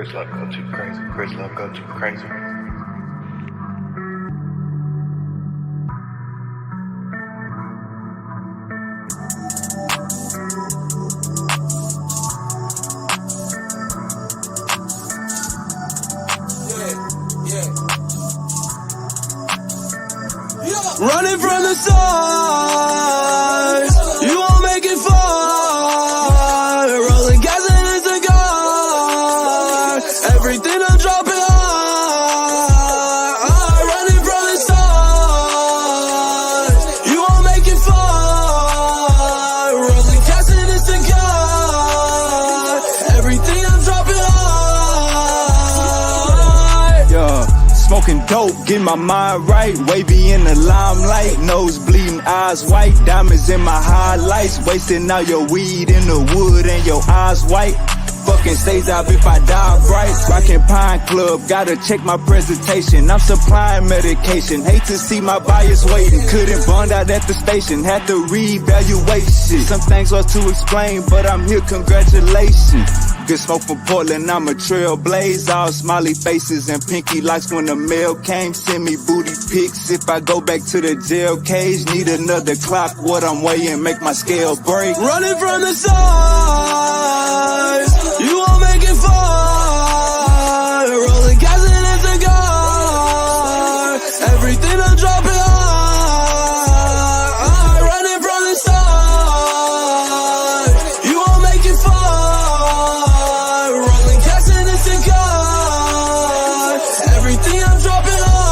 Chris Love go too crazy. Chris Love go too crazy. Running from the stars, you won't make it far. Rolling gas in a cigar, everything I'm dropping hard. Running from the stars, you won't make it far. Rolling gas in a cigar, everything I'm dropping hard. Yeah. Smoking dope, getting my mind right, wavy in the limelight, nose bleeding, eyes white, diamonds in my highlights, wasting all your weed in the wood and your eyes white. Fucking stays out if I die bright. Rockin' Pine Club, gotta check my presentation. I'm supplying medication. Hate to see my buyers waiting. Couldn't bond out at the station. Had to reevaluate shit. Some things hard to explain, but I'm here. Congratulations. Good smoke from Portland, I'm a trailblaze. All smiley faces and pinky lights when the mail came. Send me booty pics if I go back to the jail cage. Need another clock, what I'm weighing, make my scale break. Running from the stars, you won't make it far. Rolling gas in a cigar, everything I'm dropping hard. Running from the stars, you won't make it far. Rolling gas in a cigar, everything I'm dropping hard.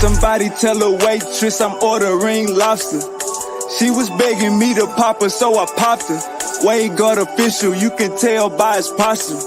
Somebody tell a waitress I'm ordering lobster. She was begging me to pop her, so I popped her. Way God official, you can tell by his posture.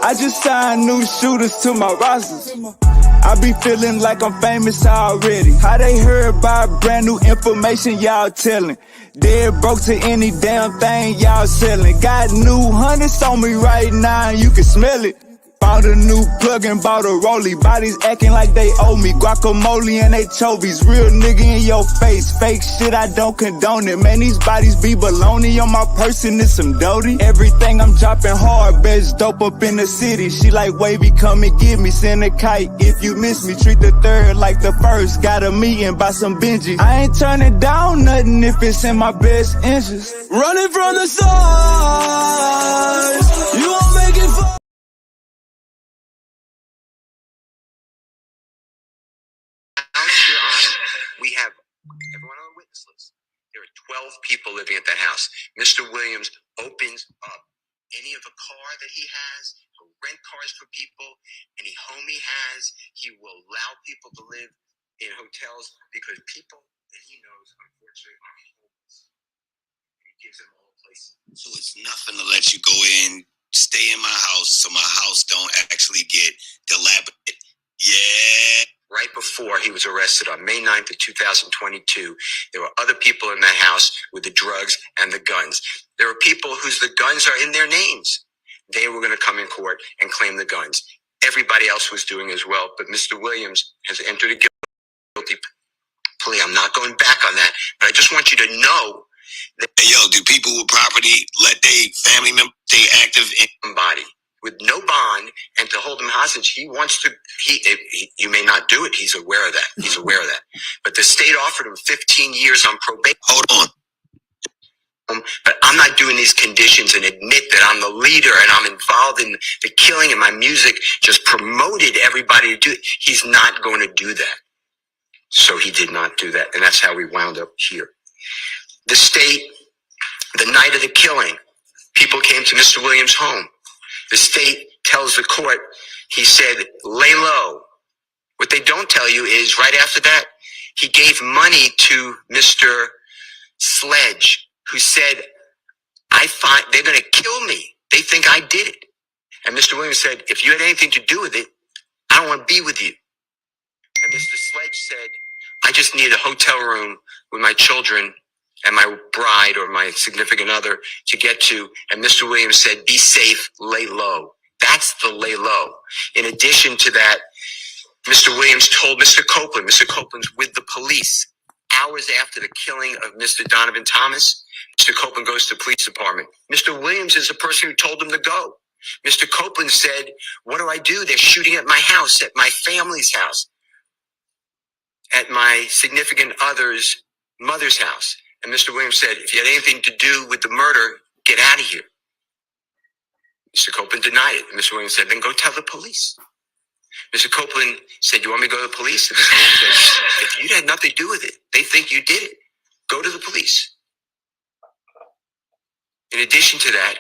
I just signed new shooters to my rosters. I be feeling like I'm famous already. How they heard about brand new information y'all telling? Dead broke to any damn thing y'all selling. Got new hundreds on me right now, you can smell it. Found a new plug and bought a rollie. Bodies acting like they owe me. Guacamole and anchovies. Real nigga in your face. Fake shit, I don't condone it. Man, these bodies be baloney. On my person is some doty. Everything I'm dropping hard. Best dope up in the city. She like wavy, come and get me. Send a kite if you miss me. Treat the third like the first. Got a meeting by some Benji. I ain't turning down nothing if it's in my best interest. Running from the stars, you won't make it far. We have everyone on the witness list. There are 12 people living at that house. Mr. Williams opens up any of the car that he has. He'll rent cars for people. Any home he has, he will allow people to live in hotels because people that he knows, unfortunately, are homeless. And he gives them all places. So it's nothing to let you go in, stay in my house so my house don't actually get dilapidated. Yeah. Right before he was arrested on May 9th of 2022, there were other people in that house with the drugs and the guns. There were people whose the guns are in their names. They were going to come in court and claim the guns. Everybody else was doing as well, but Mr. Williams has entered a guilty plea. I'm not going back on that, but I just want you to know that, hey, yo, do people with property let their family members stay active in somebody with no bond and to hold him hostage? He wants to, you may not do it. He's aware of that. He's aware of that. But the state offered him 15 years on probation. Hold on. But I'm not doing these conditions and admit that I'm the leader and I'm involved in the killing, and my music just promoted everybody to do it. He's not going to do that. So he did not do that. And that's how we wound up here. The state, the night of the killing, people came to Mr. Williams' home. The state tells the court, he said, lay low. What they don't tell you is right after that, he gave money to Mr. Sledge, who said, they're going to kill me. They think I did it. And Mr. Williams said, if you had anything to do with it, I don't want to be with you. And Mr. Sledge said, I just need a hotel room with my children and my bride or my significant other to get to. And Mr. Williams said, be safe, lay low. That's the lay low. In addition to that, Mr. Williams told Mr. Copeland's with the police hours after the killing of Mr. Donovan Thomas, Mr. Copeland goes to the police department. Mr. Williams is the person who told him to go. Mr. Copeland said, what do I do? They're shooting at my house, at my family's house, at my significant other's mother's house. And Mr. Williams said, if you had anything to do with the murder, get out of here. Mr. Copeland denied it. Mr. Williams said, then go tell the police. Mr. Copeland said, you want me to go to the police? And Mr. Williams said, if you had nothing to do with it, they think you did it. Go to the police. In addition to that,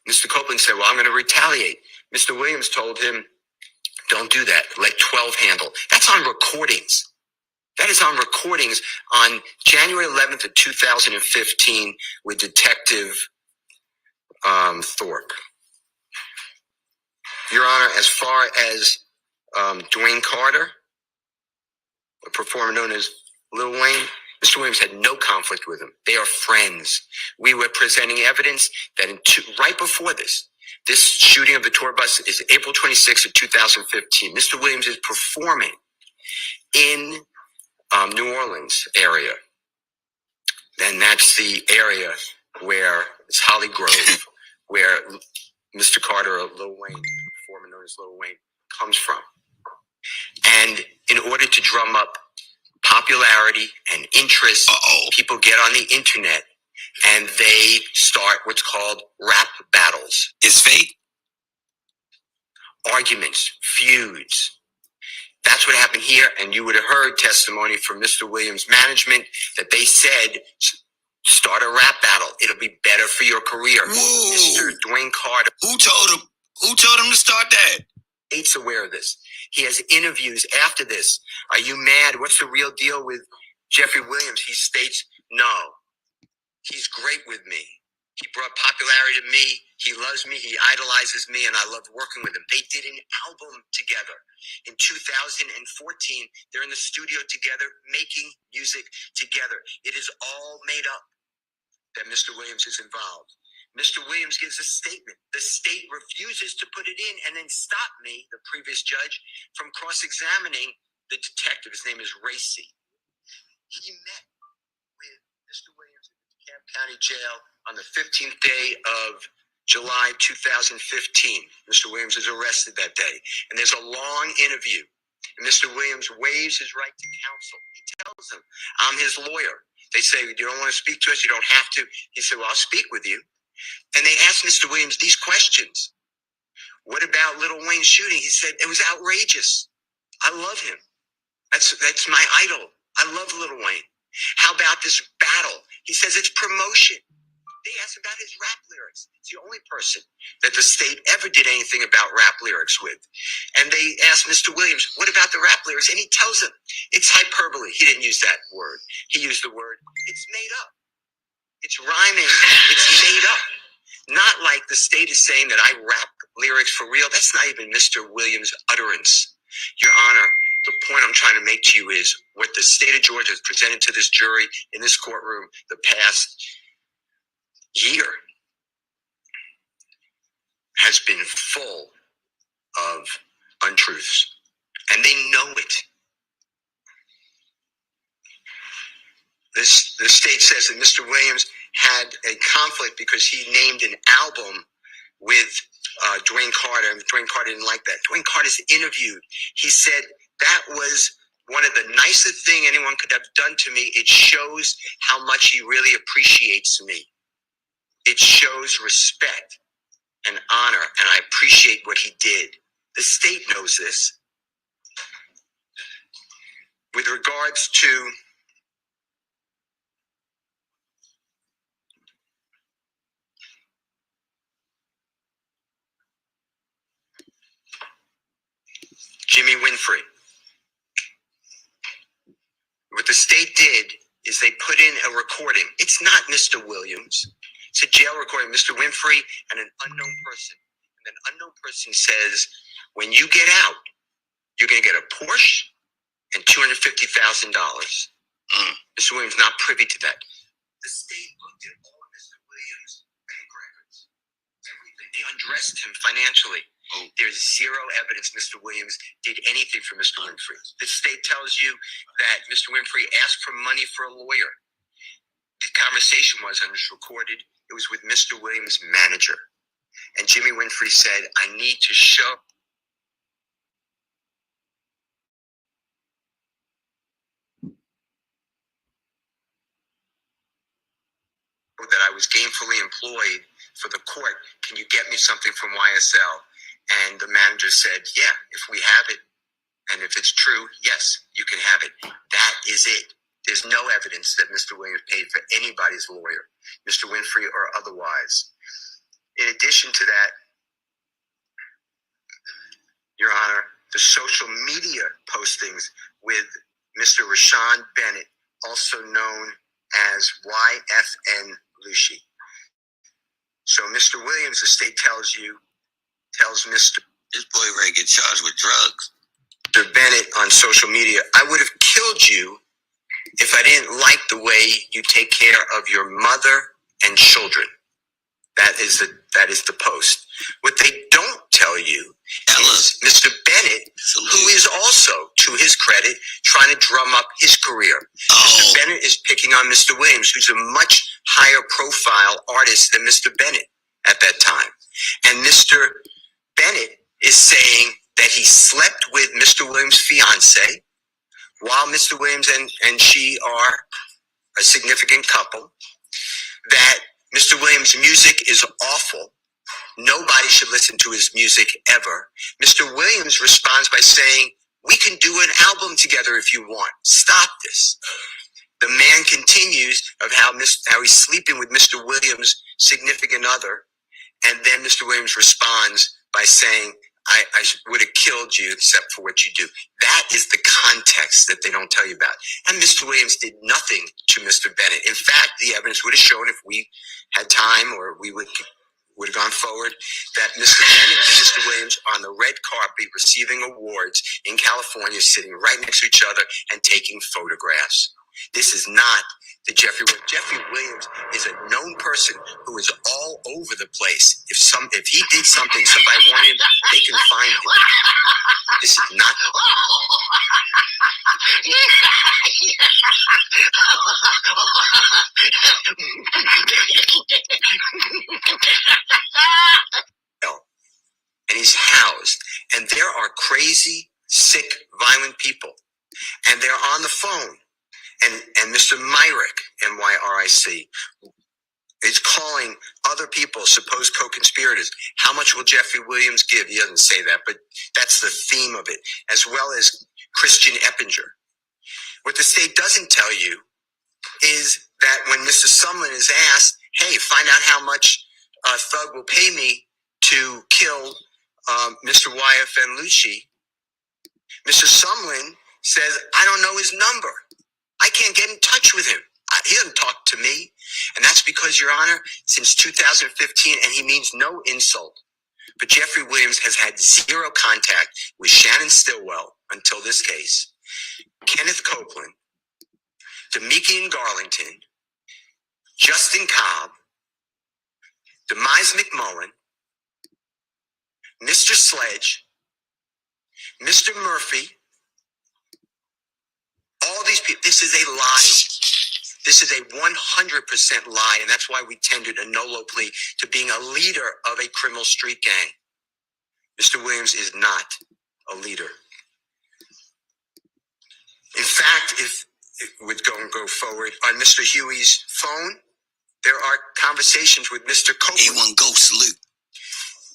Mr. Copeland said, well, I'm going to retaliate. Mr. Williams told him, don't do that. Let 12 handle. That's on recordings. That is on recordings on January 11th of 2015 with Detective Thorpe. Your Honor, as far as Dwayne Carter, a performer known as Lil Wayne, Mr. Williams had no conflict with him. They are friends. We were presenting evidence that right before this shooting of the tour bus is April 26th of 2015. Mr. Williams is performing in New Orleans area. Then that's the area where it's Holly Grove, where Mr. Carter, or Lil Wayne, performer known as Lil Wayne, comes from. And in order to drum up popularity and interest, people get on the internet and they start what's called rap battles. It's fake. Arguments, feuds. That's what happened here, and you would have heard testimony from Mr. Williams' management that they said, start a rap battle. It'll be better for your career. Whoa. Mr. Dwayne Carter. Who told him? Who told him to start that? He's aware of this. He has interviews after this. Are you mad? What's the real deal with Jeffrey Williams? He states, no. He's great with me. He brought popularity to me. He loves me. He idolizes me, and I love working with him. They did an album together. In 2014, they're in the studio together, making music together. It is all made up that Mr. Williams is involved. Mr. Williams gives a statement. The state refuses to put it in and then stop me, the previous judge, from cross-examining the detective. His name is Racy. He met with Mr. Williams at the DeKalb County Jail on the 15th day of July 2015. Mr. Williams is arrested that day. And there's a long interview. And Mr. Williams waives his right to counsel. He tells them, I'm his lawyer. They say, you don't want to speak to us? You don't have to. He said, well, I'll speak with you. And they asked Mr. Williams these questions. What about Lil Wayne's shooting? He said, it was outrageous. I love him. That's my idol. I love Lil Wayne. How about this battle? He says it's promotion. They asked about his rap lyrics. It's the only person that the state ever did anything about rap lyrics with. And they asked Mr. Williams, what about the rap lyrics? And he tells them, it's hyperbole. He didn't use that word. He used the word, it's made up. It's rhyming. It's made up. Not like the state is saying that I rap lyrics for real. That's not even Mr. Williams' utterance. Your Honor, the point I'm trying to make to you is what the state of Georgia has presented to this jury in this courtroom the past year has been full of untruths, and they know it. The state says that Mr. Williams had a conflict because he named an album with Dwayne Carter, and Dwayne Carter didn't like that. Dwayne Carter's interviewed. He said that was one of the nicest things anyone could have done to me. It shows how much he really appreciates me. It shows respect and honor, and I appreciate what he did. The state knows this. With regards to Jimmy Winfrey, what the state did is they put in a recording. It's not Mr. Williams. It's a jail recording, Mr. Winfrey and an unknown person. And an unknown person says, when you get out, you're going to get a Porsche and $250,000. Mr. Williams not privy to that. The state looked at all of Mr. Williams' bank records, everything. They undressed him financially. There's zero evidence Mr. Williams did anything for Mr. Winfrey. The state tells you that Mr. Winfrey asked for money for a lawyer. The conversation was, and it's recorded, it was with Mr. Williams' manager. And Jimmy Winfrey said, I need to show that I was gainfully employed for the court. Can you get me something from YSL? And the manager said, yeah, if we have it, and if it's true, yes, you can have it. That is it. There's no evidence that Mr. Williams paid for anybody's lawyer, Mr. Winfrey or otherwise. In addition to that, Your Honor, the social media postings with Mr. Rashawn Bennett, also known as YFN Lucci. So Mr. Williams, the state tells Mr. This boy ready to get charged with drugs. Mr. Bennett on social media, I would have killed you if I didn't like the way you take care of your mother and children. That is the post. What they don't tell you is Mr. Bennett, who is also, to his credit, trying to drum up his career. Mr. Bennett is picking on Mr. Williams, who's a much higher profile artist than Mr. Bennett at that time. And Mr. Bennett is saying that he slept with Mr. Williams' fiance while Mr. Williams and she are a significant couple, that Mr. Williams' music is awful. Nobody should listen to his music ever. Mr. Williams responds by saying, we can do an album together if you want. Stop this. The man continues of how he's sleeping with Mr. Williams' significant other. And then Mr. Williams responds by saying, I would have killed you except for what you do. That is the context that they don't tell you about. And Mr. Williams did nothing to Mr. Bennett. In fact, the evidence would have shown, if we had time or we would have gone forward, that Mr. Bennett and Mr. Williams are on the red carpet receiving awards in California, sitting right next to each other and taking photographs. This is not the Jeffrey Williams. Jeffrey Williams is a known person who is all over the place. If he did something, somebody wanted him, they can find him. This is not. And he's housed. And there are crazy, sick, violent people. And they're on the phone. And Mr. Myrick, M-Y-R-I-C, is calling other people, supposed co-conspirators. How much will Jeffrey Williams give? He doesn't say that, but that's the theme of it, as well as Christian Eppinger. What the state doesn't tell you is that when Mr. Sumlin is asked, hey, find out how much Thug will pay me to kill Mr. YFN Lucci, Mr. Sumlin says, I don't know his number. I can't get in touch with him. He doesn't talk to me. And that's because, Your Honor, since 2015, and he means no insult, but Jeffrey Williams has had zero contact with Shannon Stillwell until this case, Kenneth Copeland, Demekian Garlington, Justin Cobb, Demise McMullen, Mr. Sledge, Mr. Murphy, all these people. This is a lie. This is a 100% lie, and that's why we tendered a NOLO plea to being a leader of a criminal street gang. Mr. Williams is not a leader. In fact, if we're going to go forward, on Mr. Huey's phone, there are conversations with Mr. Copeland. A1 Go salute.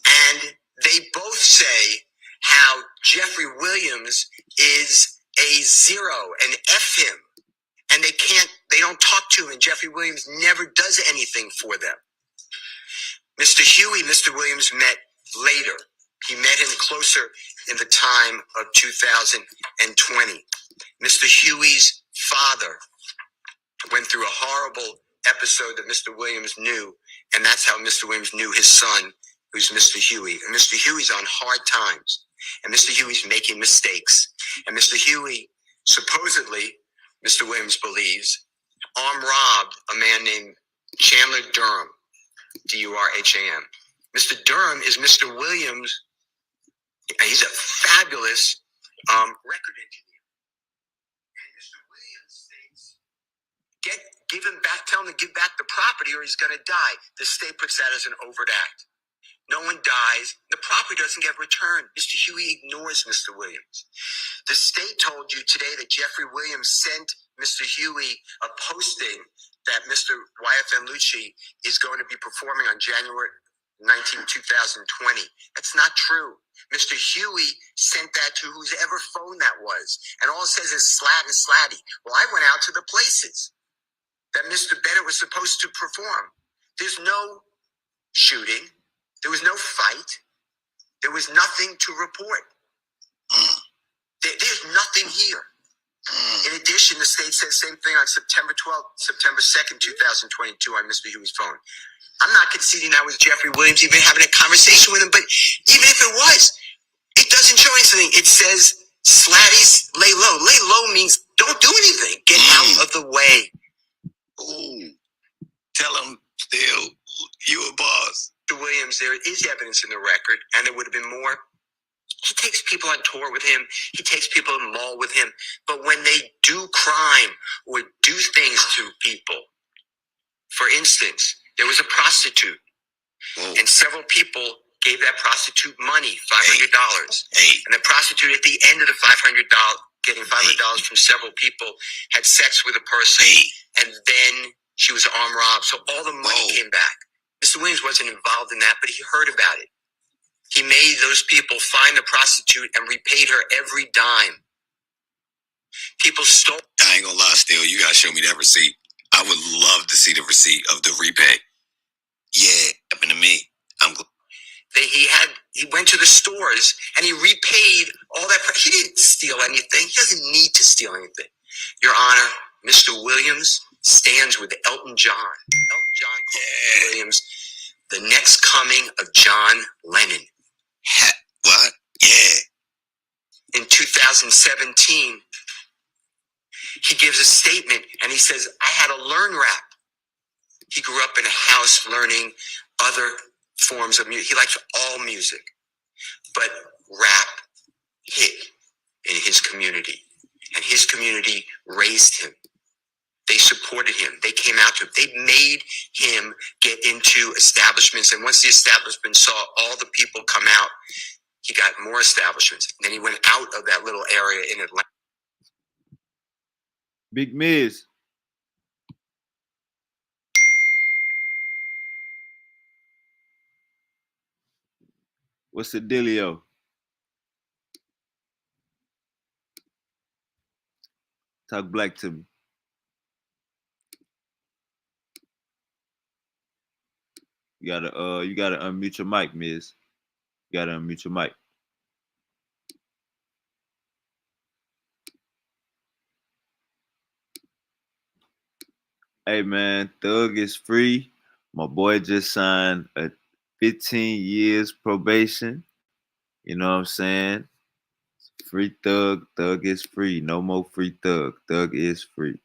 And they both say how Jeffrey Williams is a zero and F him. And they don't talk to him, and Jeffrey Williams never does anything for them. Mr. Huey, Mr. Williams met later. He met him closer in the time of 2020. Mr. Huey's father went through a horrible episode that Mr. Williams knew, and that's how Mr. Williams knew his son, who's Mr. Huey. And Mr. Huey's on hard times, and Mr. Huey's making mistakes. And Mr. Huey, supposedly, Mr. Williams believes, armed-robbed a man named Chandler Durham, D-U-R-H-A-M. Mr. Durham is Mr. Williams' He's a fabulous record engineer. And Mr. Williams states, give him back, tell him to give back the property or he's going to die. The state puts that as an overt act. No one dies. The property doesn't get returned. Mr. Huey ignores Mr. Williams. The state told you today that Jeffrey Williams sent Mr. Huey a posting that Mr. YFN Lucci is going to be performing on January 19, 2020. That's not true. Mr. Huey sent that to whoever phone that was. And all it says is slat and slatty. Well, I went out to the places that Mr. Bennett was supposed to perform. There's no shooting. There was no fight. There was nothing to report. There's nothing here. In addition, the state said the same thing on September 12th, September 2nd, 2022 on Mr. Huey's phone. I'm not conceding that was Jeffrey Williams even having a conversation with him, but even if it was, it doesn't show anything. It says, Slatties, lay low. Lay low means don't do anything. Get out of the way. Ooh. Tell him still, you a boss. Mr. Williams, there is evidence in the record, and there would have been more. He takes people on tour with him. He takes people in the mall with him. But when they do crime or do things to people, for instance, there was a prostitute, and several people gave that prostitute money, $500. And the prostitute, at the end of the $500, getting $500 from several people, had sex with a person, and then she was armed robbed. So all the money came back. Mr. Williams wasn't involved in that, but he heard about it. He made those people find the prostitute and repaid her every dime. People stole. I ain't gonna lie, still, you gotta show me that receipt. I would love to see the receipt of the repay. Yeah, happened to me. He went to the stores and he repaid all that. He didn't steal anything. He doesn't need to steal anything. Your Honor, Mr. Williams stands with Elton John. Elton John called Williams the next coming of John Lennon. What? Yeah. In 2017, he gives a statement and he says, I had to learn rap. He grew up in a house learning other forms of music. He likes all music, but rap hit in his community, and his community raised him. They supported him. They came out to him. They made him get into establishments, and once the establishment saw all the people come out, he got more establishments. And then he went out of that little area in Atlanta. Big Miz. What's the dealio? Talk black to me. You gotta unmute your mic, Miz. You gotta unmute your mic. Hey man, Thug is free. My boy just signed a 15 years probation. You know what I'm saying? Free Thug. Thug is free. No more free Thug. Thug is free.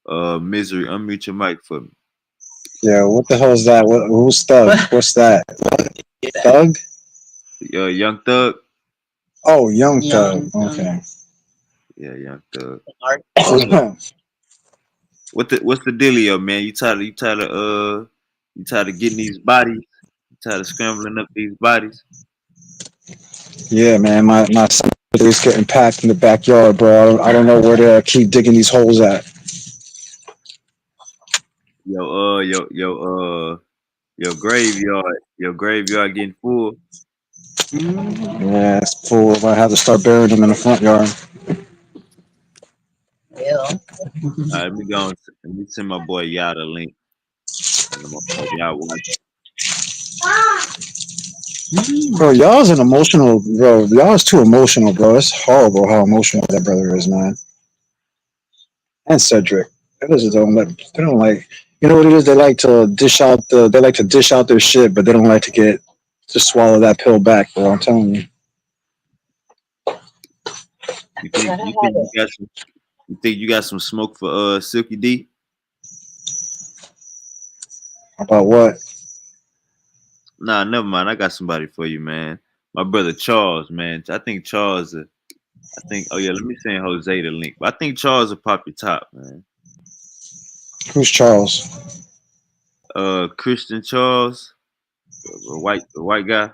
Misery, unmute your mic for me. Yeah, what the hell is that? Who's Thug? What's that? Thug? Young Thug. Oh, Young Thug. Okay. Yeah, Young Thug. What's the dealio, man? You tired of getting these bodies? You tired of scrambling up these bodies? Yeah, man, my son is getting packed in the backyard, bro. I don't know where to keep digging these holes at. Your graveyard getting full. Yeah, it's full. I have to start burying them in the front yard. Yeah. All right, let me send my boy Yada a link. Bro, y'all's an emotional, bro. Y'all's too emotional, bro. It's horrible how emotional that brother is, man. And Cedric. They don't like, you know what it is? They like to dish out their shit, but they don't like to swallow that pill back, bro. I'm telling you. You think you got some smoke for Silky D? About what? Nah, never mind. I got somebody for you, man. My brother Charles, man. I think Charles. I think. Oh yeah, let me send Jose the link. But I think Charles will pop your top, man. Who's Charles? Christian Charles, the white guy.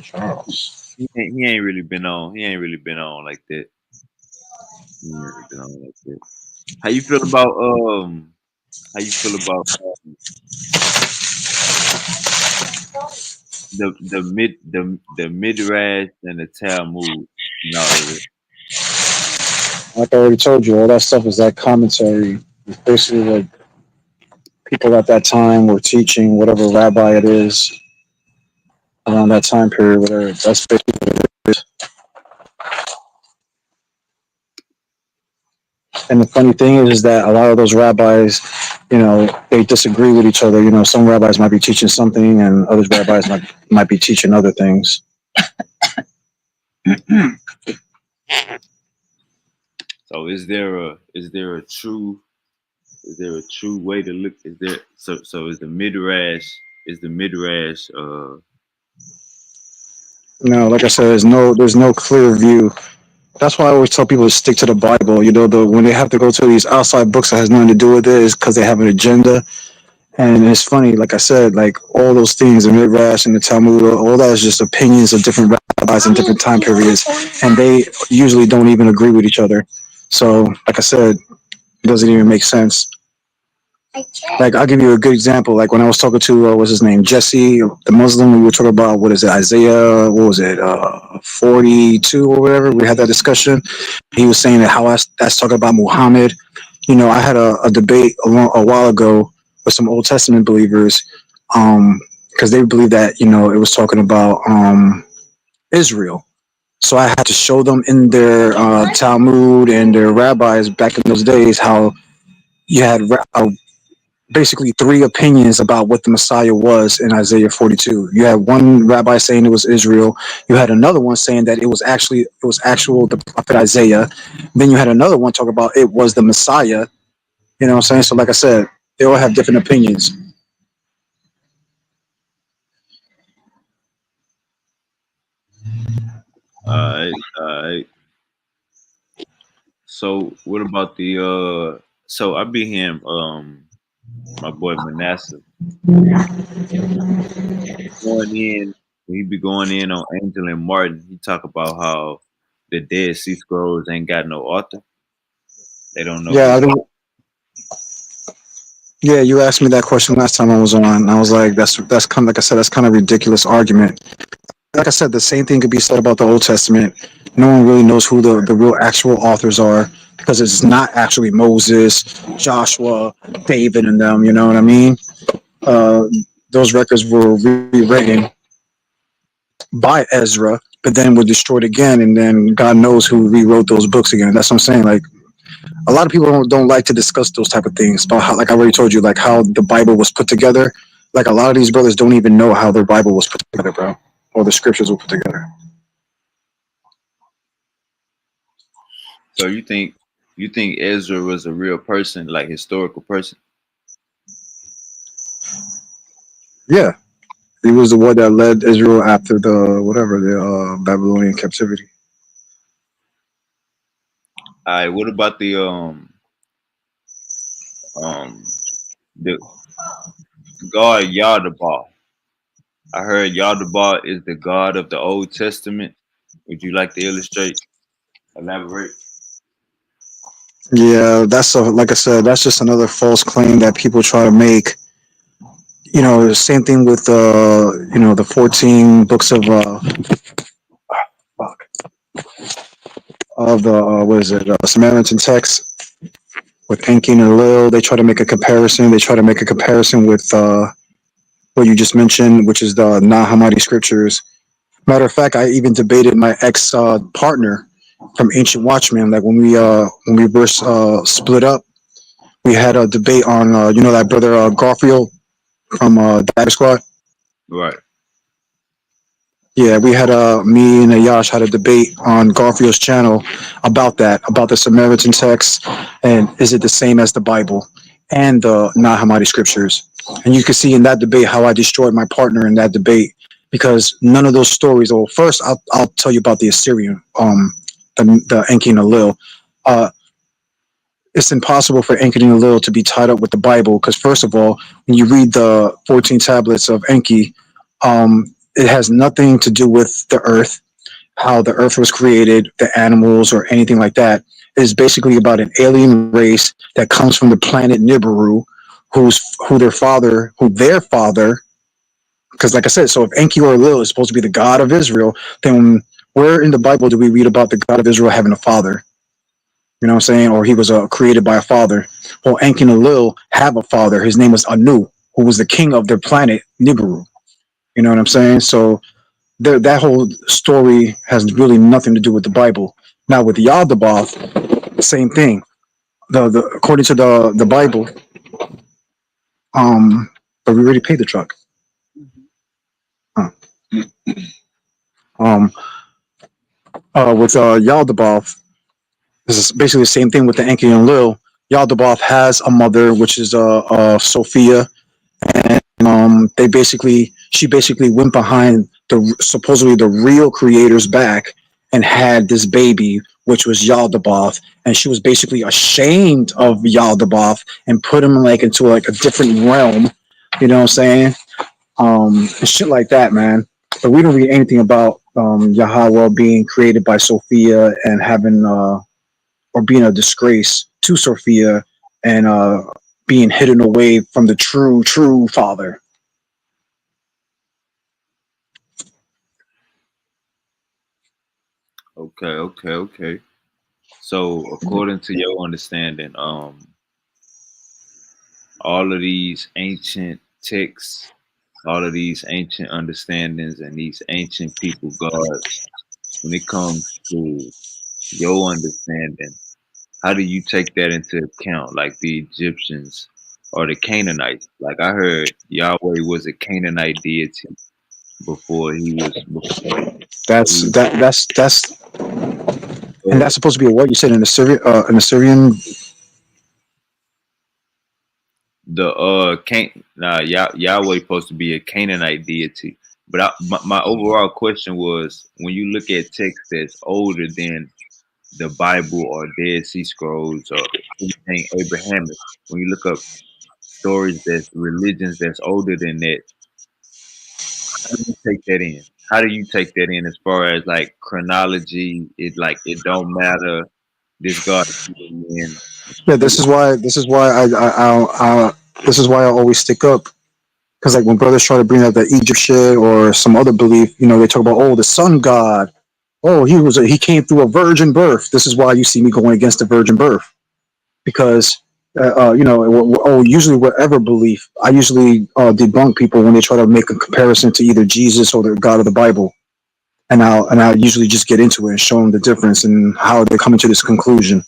Charles. He ain't really been on. He ain't really been on like that. He ain't really been on like that. How you feel about How you feel about the midrash and the Talmud and all of it? Like I already told you, all that stuff is that commentary. It's basically what people at that time were teaching, whatever rabbi it is around that time period, whatever. That's basically what it is. And the funny thing is that a lot of those rabbis, they disagree with each other. Some rabbis might be teaching something, and other rabbis might be teaching other things. So is there a true way to look? Is there so is the midrash Like I said, there's no clear view. That's why I always tell people to stick to the Bible. When they have to go to these outside books that has nothing to do with it, is because they have an agenda. And it's funny, like I said, like all those things, the Midrash and the Talmud, all that is just opinions of different rabbis in different time periods, and they usually don't even agree with each other. So, like I said, it doesn't even make sense. Like I'll give you a good example. Like when I was talking to what's his name, Jesse, the Muslim, we were talking about what is it, Isaiah, what was it, 42 or whatever. We had that discussion. He was saying that that's talking about Muhammad. I had a debate a while ago with some Old Testament believers, because they believe that it was talking about Israel. So I had to show them in their Talmud and their rabbis back in those days how you had basically three opinions about what the Messiah was in Isaiah 42. You had one rabbi saying it was Israel. You had another one saying that it was actual the prophet Isaiah. Then you had another one talk about it was the Messiah. You know what I'm saying? So like I said, they all have different opinions. all right. So what about the so I be him my boy Manasseh going in he be going in on Angel and Martin. He talk about how the Dead Sea Scrolls ain't got no author. They don't know Yeah, who. I don't. Yeah, you asked me that question last time I was on, and I was like, that's kind of like I said, that's kind of ridiculous argument. Like I said, the same thing could be said about the Old Testament. No one really knows who the real actual authors are because it's not actually Moses, Joshua, David, and them. You know what I mean? Uh, those records were rewritten by Ezra, but then were destroyed again, and then God knows who rewrote those books again. That's what I'm saying. Like a lot of people don't like to discuss those type of things about how, like I already told you, like how the Bible was put together. Like a lot of these brothers don't even know how their Bible was put together, bro, or the scriptures were put together. So you think Ezra was a real person, like historical person? Yeah, he was the one that led Israel after the whatever the Babylonian captivity. All right, what about um the God Yahdabar? I heard Yahdabar is the God of the Old Testament. Would you like to elaborate? Yeah, like I said, that's just another false claim that people try to make. The same thing with the 14 books of the what is it, Samaritan text with Enki and Lil. They try to make a comparison. They try to make a comparison with what you just mentioned, which is the Nag Hammadi scriptures. Matter of fact, I even debated my ex partner from Ancient Watchmen. Like when we were split up, we had a debate on that brother Garfield from Dagger Squad. Right. Yeah, we had me and Ayash had a debate on Garfield's channel about the Samaritan text and is it the same as the Bible? and the Nag Hammadi scriptures. And you can see in that debate how I destroyed my partner in that debate, because none of those stories. Well, first I'll tell you about the Assyrian, the Enki and Enlil. Uh, it's impossible for Enki and Enlil to be tied up with the Bible, because first of all, when you read the 14 tablets of Enki, it has nothing to do with the earth, how the earth was created, the animals, or anything like that. It is basically about an alien race that comes from the planet Nibiru, who their father, because like I said, so if Enki or Enlil is supposed to be the God of Israel, then where in the Bible do we read about the God of Israel having a father? You know what I'm saying? Or he was created by a father. Well, Enki and Enlil have a father. His name was Anu, who was the king of their planet Nibiru. You know what I'm saying? So that whole story has really nothing to do with the Bible. Now with Yaldabaoth, same thing. The according to the Bible, but we already paid the truck. Huh. Um, with Yaldabaoth, this is basically the same thing with the Enki and Lil. Yaldabaoth has a mother, which is Sophia, and she basically went behind the supposedly the real creator's back and had this baby, which was Yaldabaoth, and she was basically ashamed of Yaldabaoth and put him like into like a different realm. You know what I'm saying? And shit like that, man. But we don't read anything about Yahweh being created by Sophia and having or being a disgrace to Sophia and being hidden away from the true father. Okay. So according to your understanding, all of these ancient texts, all of these ancient understandings, and these ancient people gods, when it comes to your understanding, how do you take that into account? Like the Egyptians or the Canaanites? Like I heard Yahweh was a Canaanite deity before That's he that that's and uh, that's supposed to be a what you said in Assyrian. the Yahweh supposed to be a Canaanite deity. But my overall question was, when you look at text that's older than the Bible or Dead Sea Scrolls or anything Abrahamic, when you look up stories that's religions that's older than that, how do you take that in? How do you take that in as far as like chronology? It don't matter. This God is in. Yeah, this is why I always stick up, because like when brothers try to bring up the Egypt shit or some other belief, they talk about, oh, the sun god. Oh, he came through a virgin birth. This is why you see me going against the virgin birth, because usually whatever belief, I usually debunk people when they try to make a comparison to either Jesus or the God of the Bible, and I'll usually just get into it and show them the difference and how they're coming to this conclusion.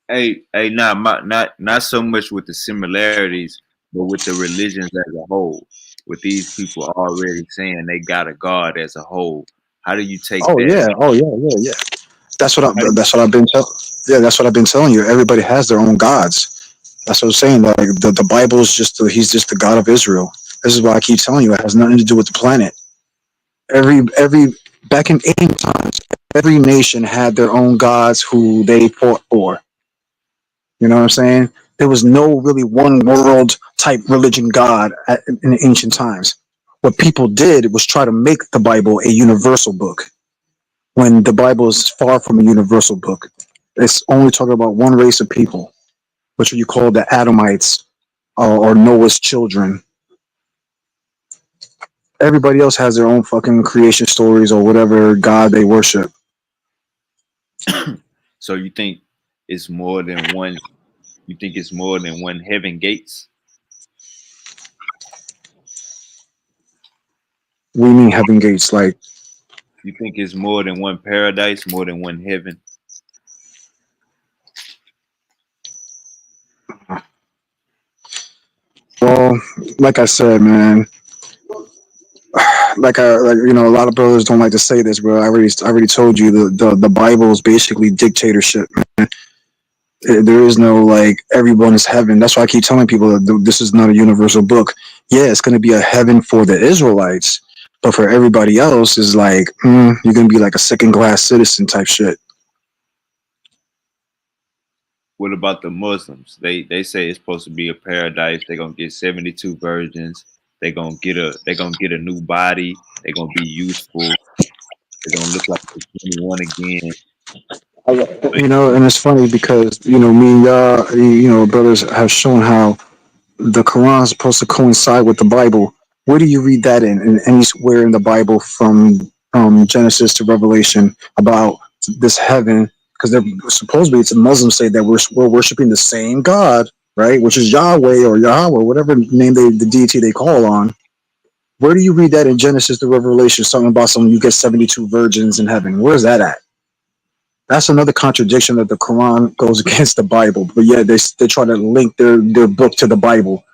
Hey, not so much with the similarities, but with the religions as a whole. With these people already saying they got a God as a whole, how do you take Oh that? yeah, yeah. That's what How do you, that's what I've been yeah, that's what I've been telling you. Everybody has their own gods. That's what I'm saying. Like the Bible is he's just the God of Israel. This is why I keep telling you it has nothing to do with the planet. Every back in ancient times, every nation had their own gods who they fought for. You know what I'm saying? There was no really one world type religion God in ancient times. What people did was try to make the Bible a universal book, when the Bible is far from a universal book. It's only talking about one race of people, which you call the Adamites, or Noah's children. Everybody else has their own fucking creation stories or whatever God they worship. so you think it's more than one? You think it's more than one heaven gates? We mean heaven gates, like, You think it's more than one paradise, more than one heaven? well, like I said, man, a lot of brothers don't like to say this, bro. I already told you the Bible is basically dictatorship, man. There is no like everyone is heaven. That's why I keep telling people that this is not a universal book. Yeah, it's going to be a heaven for the Israelites, but for everybody else, is like you're going to be like a second class citizen type shit. What about the Muslims? They say it's supposed to be a paradise. They're gonna get 72 virgins. They're gonna get a new body. They're gonna be useful. They're gonna look like they're 21 again. But And it's funny because me and y'all, brothers have shown how the Quran is supposed to coincide with the Bible. Where do you read that in anywhere in the Bible from Genesis to Revelation about this heaven? Because they're supposedly it's Muslims say that we're worshiping the same God, right? Which is Yahweh or Yahweh, whatever name the deity they call on. Where do you read that in Genesis to Revelation? Something about you get 72 virgins in heaven. Where's that at? That's another contradiction that the Quran goes against the Bible. But yeah, they try to link their book to the Bible.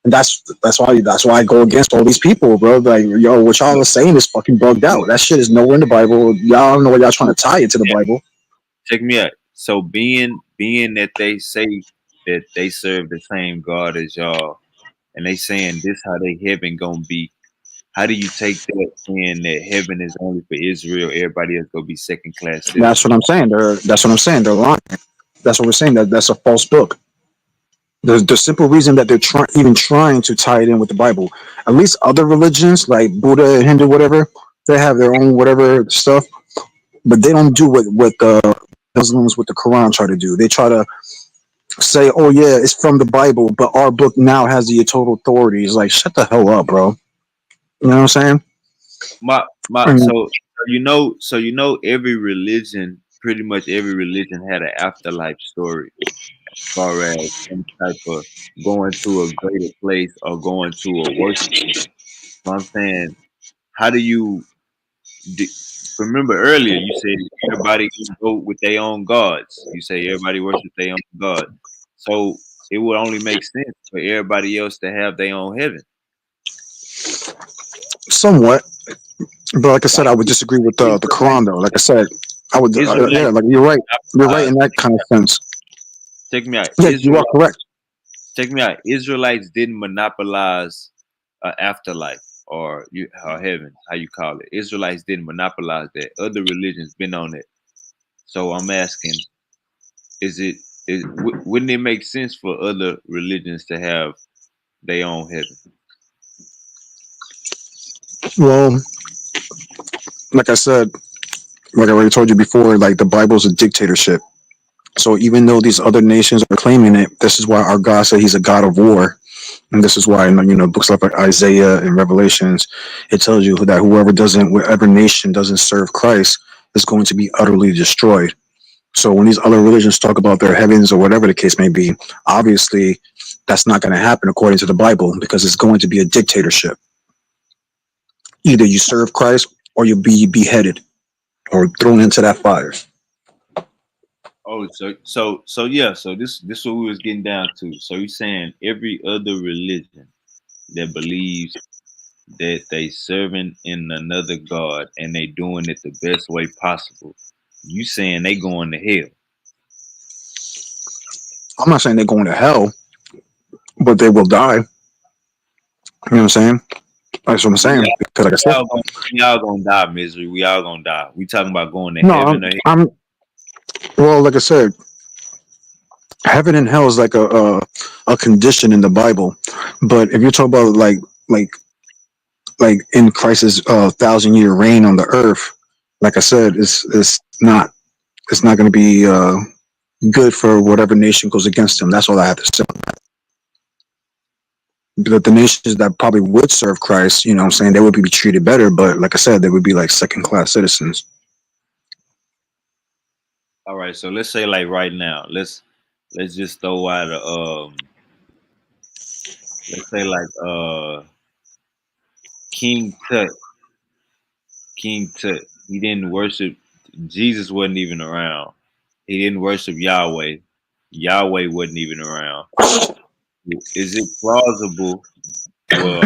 And that's why I go against all these people, bro. Like, yo, what y'all are saying is fucking bugged out. That shit is nowhere in the Bible. Y'all don't know what y'all trying to tie it to the Bible. check me out. So being that they say that they serve the same God as y'all, and they saying this how they heaven gonna be. How do you take that saying that heaven is only for Israel, everybody else gonna be second class That's citizens? what I'm saying. That's what I'm saying. They're lying. That's what we're saying. That's a false book. The simple reason that they're even trying to tie it in with the Bible. At least other religions like Buddha, Hindu, whatever, they have their own whatever stuff, but they don't do what the Muslims with the Quran try to do. They try to say, "Oh yeah, it's from the Bible," but our book now has the total authority. It's like, shut the hell up, bro. You know what I'm saying? My And so every religion, pretty much every religion had an afterlife story as far as some type of going to a greater place or going to a worship. So I'm saying, how do you d- remember earlier you said everybody can go with their own gods. You say everybody worship their own god. So it would only make sense for everybody else to have their own heaven. somewhat, but like I said, Like I would disagree with the Israelites, Quran though. Like I said, I would, yeah, Israelites, like you're right. You're right in that kind of sense. check me out. Yeah, you are correct. Check me out. Israelites didn't monopolize afterlife or heaven, how you call it. Israelites didn't monopolize that. Other religions been on it. So I'm asking, is it wouldn't it make sense for other religions to have their own heaven? Well, like I said, like I already told you before, like the Bible's a dictatorship. So even though these other nations are claiming it, this is why our God said He's a God of war, and this is why books like Isaiah and Revelations, it tells you that whatever nation doesn't serve Christ is going to be utterly destroyed. So when these other religions talk about their heavens or whatever the case may be, obviously that's not going to happen according to the Bible because it's going to be a dictatorship. Either you serve Christ or you be beheaded or thrown into that fire. Oh, so yeah. So this what we was getting down to. So you saying every other religion that believes that they serving in another god and they doing it the best way possible. You saying they going to hell? I'm not saying they're going to hell, but they will die. You know what I'm saying? That's what I'm We saying. all, Because like I we said, all gonna, we all gonna die, misery. We all gonna die. We talking about going to no, heaven or hell. well, like I said, heaven and hell is like a condition in the Bible. But if you're talking about like like in Christ's 1,000-year reign on the earth, like I said, it's not going to be good for whatever nation goes against him. That's all I have to say. The nations that probably would serve Christ, you know what I'm saying, they would be treated better, but like I said, they would be like second class citizens. All right. So let's say like right now, let's just throw out a let's say like King Tut. King Tut. He didn't worship. Jesus wasn't even around. He didn't worship Yahweh. Yahweh wasn't even around. Is it plausible for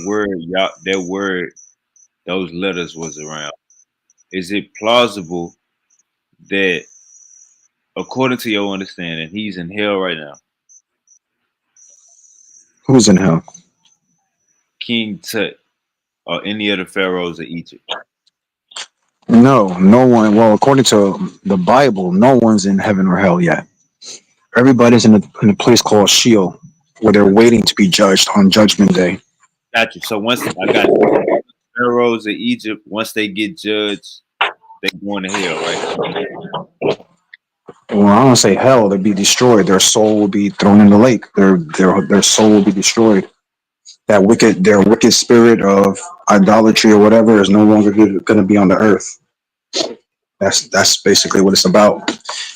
that word, those letters was around? Is it plausible that according to your understanding, he's in hell right now. Who's in hell? King Tut or any of the pharaohs of Egypt. No, no one. Well, according to the Bible, no one's in heaven or hell yet. Everybody's in a place called Sheol, where they're waiting to be judged on Judgment Day. Got you. So once I got you. Pharaohs of Egypt, once they get judged, they going to hell, right? Well, I don't say hell; they'd be destroyed. Their soul will be thrown in the lake. Their soul will be destroyed. Their wicked spirit of idolatry or whatever is no longer going to be on the earth. That's basically what it's about.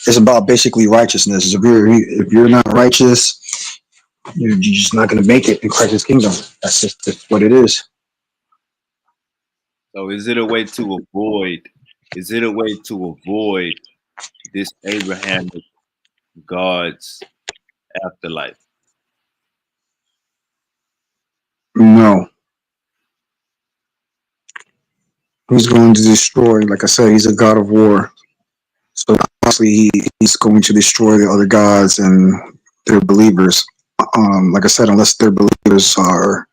It's about basically righteousness. If you're not righteous, you're just not going to make it in Christ's kingdom. That's what it is. So is it a way to avoid? Is it a way to avoid this Abrahamic God's afterlife? No, he's going to destroy. Like I said, he's a god of war. So obviously, he's going to destroy the other gods and their believers. Like I said, unless their believers are,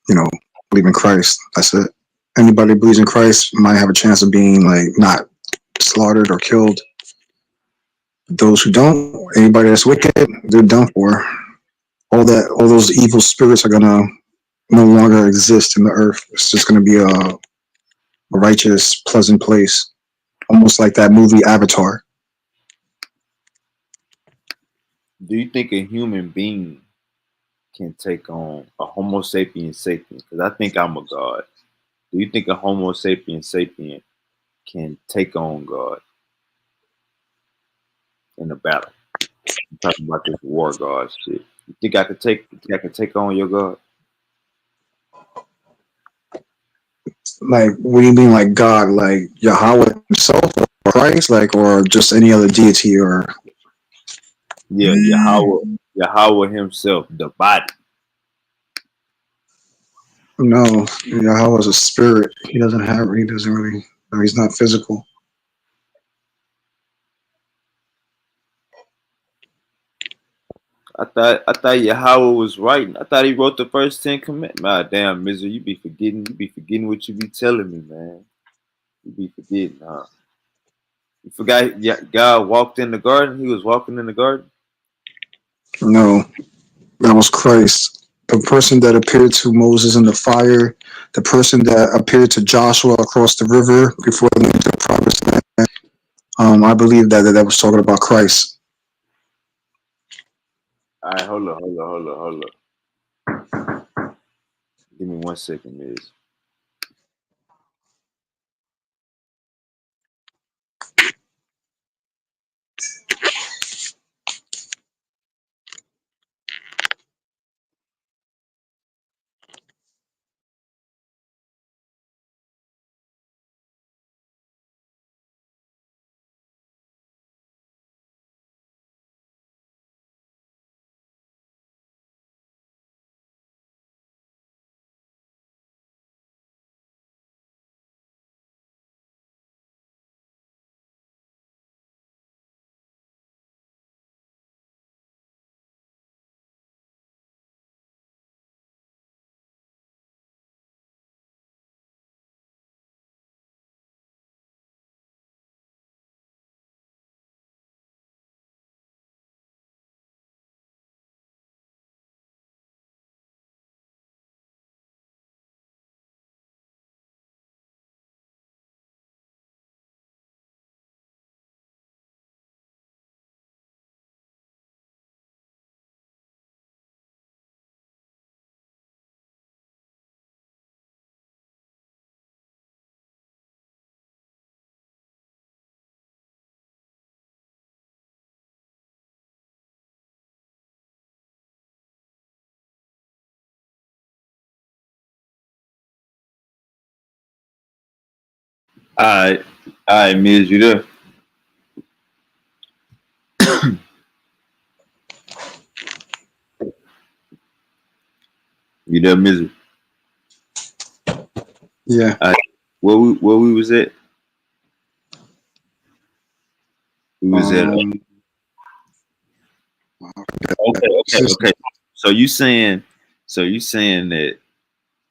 believe in Christ, that's it. Anybody who believes in Christ might have a chance of being like not slaughtered or killed. Those who don't, anybody that's wicked, they're done for. All those evil spirits are gonna no longer exist in the earth. It's just gonna be a righteous, pleasant place, almost like that movie Avatar. Do you think a human being can take on a Homo sapiens sapien? Because I think I'm a god. Do you think a Homo sapiens sapien can take on God in a battle? I'm talking about this war god shit. You think I could take on your God? Like, what do you mean, like God, like Yahweh himself, or Christ, like, or just any other deity, or? Yeah, Yahweh himself, the body. No, Yahweh is a spirit. He doesn't really, no, he's not physical. I thought Yahweh was writing. I thought he wrote the first 10 commandments. My damn misery, you be forgetting what you be telling me, man. You be forgetting, huh? You forgot God walked in the garden. He was walking in the garden. No, that was Christ. The person that appeared to Moses in the fire, the person that appeared to Joshua across the river before they went to the promised land. I believe that was talking about Christ. All right, hold up. Give me 1 second, Miz. All right, Miz, you there? You there, Miz? Yeah. All right, where we was at? Who was that? Okay. So you saying that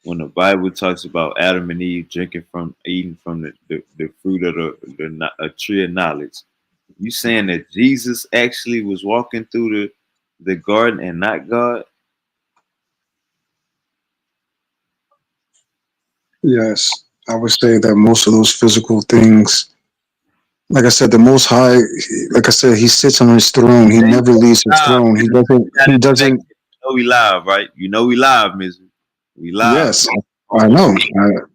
when the Bible talks about Adam and Eve eating from the fruit of a tree of knowledge, you saying that Jesus actually was walking through the garden and not God? Yes, I would say that most of those physical things, like I said, the Most High, like I said, he sits on his throne. He never leaves his throne. He doesn't. He doesn't. You know we live, right? You know we live, Mister. We live. Yes, I know.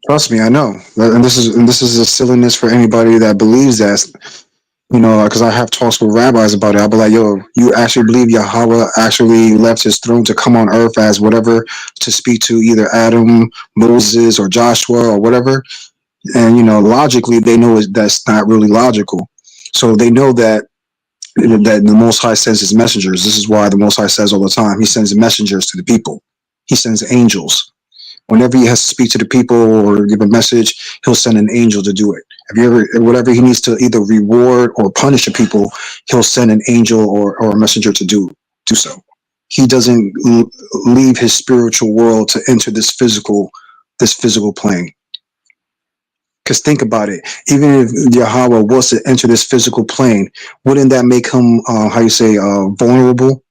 Trust me, I know. And this is a silliness for anybody that believes that. You know, because I have talks with rabbis about it. I'll be like, yo, you actually believe Yahweh actually left his throne to come on earth as whatever to speak to either Adam, Moses, or Joshua or whatever? And, you know, logically, they know that's not really logical. So they know that the Most High sends his messengers. This is why the Most High says all the time, he sends messengers to the people. He sends angels. Whenever he has to speak to the people or give a message, he'll send an angel to do it. If you ever, whatever he needs to either reward or punish the people, he'll send an angel or a messenger to do so. He doesn't leave his spiritual world to enter this physical plane. Because think about it, even if Yahweh was to enter this physical plane, wouldn't that make him, vulnerable?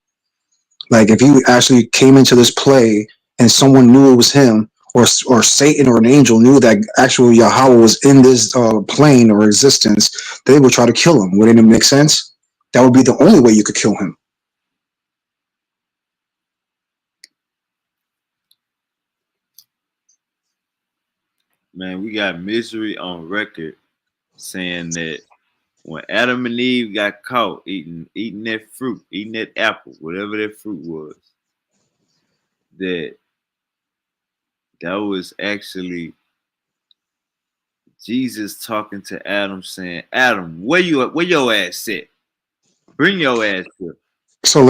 Like if he actually came into this play and someone knew it was him, or Satan or an angel knew that actual Yahweh was in this plane or existence, they would try to kill him. Wouldn't it make sense? That would be the only way you could kill him. Man, we got Misery on record saying that when Adam and Eve got caught eating that fruit, eating that apple, whatever that fruit was, that was actually Jesus talking to Adam, saying, "Adam, where your ass at? Bring your ass here." So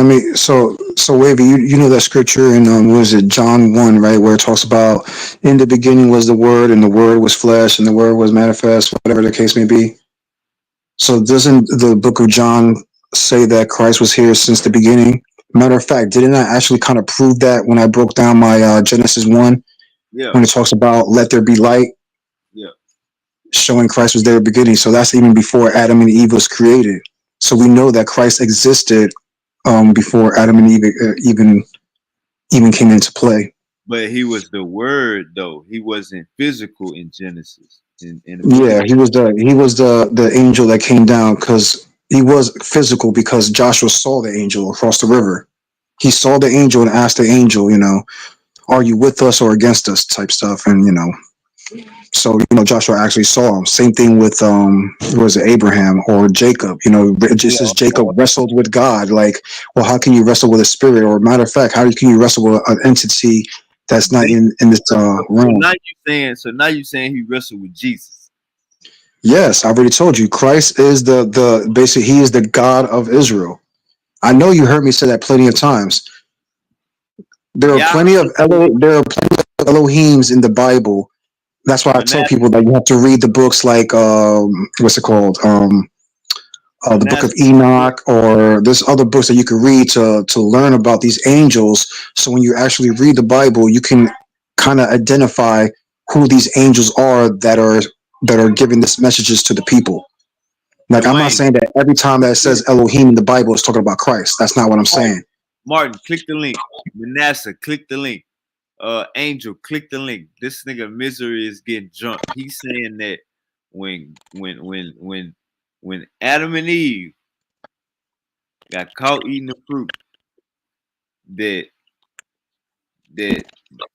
Wavy, you know that scripture in what is it, John 1, right, where it talks about in the beginning was the Word, and the Word was flesh, and the Word was manifest, whatever the case may be. So doesn't the book of John say that Christ was here since the beginning? Matter of fact, didn't I actually kind of prove that when I broke down my Genesis 1, Yeah, when it talks about let there be light, yeah. showing Christ was there at the beginning. So that's even before Adam and Eve was created. So we know that Christ existed before Adam and Eve even came into play. But he was the Word, though. He wasn't physical in Genesis. In the Yeah, he was the angel that came down, because he was physical because Joshua saw the angel across the river. He saw the angel and asked the angel, you know, are you with us or against us, type stuff. And you know, so you know, Joshua actually saw him. Same thing with was it Abraham or Jacob? You know, it just says Jacob wrestled with God. Like, well, how can you wrestle with a spirit? Or matter of fact, how can you wrestle with an entity that's not in this realm? So now you saying he wrestled with Jesus? Yes, I already told you. Christ is the basically, he is the God of Israel. I know you heard me say that plenty of times. There are plenty of Elohims in the Bible. That's why I tell people that you have to read the books like what's it called? The Book of Enoch, or there's other books that you can read to learn about these angels. So when you actually read the Bible, you can kind of identify who these angels are that are giving these messages to the people. Like, I'm not saying that every time that it says Elohim in the Bible is talking about Christ. That's not what I'm saying. Martin, click the link. Manasseh, click the link. Angel, click the link. This nigga Misery is getting drunk. He's saying that when Adam and Eve got caught eating the fruit, that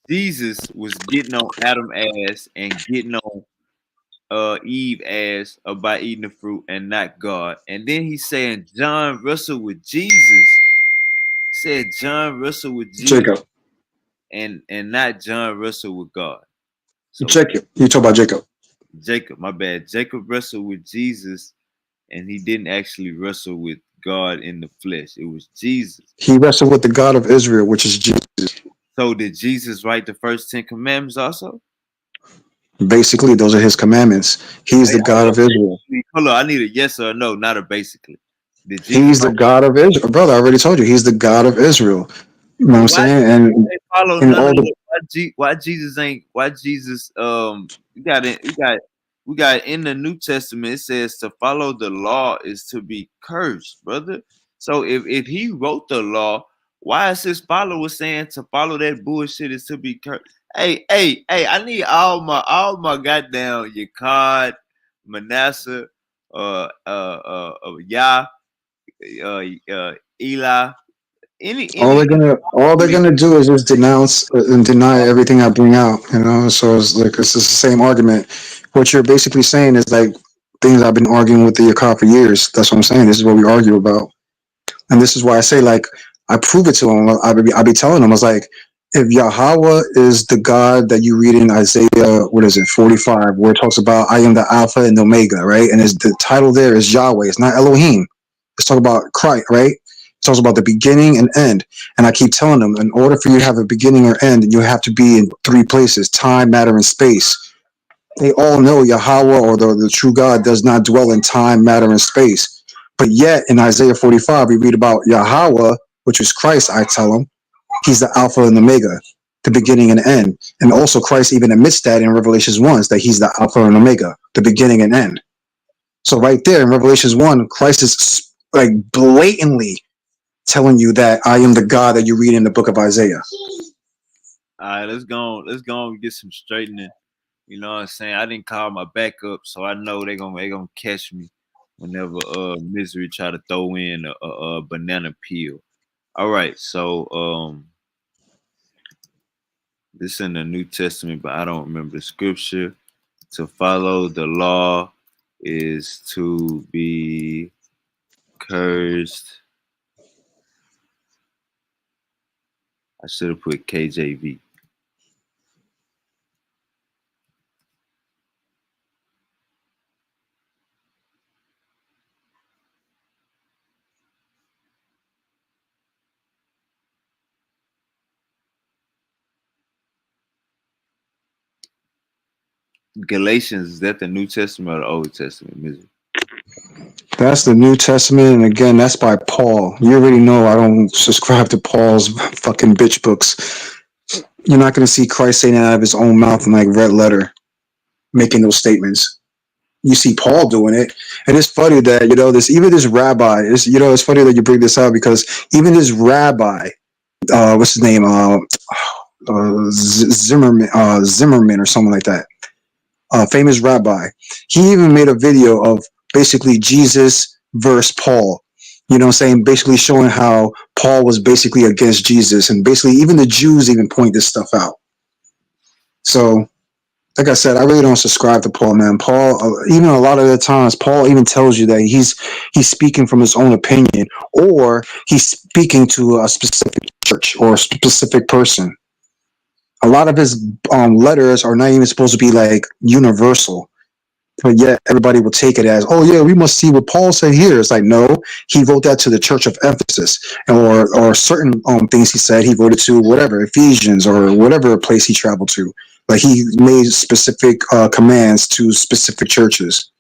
Jesus was getting on Adam ass and getting on Eve ass about eating the fruit and not God. And then he's saying John wrestled with Jesus. Said John wrestled with Jesus. Jacob. And not John wrestled with God. So Jacob. You talk about Jacob. Jacob, my bad. Jacob wrestled with Jesus, and he didn't actually wrestle with God in the flesh. It was Jesus. He wrestled with the God of Israel, which is Jesus. So did Jesus write the first 10 commandments also? Basically, those are his commandments. He's the God of Israel. Hold on, I need a yes or a no, not a basically. Did Jesus He's the follow? God of Israel, brother. I already told you, he's the God of Israel. You know what But I'm why saying? And they follow in none all of the the why Jesus ain't why Jesus we got it we got in the New Testament it says to follow the law is to be cursed, brother. So if he wrote the law, why is his followers saying to follow that bullshit is to be cursed? Hey, I need all my goddamn Yakad, Manasseh, Yah, Eli, any all they're gonna do is just denounce and deny everything I bring out. You know, so it's like it's just the same argument. What you're basically saying is like things I've been arguing with the Yakar for years. That's what I'm saying. This is what we argue about. And this is why I say, like, I prove it to him. I be telling him, I was like, if Yahweh is the God that you read in Isaiah, what is it, 45, where it talks about, I am the Alpha and the Omega, right? And the title there is Yahweh. It's not Elohim. It's talking about Christ, right? It talks about the beginning and end. And I keep telling them, in order for you to have a beginning or end, you have to be in three places, time, matter, and space. They all know Yahweh or the true God does not dwell in time, matter, and space. But yet in Isaiah 45, we read about Yahweh, which is Christ, I tell them. He's the Alpha and Omega, the beginning and end. And also Christ even admits that in Revelations 1, that he's the Alpha and Omega, the beginning and end. So right there in Revelations 1, Christ is like blatantly telling you that I am the God that you read in the book of Isaiah. All right, let's go and get some straightening. You know what I'm saying? I didn't call my backup, so I know they gonna catch me whenever misery try to throw in a banana peel. All right, so this in the New Testament, but I don't remember the scripture. To follow the law is to be cursed. I should have put KJV. Galatians, is that the New Testament or the Old Testament? Misery? That's the New Testament, and again, that's by Paul. You already know I don't subscribe to Paul's fucking bitch books. You're not going to see Christ saying it out of his own mouth in like red letter, making those statements. You see Paul doing it, and it's funny that this rabbi. It's funny that you bring this up because even this rabbi, what's his name, Zimmerman or something like that, famous rabbi. He even made a video of basically Jesus versus Paul. You know what I'm saying? Basically showing how Paul was basically against Jesus. And basically even the Jews even point this stuff out. So, like I said, I really don't subscribe to Paul, man. Paul, even a lot of the times, Paul even tells you that he's speaking from his own opinion, or he's speaking to a specific church or a specific person. A lot of his letters are not even supposed to be like universal, but yet everybody will take it as, oh yeah, we must see what Paul said here. It's like, no, he wrote that to the church of Ephesus, or certain things he said he wrote it to whatever Ephesians or whatever place he traveled to. Like he made specific commands to specific churches.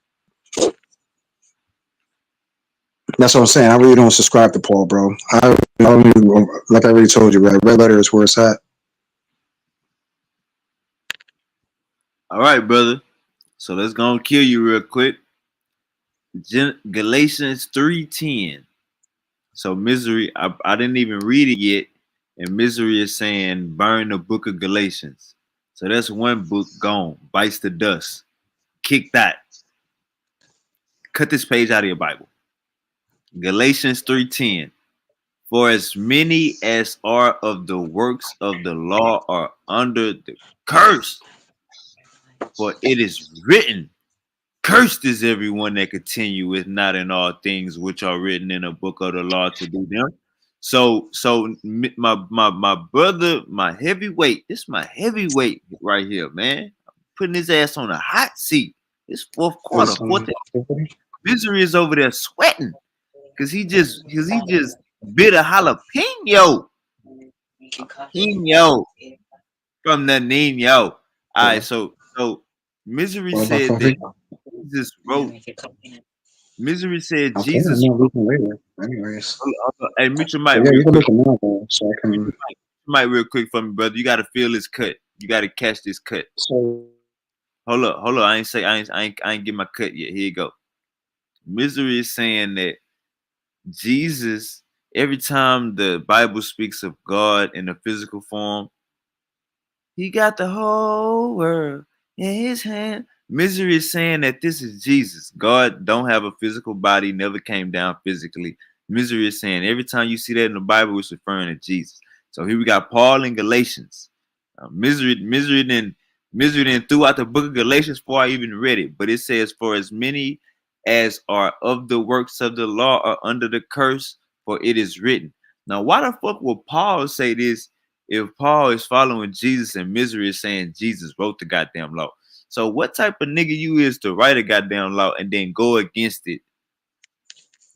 That's what I'm saying. I really don't subscribe to Paul, bro. I don't even, like I already told you, right? Red letter is where it's at. All right, brother. So let's go and kill you real quick. Galatians 3:10. So misery, I didn't even read it yet, and misery is saying burn the book of Galatians. So that's one book gone, bites the dust. Kick that. Cut this page out of your Bible. Galatians 3:10. For as many as are of the works of the law are under the curse. For it is written, cursed is everyone that continueth not in all things which are written in a book of the law to do them. So my brother, my heavyweight, this is my heavyweight right here, man. I'm putting his ass on a hot seat. It's fourth quarter. Misery is over there sweating because he just bit a jalapeno. Pino from the Nino. All right, so Misery said that Jesus wrote Misery said Okay, I'm Jesus. not looking later. Anyways, Hey, mute your mic but yeah, real you can quick. look it now though, so I Mute can. your mic real quick for me, brother. You gotta feel this cut. You gotta catch this cut. So Hold up. I ain't get my cut yet. Here you go. Misery is saying that Jesus, every time the Bible speaks of God in a physical form, he got the whole world in his hand. Misery is saying that this is Jesus. God don't have a physical body, never came down physically. Misery is saying every time you see that in the Bible, it's referring to Jesus. So here we got Paul in Galatians. Misery then threw out the book of Galatians before I even read it. But it says, "For as many as are of the works of the law are under the curse, for it is written." Now, why the fuck would Paul say this if Paul is following Jesus and Misery is saying Jesus wrote the goddamn law? So what type of nigga you is to write a goddamn law and then go against it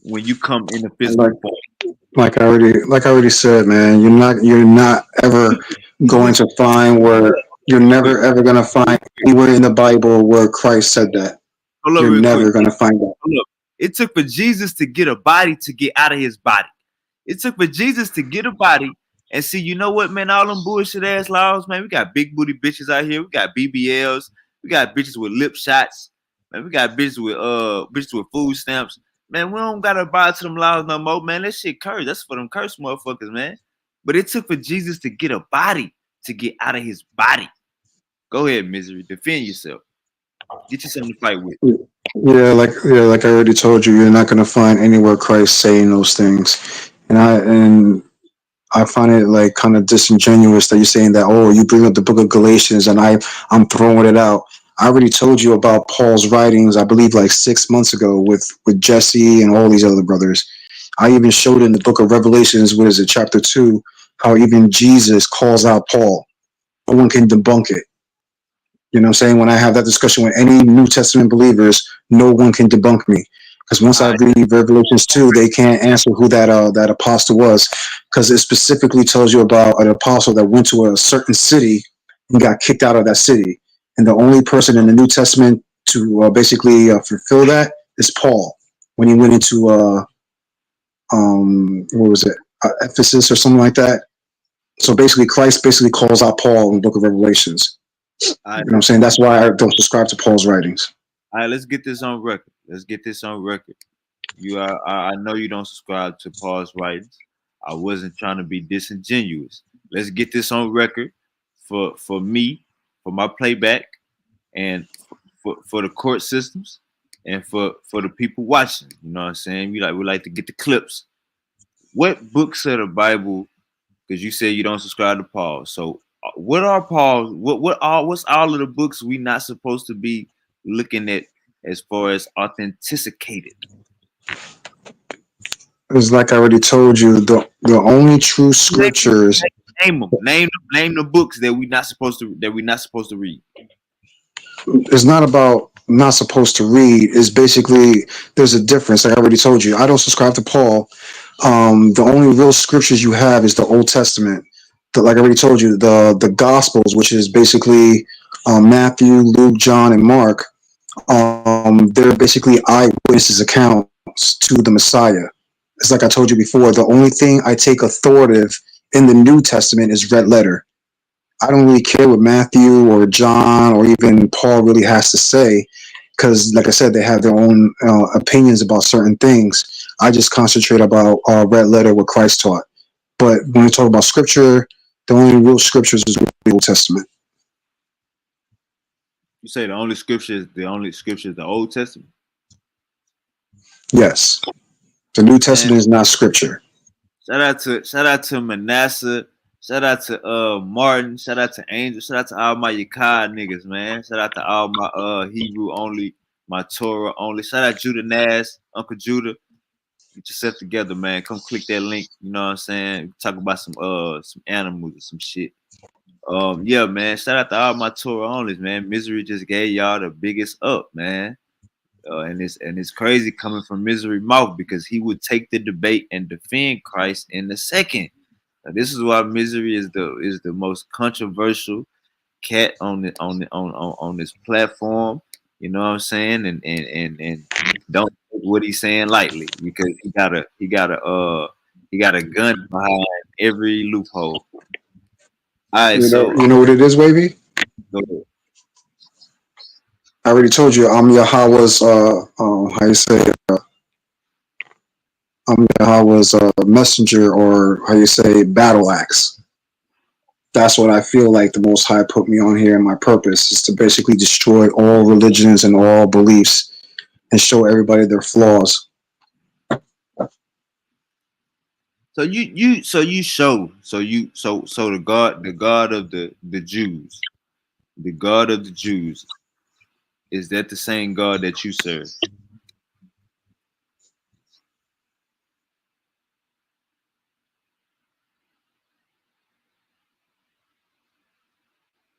when you come in the like physical form? like I already said, man, you're not ever going to find where you're Quick. never ever gonna find anywhere in the Bible where Christ said that. Hold up You're real quick. never gonna find that. Hold up. It took for Jesus to get a body to get out of his body. It took for Jesus to get a body and see, you know what, man, all them bullshit ass laws, man. We got big booty bitches out here. We got BBLs. We got bitches with lip shots. Man, we got bitches with food stamps. Man, we don't gotta buy to them laws no more, man. That shit curse. That's for them curse motherfuckers, man. But it took for Jesus to get a body to get out of his body. Go ahead, Misery. Defend yourself. Get you something to fight with. Yeah, like I already told you, you're not gonna find anywhere Christ saying those things. And I find it like kind of disingenuous that you're saying that, oh, you bring up the book of Galatians and I'm throwing it out. I already told you about Paul's writings, I believe like 6 months ago with Jesse and all these other brothers. I even showed in the book of Revelations, what is it, chapter 2, how even Jesus calls out Paul. No one can debunk it. You know what I'm saying? When I have that discussion with any New Testament believers, no one can debunk me. Because once All I right. read Revelations 2, they can't answer who that apostle was. Because it specifically tells you about an apostle that went to a certain city and got kicked out of that city. And the only person in the New Testament to basically fulfill that is Paul. When he went into, what was it, Ephesus or something like that. So basically, Christ basically calls out Paul in the book of Revelations. All You right. know what I'm saying? That's why I don't subscribe to Paul's writings. All right, let's get this on record. Let's get this on record. You are, I know you don't subscribe to Paul's writings. I wasn't trying to be disingenuous. Let's get this on record for me, for my playback, and for the court systems, and for the people watching. You know what I'm saying? We like to get the clips. What books of the Bible? Because you said you don't subscribe to Paul. So what are Paul's? What's all of the books we not supposed to be looking at as far as authenticated? It's like I already told you, the only true Name, scriptures. name them. Name the books that we not supposed to read. It's not about not supposed to read. It's basically there's a difference. Like I already told you, I don't subscribe to Paul. The only real scriptures you have is the Old Testament. Like I already told you, the Gospels, which is basically Matthew, Luke, John, and Mark. They're basically eyewitnesses accounts to the Messiah. It's like I told you before. The only thing I take authoritative in the New Testament is red letter. I don't really care what Matthew or John or even Paul really has to say because, like I said, they have their own opinions about certain things. I just concentrate about red letter, what Christ taught. But when we talk about scripture, the only real scriptures is the Old Testament. You say the only scripture is the Old Testament. Yes, the New Man, Testament is not scripture. shout out to Manasseh. Shout out to Martin. Shout out to Angel. Shout out to all my Yakai niggas, man. Shout out to all my Hebrew only, my Torah only. Shout out Judah Nass, Uncle Judah. Get yourself together, man. Come click that link. You know what I'm saying? Talk about some animals or some shit. Yeah, man. Shout out to all my Torah onlys, man. Misery just gave y'all the biggest up, man. And it's crazy coming from Misery mouth because he would take the debate and defend Christ in the second. Now, this is why Misery is the most controversial cat on this platform. You know what I'm saying? And don't take what he's saying lightly, because he got a gun behind every loophole. All right, so You know what it is, Wavy? go ahead. I already told you I'm Yahweh's how you say I'm Yahweh's messenger, or how you say battle axe. That's what I feel like the Most High put me on here, and my purpose is to basically destroy all religions and all beliefs and show everybody their flaws. So the God of the Jews, the God of the Jews, is that the same God that you serve?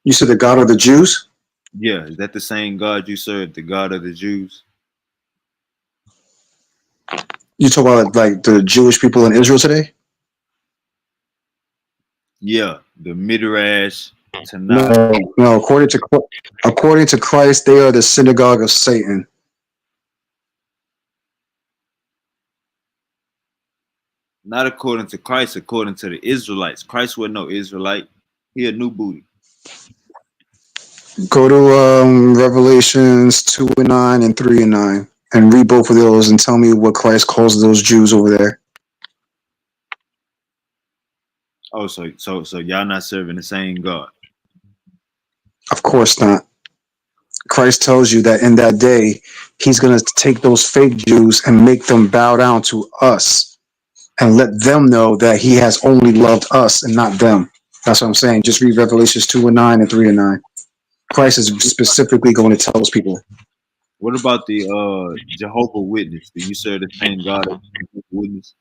You said the God of the Jews? Yeah, is that the same God you serve, the God of the Jews? You talk about like the Jewish people in Israel today? Yeah, the Midrash No, Tanakh. no. According to Christ, they are the synagogue of Satan. Not according to Christ, according to the Israelites. Christ wasn't no Israelite. He a new booty. Go to Revelations 2:9 and 3:9, and read both of those and tell me what Christ calls those Jews over there. Oh, so y'all not serving the same God. Of course not. Christ tells you that in that day, he's going to take those fake Jews and make them bow down to us and let them know that he has only loved us and not them. That's what I'm saying. Just read Revelations 2:9 and 3:9. Christ is specifically going to tell those people. What about the Jehovah Witness? Do you serve the same God as the Jehovah Witness?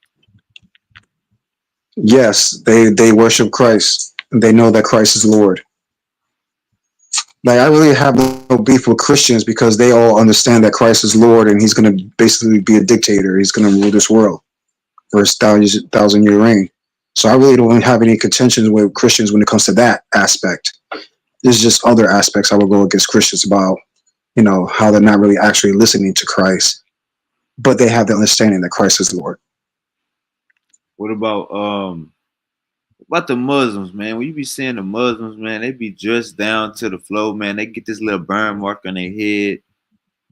Yes, they worship Christ. They know that Christ is Lord. Like, I really have no beef with Christians because they all understand that Christ is Lord and he's going to basically be a dictator. He's going to rule this world for his thousand-year reign. So I really don't have any contentions with Christians when it comes to that aspect. There's just other aspects I would go against Christians about, how they're not really actually listening to Christ, but they have the understanding that Christ is Lord. What about the Muslims, man? When you be seeing the Muslims, man, they be dressed down to the floor, man. They get this little burn mark on their head.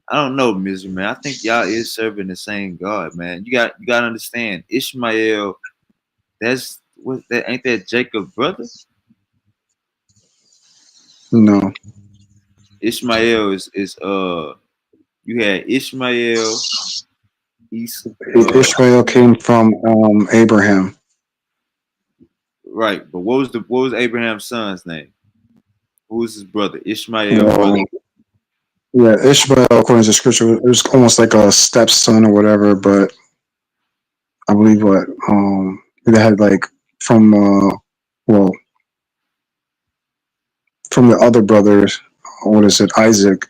I don't know, misery, man. I think y'all is serving the same God, man. You gotta understand, Ishmael. That's what that ain't that Jacob's brother? No, Ishmael is you had Ishmael, East, Ishmael came from Abraham. right. But what was Abraham's son's name? Who was his brother? Ishmael brother. Well, yeah, Ishmael, according to scripture, it was almost like a stepson or whatever, but I believe they had like from well from the other brothers. What is it? Isaac.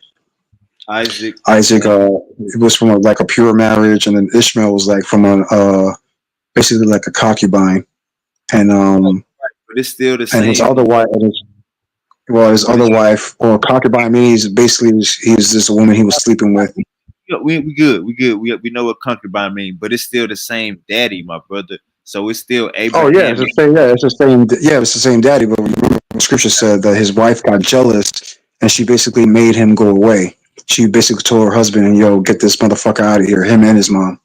Isaac. Isaac. It was from like a pure marriage, and then Ishmael was like from a basically like a concubine, and But it's still the and his same. other wife. His other wife, or concubine means basically he's just a woman he was sleeping with. We good. We know what concubine mean, but it's still the same daddy, my brother. So it's still Oh yeah, Abraham. it's the same. Yeah, it's the same. Yeah, it's the same daddy. But remember, scripture said that his wife got jealous, and she basically made him go away. She basically told her husband, "Yo, get this motherfucker out of here." Him and his mom.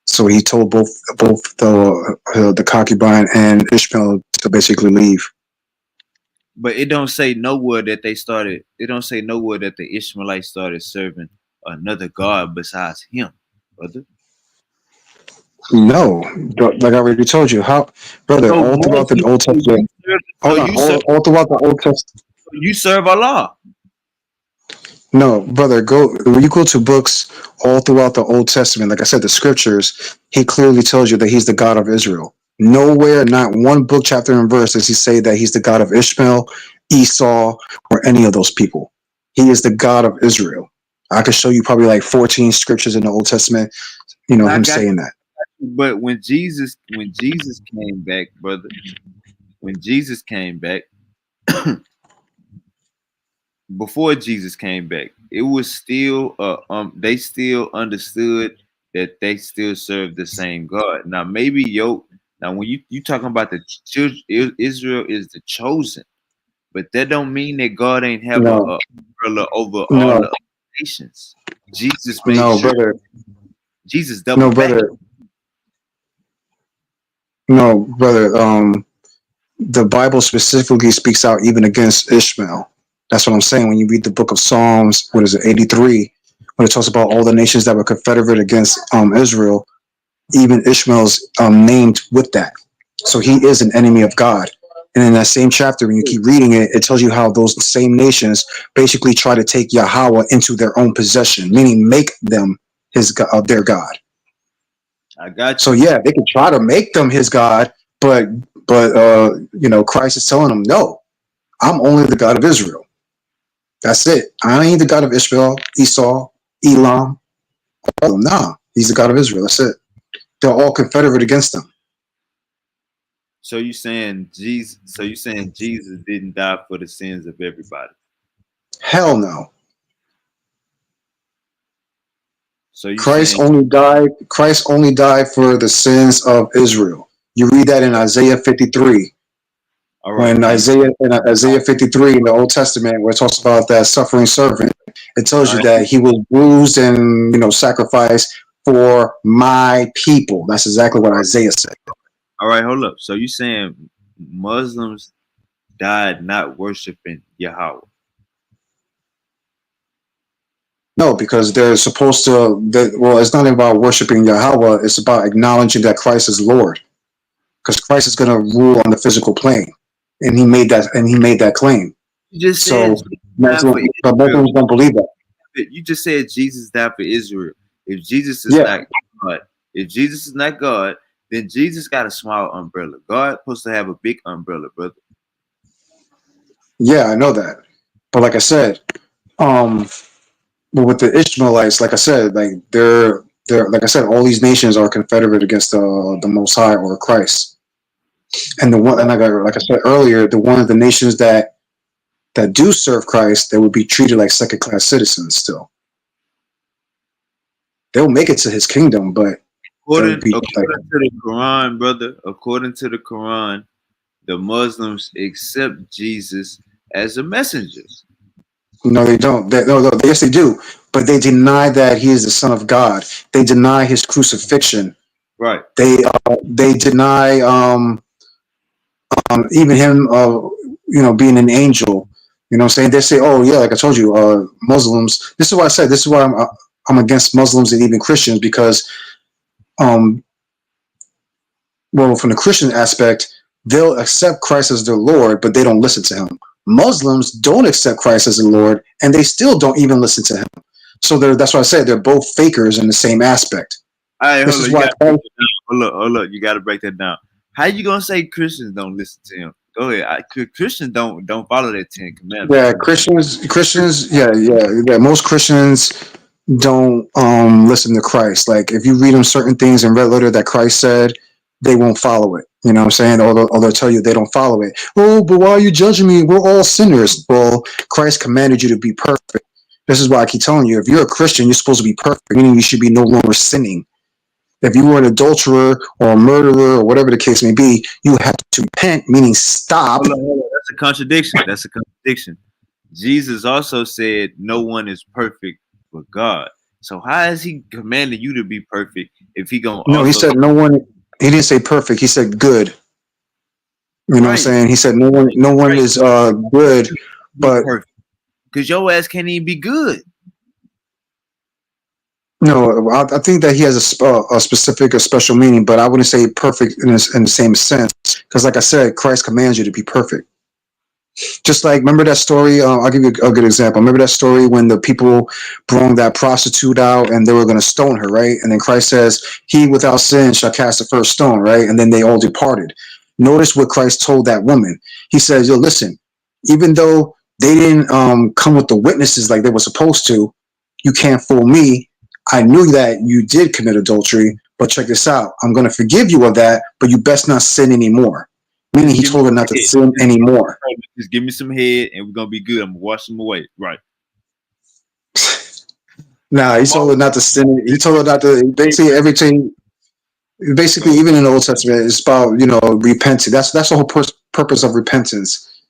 So he told both the concubine and Ishmael to basically leave. But it don't say nowhere that they started. It don't say nowhere that the Ishmaelites started serving another god besides him, brother. No, like I already told you, how, brother, So all throughout the Muslims, Old Testament. so Hold on, you serve, all throughout the Old Testament. so you serve Allah. No, brother, when you go to books all throughout the Old Testament, like I said, the scriptures, he clearly tells you that he's the God of Israel. Nowhere, not one book, chapter, and verse does he say that he's the God of Ishmael, Esau, or any of those people. He is the God of Israel. I could show you probably like 14 scriptures in the Old Testament, I him got saying that. you. But when Jesus came back, brother, when Jesus came back, before Jesus came back, it was still they still understood that they still serve the same God. Now maybe now when you talking about the children, Israel is the chosen, but that don't mean that God ain't have No, a umbrella over all no, the other nations. Jesus made no, sure. brother. Jesus No, doubled back. brother. No, brother. The Bible specifically speaks out even against Ishmael. That's what I'm saying. When you read the book of Psalms, what is it, 83, when it talks about all the nations that were confederate against Israel, even Ishmael's named with that. So he is an enemy of God. And in that same chapter, when you keep reading it, it tells you how those same nations basically try to take Yahweh into their own possession, meaning make them their God. I got So you. yeah, they can try to make them his God, but Christ is telling them, no, I'm only the God of Israel. That's it. I ain't the God of Ishmael, Esau, Elam. Nah, he's the God of Israel. That's it. They're all confederate against him. So you saying Jesus? So you saying Jesus didn't die for the sins of everybody? Hell no. So you Christ saying only died. Christ only died for the sins of Israel. You read that in Isaiah 53. all right? When Now, Isaiah 53 in the Old Testament, where it talks about that suffering servant, it tells all you right, that he was bruised and sacrificed for my people. That's exactly what Isaiah said. all right, hold up. So you saying Muslims died not worshiping Yahweh? No, because they're supposed to. Well, it's not about worshiping Yahweh. It's about acknowledging that Christ is Lord, because Christ is going to rule on the physical plane, and he made that. And he made that claim. You just said So Jesus died for but Israel. Muslims don't believe that. You just said Jesus died for Israel. If Jesus is Yeah, not God, if Jesus is not God, then Jesus got a small umbrella. God supposed to have a big umbrella, brother. yeah, I know that. But like I said, um, but with the Ishmaelites, like I said, like they're like I said, all these nations are confederate against the Most High or Christ. And the one, and like I said earlier, the one of the nations that do serve Christ, they will be treated like second class citizens. Still, they'll make it to His kingdom, but they'll be like, According to the Quran, brother, according to the Quran, the Muslims accept Jesus as a messenger. no, they don't. No, yes, they do, but they deny that He is the Son of God. They deny His crucifixion. Right. They deny even him, being an angel. You know what I'm saying? They say, oh, yeah, like I told you, Muslims. This is why I said, this is why I'm against Muslims and even Christians, because, um, well, from the Christian aspect, they'll accept Christ as their Lord, but they don't listen to him. Muslims don't accept Christ as the Lord, and they still don't even listen to him. So that's why I said they're both fakers in the same aspect. All right, This hold is on. You why got to break that down. Hold up. You got to break that down. How you gonna say Christians don't listen to him? Go ahead. Christians don't follow that 10 Commandments. yeah, Christians, yeah. Most Christians don't listen to Christ. Like if you read them certain things in red letter that Christ said, they won't follow it. You know what I'm saying? Or they'll tell you they don't follow it. Oh, but why are you judging me? We're all sinners. Well, Christ commanded you to be perfect. This is why I keep telling you, if you're a Christian, you're supposed to be perfect, meaning you should be no longer sinning. If you were an adulterer or a murderer or whatever the case may be, you have to repent, meaning stop. Hold on. That's a contradiction. That's a contradiction. Jesus also said, "No one is perfect but God." So how is he commanding you to be perfect if he gonna No, he also said no one. He didn't say perfect. He said good. You know what I'm right? saying? He said no one Right. is good, Be but perfect because your ass can't even be good. no, I think that he has a specific, a special meaning, but I wouldn't say perfect in the same sense. Because, like I said, Christ commands you to be perfect. Just like, remember that story? I'll give you a good example. Remember that story when the people brought that prostitute out and they were going to stone her, right? And then Christ says, "He without sin shall cast the first stone," right? And then they all departed. Notice what Christ told that woman. He says, "Yo, listen, even though they didn't come with the witnesses like they were supposed to, you can't fool me. I knew that you did commit adultery, but check this out. I'm going to forgive you of that, but you best not sin anymore." Meaning Just he give me told her some not to head. sin anymore. Just give me some head, and we're gonna be good. I'm gonna wash them away. Right. Nah, he I'm told all her not to sin. He told her not to. Basically, everything. Basically, even in the Old Testament, it's about repenting. That's the whole purpose of repentance.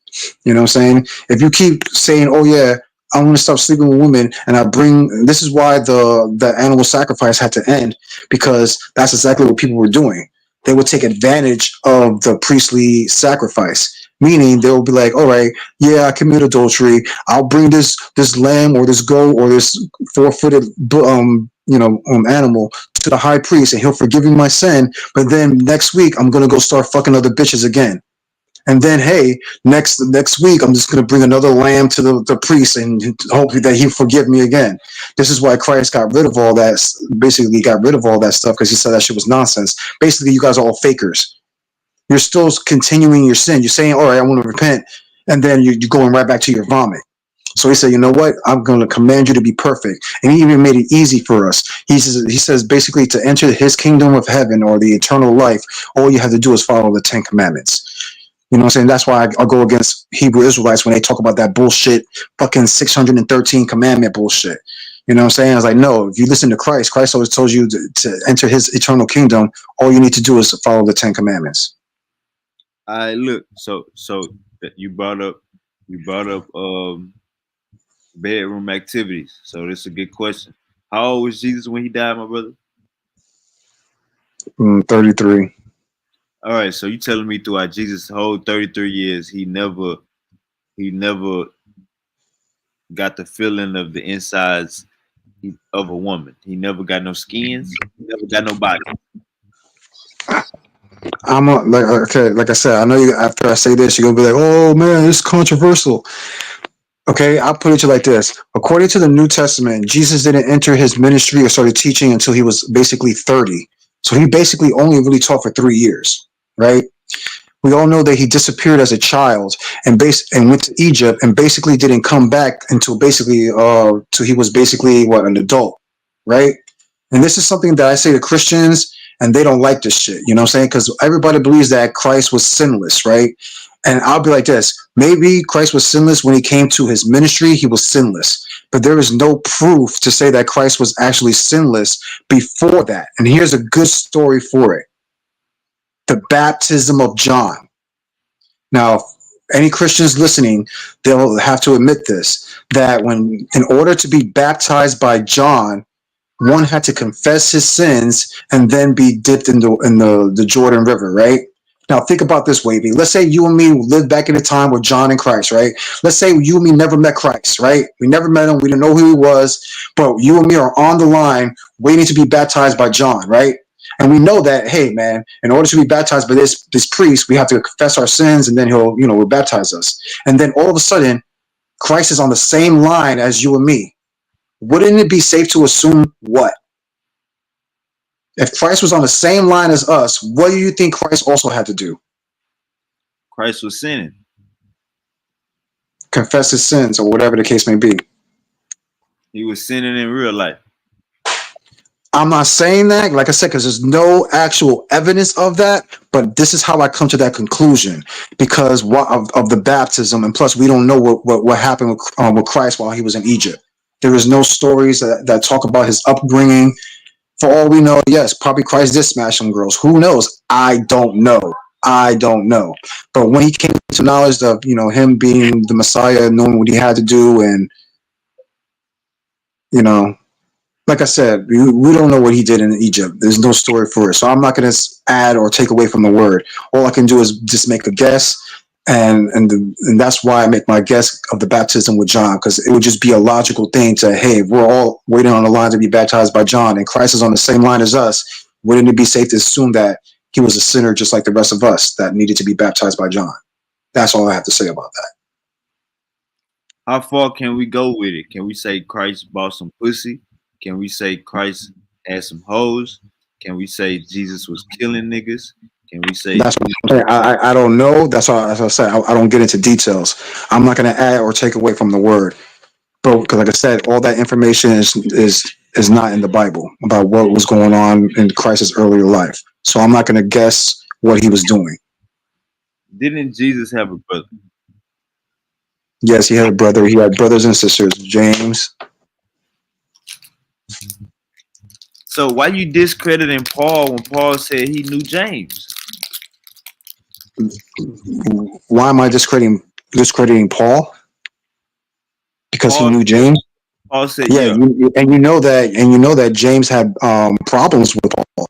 You know what I'm saying? If you keep saying, "Oh yeah, I'm going to stop sleeping with women," and I bring this is why the animal sacrifice had to end, because that's exactly what people were doing. They would take advantage of the priestly sacrifice. Meaning they will be like, all right, yeah, I commit adultery. I'll bring this lamb or this goat or this 4-footed animal to the high priest, and he'll forgive me my sin. But then next week I'm gonna go start fucking other bitches again. And then, hey, next week, I'm just going to bring another lamb to the priest and hope that he'll forgive me again. This is why Christ got rid of all that. Basically, got rid of all that stuff because he said that shit was nonsense. Basically, you guys are all fakers. You're still continuing your sin. You're saying, all right, I want to repent. And then you're going right back to your vomit. So he said, you know what? I'm going to command you to be perfect. And he even made it easy for us. He says basically to enter his kingdom of heaven or the eternal life, all you have to do is follow the 10 commandments. You know what I'm saying? That's why I go against Hebrew Israelites when they talk about that bullshit, fucking 613 commandment bullshit. You know what I'm saying? I was like, no, if you listen to Christ, Christ always told you to enter his eternal kingdom. All you need to do is follow the 10 commandments. right, look. So you brought up bedroom activities. So this is a good question. How old was Jesus when he died, my brother? 33. All right, so you telling me throughout Jesus' whole 33 years, he never got the feeling of the insides of a woman. He never got no skins. He never got no body. Like I said, I know you. After I say this, you're gonna be like, "Oh man, it's controversial." Okay, I'll put it to you like this: according to the New Testament, Jesus didn't enter his ministry or started teaching until he was basically 30. So he basically only really taught for 3 years, right? We all know that he disappeared as a child and went to Egypt and basically didn't come back until basically till he was basically an adult, right? And this is something that I say to Christians, and they don't like this shit. You know what I'm saying? Because everybody believes that Christ was sinless, right? And I'll be like this: maybe Christ was sinless when he came to his ministry. He was sinless, but there is no proof to say that Christ was actually sinless before that. And here's a good story for it: the baptism of John. Now, any Christians listening, they'll have to admit this, that in order to be baptized by John, one had to confess his sins and then be dipped in the Jordan River, right? Now think about this, Wavy. Let's say you and me lived back in the time with John and Christ, right? Let's say you and me never met Christ, right? We never met him. We didn't know who he was, but you and me are on the line waiting to be baptized by John, right? And we know that, hey, man, in order to be baptized by this priest, we have to confess our sins, and then will baptize us. And then all of a sudden, Christ is on the same line as you and me. Wouldn't it be safe to assume what? If Christ was on the same line as us, what do you think Christ also had to do? Christ was sinning. Confess his sins or whatever the case may be. He was sinning in real life. I'm not saying that, like I said, because there's no actual evidence of that, but this is how I come to that conclusion because of the baptism, and plus we don't know what happened with Christ while he was in Egypt. There is no stories that talk about his upbringing. For all we know, yes, probably Christ did smash some girls. Who knows? I don't know. But when he came to knowledge of him being the Messiah, knowing what he had to do, and like I said, we don't know what he did in Egypt. There's no story for it. So I'm not going to add or take away from the word. All I can do is just make a guess. And that's why I make my guess of the baptism with John, because it would just be a logical thing to, hey, we're all waiting on the line to be baptized by John, and Christ is on the same line as us. Wouldn't it be safe to assume that he was a sinner just like the rest of us that needed to be baptized by John? That's all I have to say about that. How far can we go with it? Can we say Christ bought some pussy? Can we say Christ had some hoes? Can we say Jesus was killing niggas? Can we say that's what I'm saying. I don't know. That's why, as I said, I don't get into details. I'm not going to add or take away from the word, but because, like I said, all that information is not in the Bible about what was going on in Christ's earlier life. So I'm not going to guess what he was doing. Didn't Jesus have a brother? Yes, he had a brother. He had brothers and sisters. James. So why you discrediting Paul when Paul said he knew James? Why am I discrediting Paul? Because he Paul knew James. Paul said, Yeah, yeah. you know that James had problems with Paul.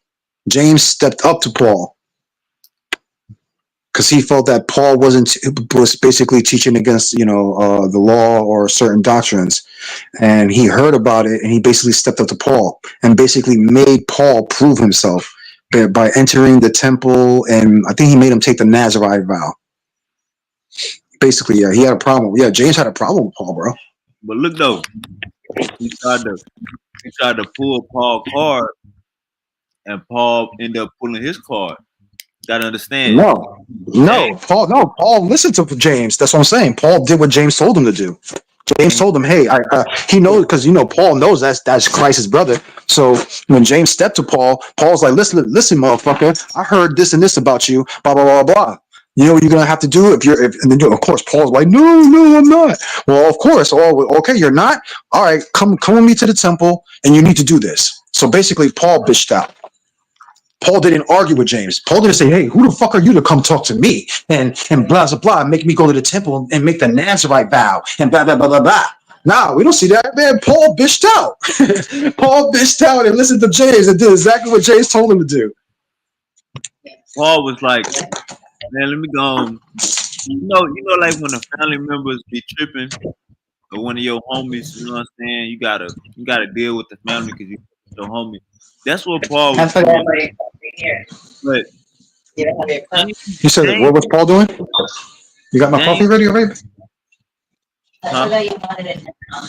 James stepped up to Paul because he felt that Paul was basically teaching against the law or certain doctrines, and he heard about it, and he basically stepped up to Paul and basically made Paul prove himself by entering the temple, and I think he made him take the Nazarite vow. Basically, yeah, he had a problem. Yeah, James had a problem with Paul, bro. But look though, he tried to pull Paul card, and Paul ended up pulling his card. Gotta understand. No, Paul listened to James. That's what I'm saying. Paul did what James told him to do. James told him, "Hey, he knows because Paul knows that's Christ's brother." So when James stepped to Paul, Paul's like, "Listen, motherfucker, I heard this and this about you. Blah blah blah blah. You know what you're gonna have to do and then of course Paul's like, no, I'm not. Well, of course. Oh, okay, you're not. All right, come with me to the temple, and you need to do this. So basically, Paul bitched out. Paul didn't argue with James. Paul didn't say, "Hey, who the fuck are you to come talk to me?" and blah blah blah, make me go to the temple and make the Nazarite vow and blah blah blah blah blah. Nah, we don't see that, man. Paul bitched out. Paul bitched out and listened to James and did exactly what James told him to do. Paul was like, man, let me go on. You know, like when the family members be tripping or one of your homies, you know what I'm saying? You gotta deal with the family because you your homie. That's what Paul was doing. But You said, what was Paul doing? You got my coffee James, ready already? huh?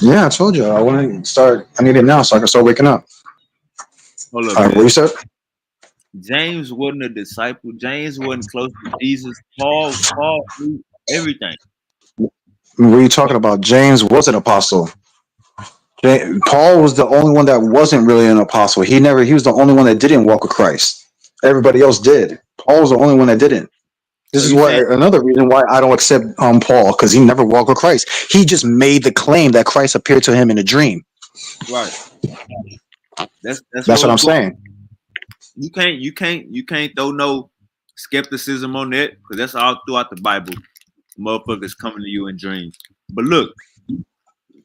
Yeah, I told you. I want to start. I need it now so I can start waking up. Hold up, All right, man. what you said? James wasn't a disciple. James wasn't close to Jesus. Paul knew everything. What are you talking about? James was an apostle. Paul was the only one that wasn't really an apostle. He was the only one that didn't walk with Christ. Everybody else did. Paul was the only one that didn't. So This is you saying another reason why I don't accept Paul, because he never walked with Christ. He just made the claim that Christ appeared to him in a dream. right? That's That's what what was I'm going. saying. You can't throw no skepticism on that because that's all throughout the Bible. Motherfuckers coming to you in dreams. But look,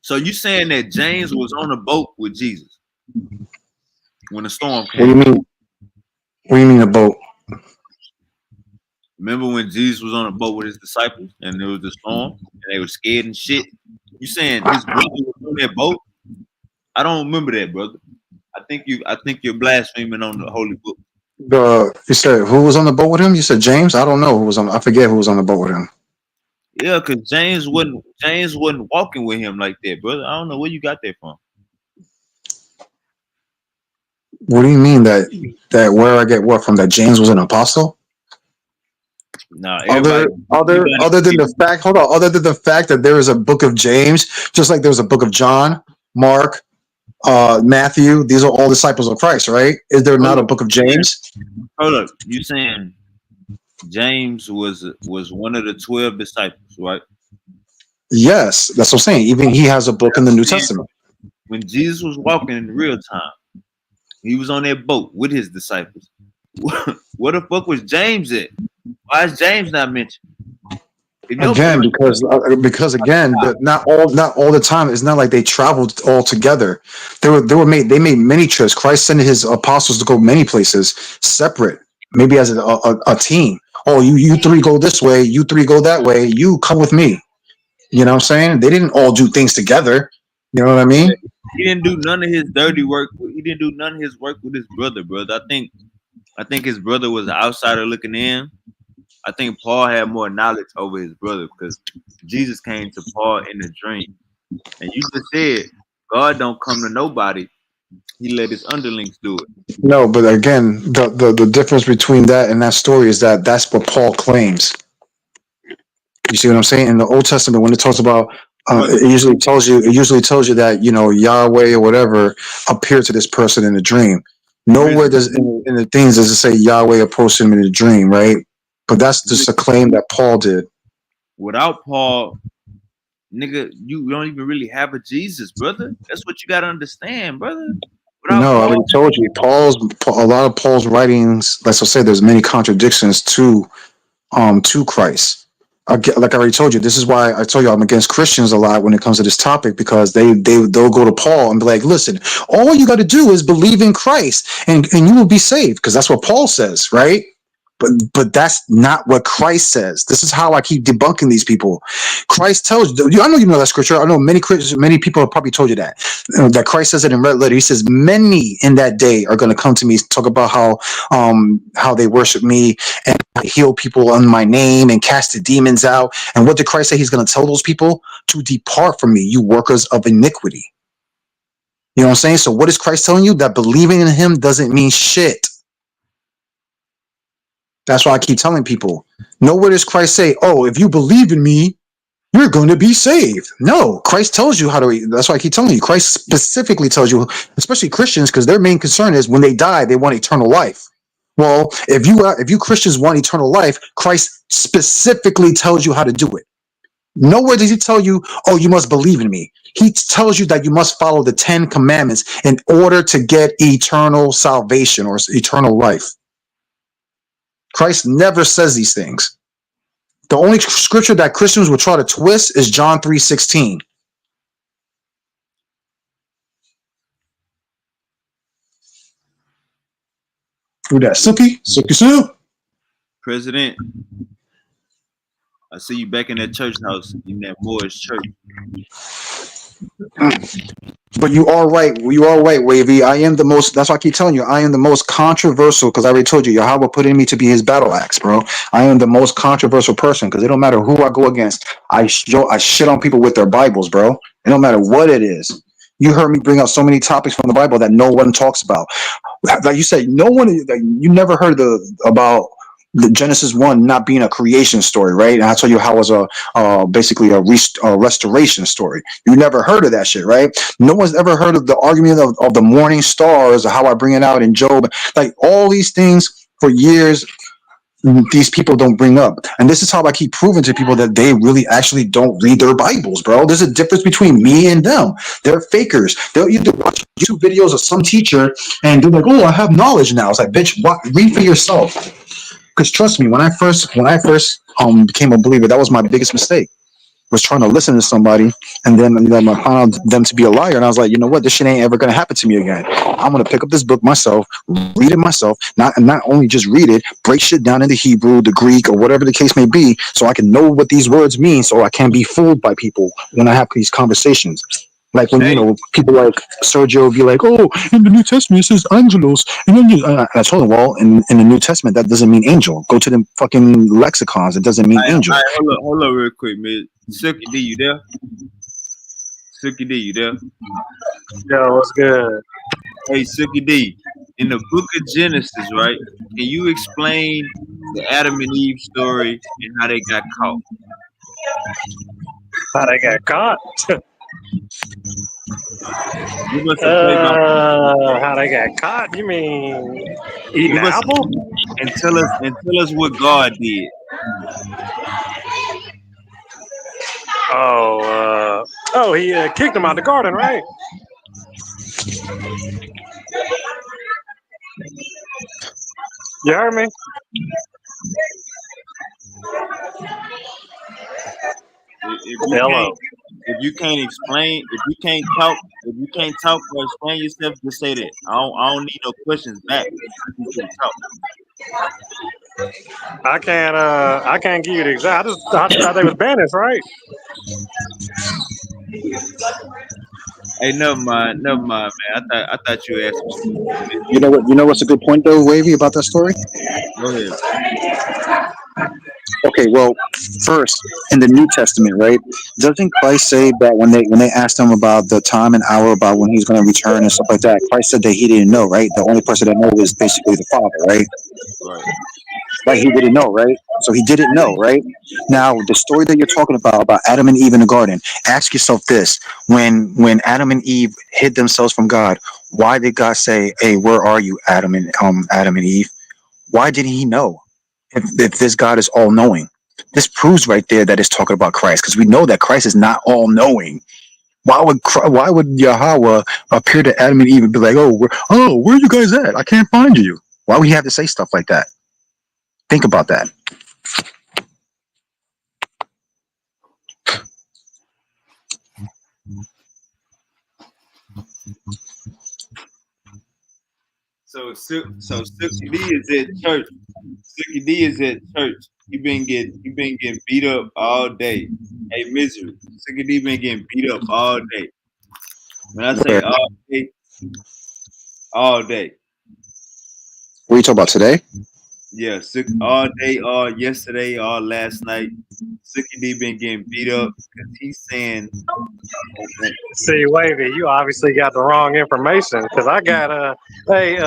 so you saying that James was on a boat with Jesus when the storm What do you came? mean? What do you mean a boat? Remember when Jesus was on a boat with his disciples and there was the storm and they were scared and shit? You saying his brother was on that boat? I don't remember that, brother. I think you're blaspheming on the holy book. You said who was on the boat with him? You said James. I don't know who was on. I forget who was on the boat with him. Yeah, because James wasn't walking with him like that, brother. I don't know where you got that from. What do you mean that where I get what from? That James was an apostle? Nah, everybody. Other than the fact, hold on. Other than the fact that there is a book of James, just like there's a book of John, Mark, Matthew. These are all disciples of Christ, right? Is there not a book of James? Hold up, you saying James was one of the 12 disciples, right? Yes, that's what I'm saying. Even he has a book in the New Testament. When Jesus was walking in real time, he was on that boat with his disciples. Where the fuck was James at? Why is James not mentioned? Again, because again, not all the time. It's not like they traveled all together. They made many trips. Christ sent his apostles to go many places, separate, maybe as a team. Oh, you three go this way, you three go that way. You come with me. You know what I'm saying? They didn't all do things together. You know what I mean? He didn't do none of his dirty work. He didn't do none of his work with his brother. I think his brother was an outsider looking in. I think Paul had more knowledge over his brother because Jesus came to Paul in a dream. And you just said God don't come to nobody. He let his underlings do it. No, but again, the difference between that and that story is that that's what Paul claims. You see what I'm saying? In the Old Testament, when it talks about, it usually tells you that Yahweh or whatever appeared to this person in a dream. Nowhere does in the things does it say Yahweh approached him in a dream, right? But that's just a claim that Paul did. Without Paul, nigga, you don't even really have a Jesus, brother. That's what you gotta understand, brother. Without No, I already Paul, told you. A lot of Paul's writings, let's just say, there's many contradictions to Christ. Like I already told you, this is why I told you I'm against Christians a lot when it comes to this topic, because they'll go to Paul and be like, listen, all you got to do is believe in Christ and you will be saved, because that's what Paul says, right? But that's not what Christ says. This is how I keep debunking these people. Christ tells you. I know you know that scripture. I know many Christians, many people have probably told you that. That Christ says it in red letter. He says, "Many in that day are going to come to me, talk about how they worship me and heal people in my name and cast the demons out." And what did Christ say? He's going to tell those people to depart from me, you workers of iniquity. You know what I'm saying? So what is Christ telling you? That believing in Him doesn't mean shit. That's why I keep telling people. Nowhere does Christ say, "Oh, if you believe in me, you're going to be saved." No, Christ tells you how to. That's why I keep telling you. Christ specifically tells you, especially Christians, because their main concern is when they die, they want eternal life. Well, if you Christians want eternal life, Christ specifically tells you how to do it. Nowhere does He tell you, "Oh, you must believe in me." He tells you that you must follow the 10 commandments in order to get eternal salvation or eternal life. Christ never says these things. The only scripture that Christians will try to twist is John 3:16. Who that? Suki? Suki Sue? President, I see you back in that church house in that Moorish church. But you are right. You are right, Wavy. I am the most. That's why I keep telling you. I am the most controversial, because I already told you, Yahweh put in me to be His battle axe, bro. I am the most controversial person, because it don't matter who I go against. I shit on people with their Bibles, bro. It don't matter what it is. You heard me bring up so many topics from the Bible that no one talks about. Like you said, no one. You never heard about the Genesis 1 not being a creation story, right? And I told you how it was basically a restoration story. You never heard of that shit, right? No one's ever heard of the argument of the morning stars, or how I bring it out in Job. Like all these things for years, these people don't bring up. And this is how I keep proving to people that they really actually don't read their Bibles, bro. There's a difference between me and them. They're fakers. They'll either watch YouTube videos of some teacher and they're like, "Oh, I have knowledge now." It's like, bitch, read for yourself. Because trust me, when I first became a believer, that was my biggest mistake. Was trying to listen to somebody, and then I found out them to be a liar, and I was like, you know what, this shit ain't ever gonna happen to me again. I'm gonna pick up this book myself, read it myself, not only just read it, break shit down into Hebrew, the Greek, or whatever the case may be, so I can know what these words mean, so I can't be fooled by people when I have these conversations. Like when, Hey, people like Sergio will be like, "Oh, in the New Testament it says angelos." And then I told him, well, in the New Testament, that doesn't mean angel. Go to the fucking lexicons. It doesn't mean angel. hold up real quick, man. Silky D, you there? Silky D, you there? Yo, what's good? Hey, Silky D, in the book of Genesis, right? Can you explain the Adam and Eve story and how they got caught? How they got caught? Give us a play by How they got caught? You mean eating give an us apple? and tell us what God did. He kicked them out the garden, right? You heard me? Hello. If you can't explain, if you can't talk or explain yourself, just say that. I don't need no questions back. You can talk. I can't give you the exact. I just thought they was banished, right? Hey, never mind, man. I thought you asked some shit. You know what? You know what's a good point though, Wavy, about that story? Go ahead. Okay, well, first in the New Testament, right? Doesn't Christ say that when they asked him about the time and hour about when he's going to return and stuff like that, Christ said that he didn't know, right? The only person that knows is basically the Father, right? Right. Right, he didn't know, right? So he didn't know, right? Now, the story that you're talking about Adam and Eve in the garden, ask yourself this: when Adam and Eve hid themselves from God, why did God say, "Hey, where are you, Adam and Eve"? Why did he know? If this God is all knowing, this proves right there that it's talking about Christ, because we know that Christ is not all knowing. Why would Yahweh appear to Adam and Eve and be like, where you guys at? I can't find you. Why would he have to say stuff like that? Think about that. So Silky D is at church. Silky D is at church. He been getting beat up all day. Hey, Misery. Silky D been getting beat up all day. When I say all day. What are you talking about today? Yeah, all day, all yesterday, all last night. Silky D been getting beat up because he's saying. See, Wavy, you obviously got the wrong information because I got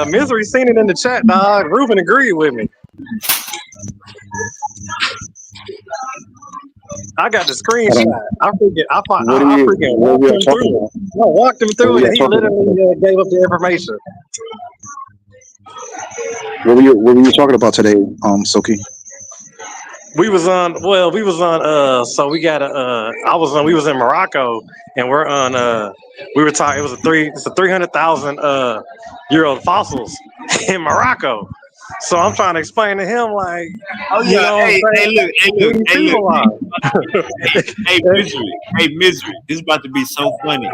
Misery seen it in the chat, dog. Ruben agreed with me. I got the screenshot. I walked him through it, and he literally gave up the information. What were you talking about today, Silky? We was on. So we got we was in Morocco, and we're on. We were talking. It's a 300,000 year old fossils in Morocco. So I'm trying to explain to him like, oh yeah, hey, Misery, this is about to be so funny.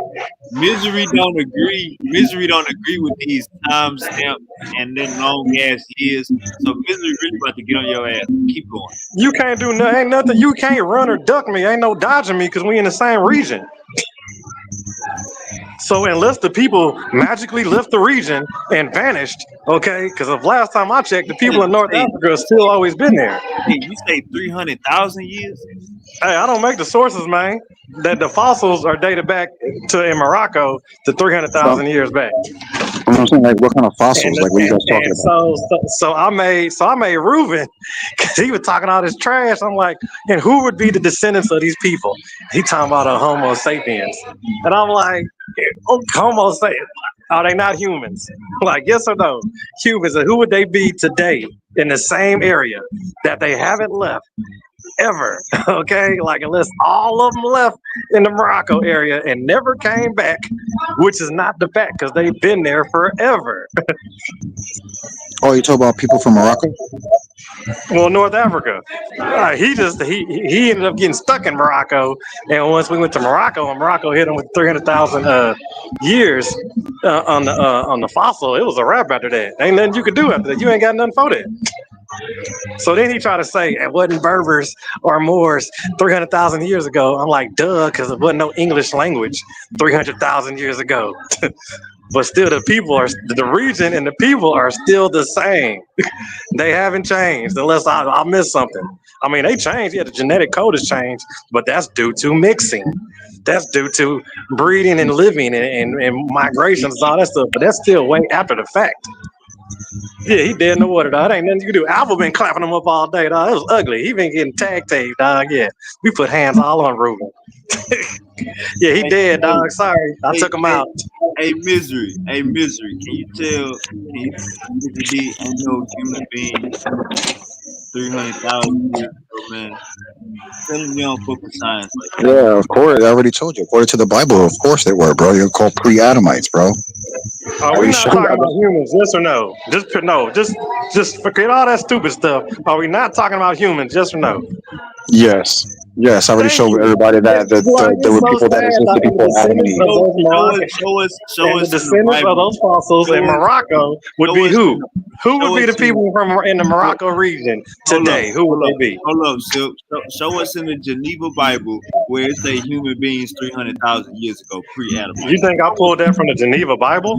Misery don't agree with these timestamps and then long ass years. So Misery really about to get on your ass. Keep going. You can't do nothing. Ain't nothing. You can't run or duck me. Ain't no dodging me because we in the same region. So unless the people magically left the region and vanished, okay? Because of last time I checked, the people in North Africa have still always been there. Hey, you say 300,000 years? Hey, I don't make the sources, man. That the fossils are dated back in Morocco to 300,000 years back. I'm saying, like, what kind of fossils? Like, what are you guys talking about? So I made Reuben because he was talking all this trash. I'm like, and who would be the descendants of these people? He talking about a Homo sapiens, and I'm like, Homo sapiens. Are they not humans? Like, yes or no? Humans, and who would they be today in the same area that they haven't left ever? Okay, like unless all of them left in the Morocco area and never came back, which is not the fact because they've been there forever. Oh, you talk about people from Morocco? Well, North Africa. He ended up getting stuck in Morocco, and once we went to Morocco, and Morocco hit him with 300,000 years on the fossil, it was a wrap after that. Ain't nothing you could do after that. You ain't got nothing for that. So then he tried to say it wasn't Berbers or Moors 300,000 years ago. I'm like, duh, because it wasn't no English language 300,000 years ago. But still, the region and the people are still the same. They haven't changed unless I missed something. I mean, they changed. Yeah, the genetic code has changed, but that's due to mixing. That's due to breeding and living and migrations and all that stuff. But that's still way after the fact. Yeah, he dead in the water, dog. It ain't nothing you can do. Alpha been clapping him up all day, dog. It was ugly. He been getting tag taped, dog. Yeah, we put hands all on Ruben. Yeah, he dead, dog. Sorry, I took him out. Hey, Misery. Can you tell ain't no human being 300,000 years ago, man? Tell him you don't fuck with science like that. Yeah, of course. I already told you. According to the Bible, of course they were, bro. You're called pre-Adamites, bro. Are we not talking about humans? Yes or no? Just forget all that stupid stuff. Are we not talking about humans? Yes or no? Yes. I already showed everybody that there were people that existed before Adam and Eve. Show us the descendants of those fossils in Morocco would be who? Who would be the people in the Morocco region today? Who would they be? Hold up, Silk. Show us in the Geneva Bible where it say human beings 300,000 years ago, pre-Adam. You think I pulled that from the Geneva Bible?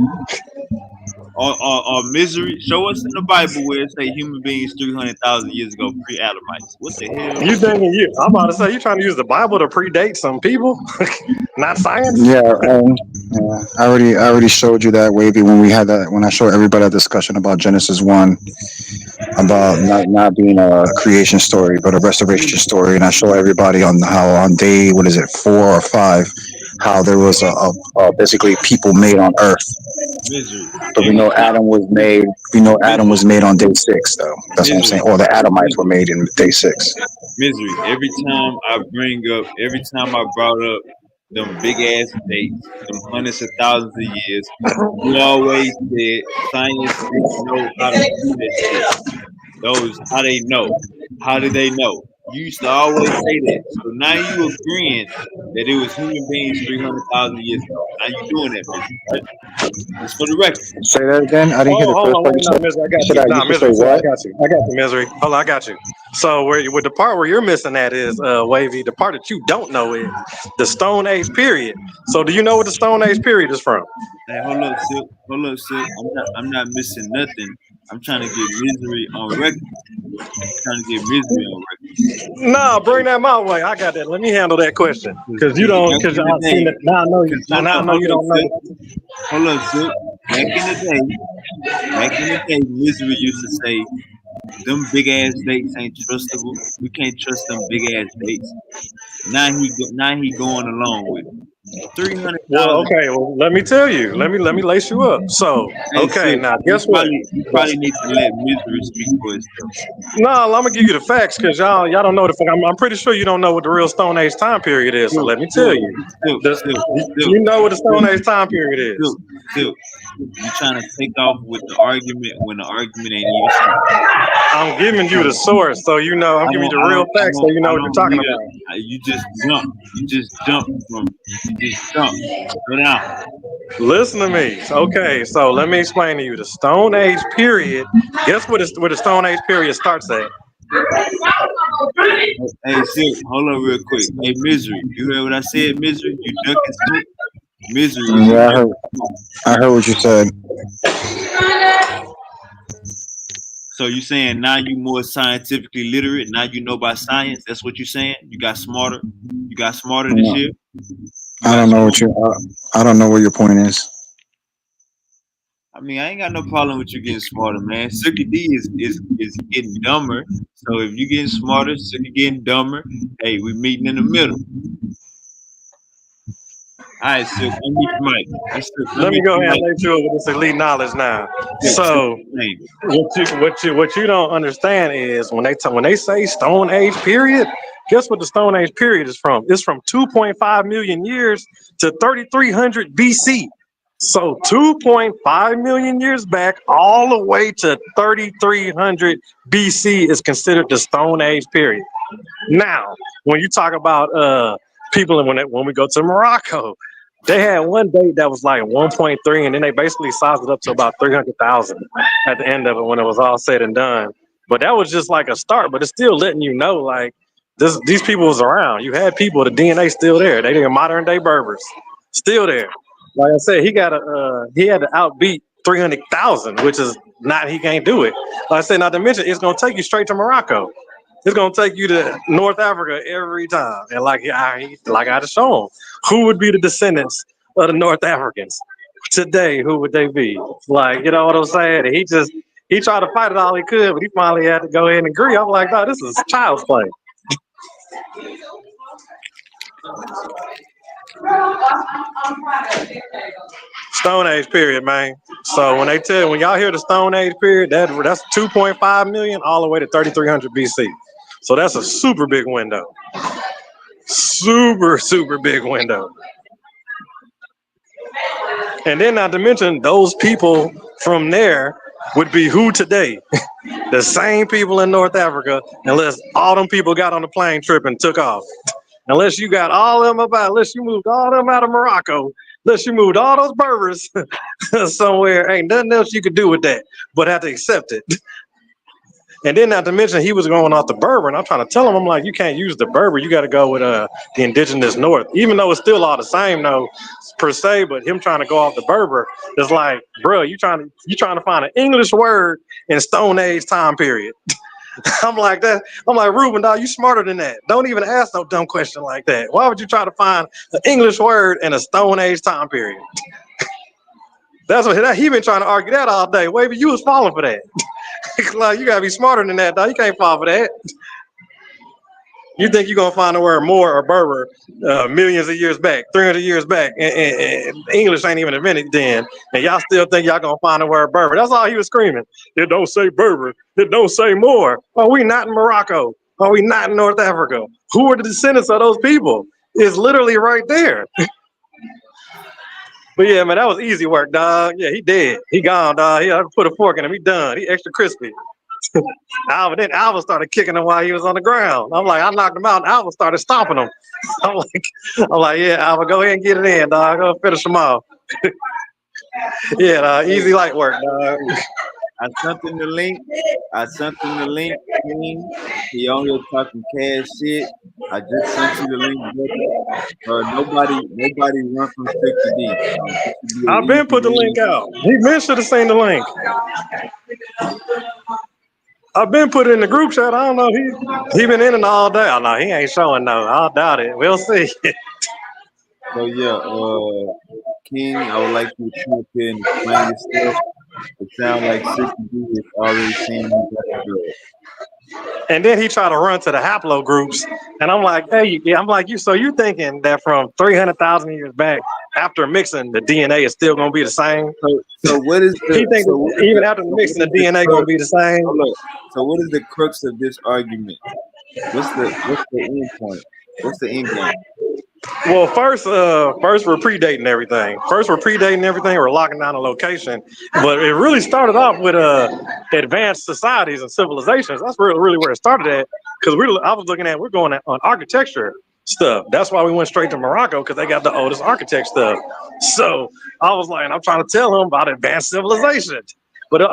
Or Misery? Show us in the Bible where it say human beings 300,000 years ago, pre-Adamites. What the hell? You thinking I'm about to say you trying to use the Bible to predate some people, not science? Yeah, I already showed you that, Wavy, when I showed everybody that discussion about Genesis 1, about not being a creation story but a restoration story, and I show everybody on how on day 4 or 5 how there was a basically people made on Earth. Misery. But we know Adam was made. We know Adam was made on day 6, though. That's what I'm saying. Or the Adamites were made in day 6. Misery. Every time I brought up them big ass dates, them hundreds of thousands of years. You always said science didn't know how to do that shit. Those how they know. How did they know? You used to always say that. So now you agreeing that it was human beings 300,000 years ago. Now you doing that, Mister, right? Just for the record. Say that again. I didn't hear Oh, the hold first on, part wait, you no, said. Misery, I You got said you. I No, used to say Misery, I what? got you. I got you, Misery. Hold on, I got you. So with the part where you're missing that is Wavy. The part that you don't know is the Stone Age period. So do you know what the Stone Age period is from? Hey, hold up, Silk. Hold up, Silk. I'm not missing nothing. I'm trying to get misery on record. I'm trying to get misery on No, bring record. that my way. I got that. Let me handle that question because you Cause don't. back Because in the I've seen day, it. Now I know. cause Now I know hold you up, don't know. Silk. Hold up, Silk. Back in the day, misery used to say, them big ass dates ain't trustable. We can't trust them big ass dates. Now he going along with it. Well, 300,000. okay. Well, let me tell you. Let me lace you up. So, Hey, okay. Silk, Now, guess what? you probably need to let misery speak for itself. No, I'm gonna give you the facts because y'all don't know the. I'm pretty sure you don't know what the real Stone Age time period is. So Silk, let me tell Silk, you. Silk, The, Silk, Silk, you know what the Stone Silk, Age time period is. Silk, Silk. You trying to take off with the argument when the argument ain't even started. I'm giving you the source, so you know. I'm giving you the real facts, so you know I what you're don't talking need about. you just jump. You just jump. Slow down. Listen to me. Okay, so let me explain to you the Stone Age period. Guess where the Stone Age period starts at? Hey, Silk, hold on real quick. Hey, Misery, you heard what I said, Misery? You ducking smoke? Misery, was you Yeah, ducking smoke? I heard what you said. So you saying now you more scientifically literate? Now you know about science? That's what you saying? You got smarter? You got smarter this No, year? You I got don't know smarter? what you. I don't know what your point is. I mean, I ain't got no problem with you getting smarter, man. Silky D is getting dumber. So if you getting smarter, Silky getting dumber, hey, we meeting in the middle. All right, Silk, unmute your mic. Hey, Silk, Let me unmute go your ahead and mic. let you up with this elite knowledge now. Silk, So name. what you don't understand is when they say Stone Age period, guess what the Stone Age period is from? It's from 2.5 million years to 3300 BC. So 2.5 million years back, all the way to 3300 BC is considered the Stone Age period. Now, when you talk about people when we go to Morocco, they had one date that was like 1.3, and then they basically sized it up to about 300,000 at the end of it when it was all said and done. But that was just like a start. But it's still letting you know like these people was around. You had people, the DNA still there. They did modern day Berbers, still there. Like I said, he had to outbeat 300,000, which is not he can't do it. Like I said, not to mention it's gonna take you straight to Morocco. It's gonna take you to North Africa every time, and like I just show them who would be the descendants of the North Africans today. Who would they be? Like, you know what I'm saying? And he tried to fight it all he could, but he finally had to go ahead and agree. I'm like, no, this is child's play. Stone Age period, man. So when y'all hear the Stone Age period, that's 2.5 million all the way to 3300 BC. So that's a super big window. Super big window. And then not to mention those people from there would be who today? The same people in North Africa, unless all them people got on the plane trip and took off. Unless you got all them unless you moved all them out of Morocco, unless you moved all those Berbers somewhere, ain't nothing else you could do with that but have to accept it. And then not to mention he was going off the Berber, and I'm trying to tell him, I'm like, you can't use the Berber, you got to go with the indigenous North, even though it's still all the same though, per se. But him trying to go off the Berber is like, bro, you trying to find an English word in Stone Age time period. I'm like that. I'm like, Ruben, dog, you smarter than that. Don't even ask no dumb question like that. Why would you try to find an English word in a Stone Age time period? That's what he been trying to argue that all day. Wavy, you was falling for that. Like, you gotta be smarter than that, dog. You can't fall for that. You think you're gonna find the word Moor or Berber millions of years back, 300 years back, and English ain't even invented then, and y'all still think y'all gonna find the word Berber? That's all he was screaming. It don't say Berber. It don't say Moor. Are we not in Morocco? Are we not in North Africa? Who are the descendants of those people? is literally right there. But yeah, man, that was easy work, dog. Yeah, he dead. He gone, dog. I put a fork in him. He done. He extra crispy. Alvin started kicking him while he was on the ground. I'm like, I knocked him out. And Alvin started stomping him. I'm like, yeah, Alvin, go ahead and get it in, dog. Go finish him off. Yeah, dog, easy light work, dog. I sent him the link. King. He on here talking cash shit. I just sent you the link, brother. Nobody run from 50D. I've been put the link out. He been should have seen the link. I've been put it in the group chat. I don't know. He been in it all day. Oh, no, he ain't showing no. I doubt it. We'll see. So yeah, King, I would like you to come up here and explain yourself. It sounds like 60D is already seeing you got the And then he tried to run to the haplo groups, and I'm like, hey, yeah, I'm like, so you thinking that from 300,000 years back, after mixing, the DNA is still gonna be the same? So what is the? He think even after mixing, the DNA gonna be the same? So what is the crux of this argument? What's the end point? What's the end game? Well, first we're predating everything. We're locking down a location, but it really started off with advanced societies and civilizations. That's really where it started at. Because we're going on architecture stuff. That's why we went straight to Morocco, because they got the oldest architect stuff. So I was like, I'm trying to tell him about advanced civilization. But it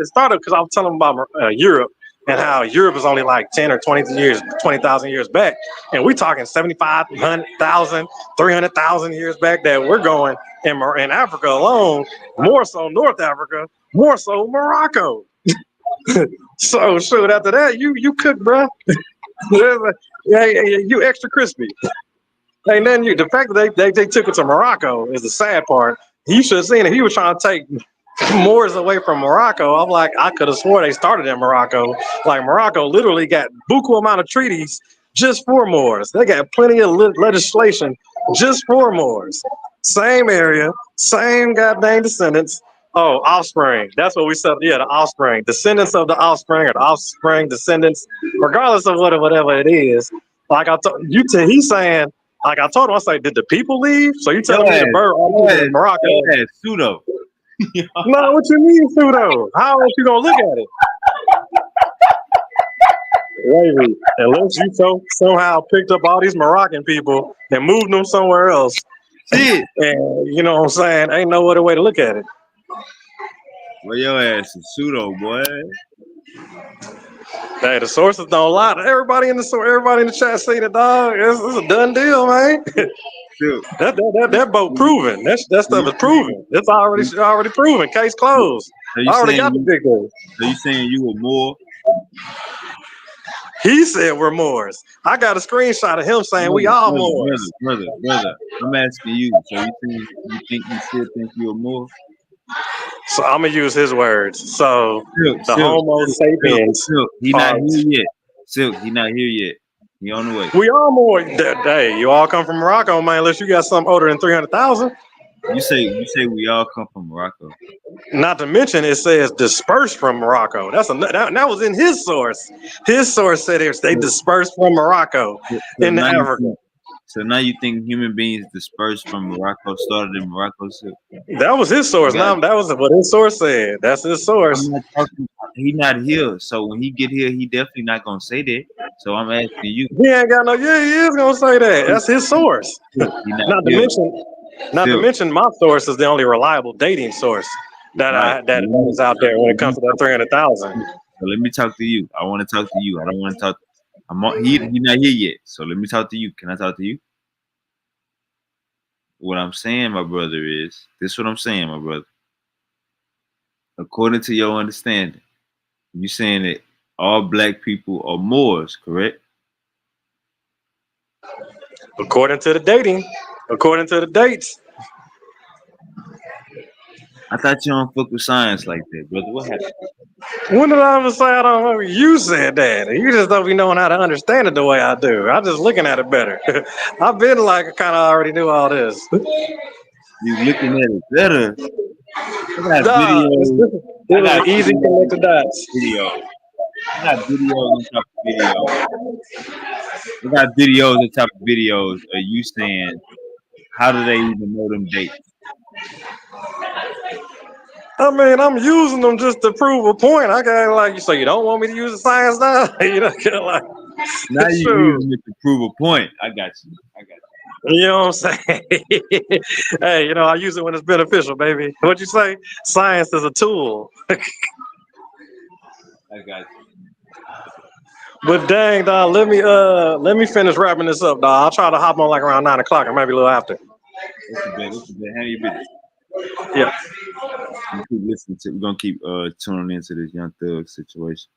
started because I was telling him about Europe. And how Europe is only like 10 or 20,000 years back. And we're talking 7,500,000, 300,000 years back that we're going in Africa alone, more so North Africa, more so Morocco. So shoot, after that, you cook, bro. You extra crispy. And then the fact that they took it to Morocco is the sad part. You should have seen it. He was trying to take Moors away from Morocco. I'm like, I could have swore they started in Morocco. Like Morocco literally got buku amount of treaties just for Moors. They got plenty of legislation just for Moors. Same area, same goddamn descendants. Oh, offspring. That's what we said. Yeah, the offspring. Descendants of the offspring, or the offspring descendants, regardless of whatever it is. Like I told you, he's saying. Like I told him, I said, did the people leave? So you telling me the bird in Morocco? Pseudo. No, what you mean pseudo? How else you gonna look at it? Wait, unless you somehow picked up all these Moroccan people and moved them somewhere else. Shit. And you know what I'm saying? Ain't no other way to look at it. Well, your ass is pseudo, boy. Hey, the sources don't lie. Everybody in the chat say the dog. It's a done deal, man. That boat proven. That stuff is proven. It's already proven. Case closed. I already got the big one. So you saying you were Moor? He said we're Moors. I got a screenshot of him saying we all Moors. Brother, I'm asking you. So you still think you're Moor? So I'm gonna use his words. So Homo sapiens. He not here yet. Silk, he not here yet. He on the way. We all more. Hey, you all come from Morocco, man. Unless you got something older than 300,000. You say we all come from Morocco. Not to mention, it says dispersed from Morocco. That was in his source. His source said they dispersed from Morocco into Africa. So now you think human beings dispersed from Morocco started in Morocco too? That was his source. That was what his source said. That's his source. He not here, so when he get here, he definitely not gonna say that. So I'm asking you. He ain't got no. Yeah, he is gonna say that. That's his source. Not to mention, my source is the only reliable dating source that is out there when it comes to that 300,000. So let me talk to you. I want to talk to you. I don't want to talk. He not here yet. So let me talk to you. Can I talk to you? What I'm saying, my brother, is this. What I'm saying, my brother. According to your understanding, you saying that all black people are Moors, correct? According to the dates. I thought you don't fuck with science like that, brother. What happened? When did I ever say I don't know? You said that. You just don't be knowing how to understand it the way I do. I'm just looking at it better. I've been like I kind of already knew all this. You looking at it better? I got easy connected dots. Video. I got video on top of video. I got videos on top of videos of you saying, how do they even know them dates? I mean, I'm using them just to prove a point. I got like you say, you don't want me to use the science now? You know, kinda like Now you shoot. using it to prove a point. I got you. You know what I'm saying? Hey, you know, I use it when it's beneficial, baby. What you say? Science is a tool. I got you. But dang, dog, let me finish wrapping this up, dog. I'll try to hop on like around 9 o'clock or maybe a little after. What's the bet? Handle your business. Yeah. We're gonna keep tuning into this Young Thug situation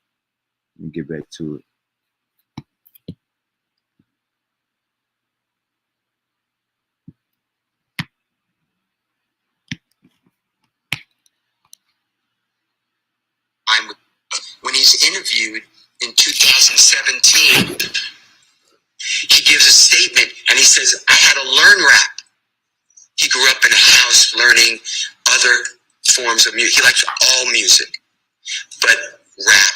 and get back to it. When he's interviewed in 2017, he gives a statement and he says, I had to learn rap. He grew up in a house learning other forms of music. He likes all music, but rap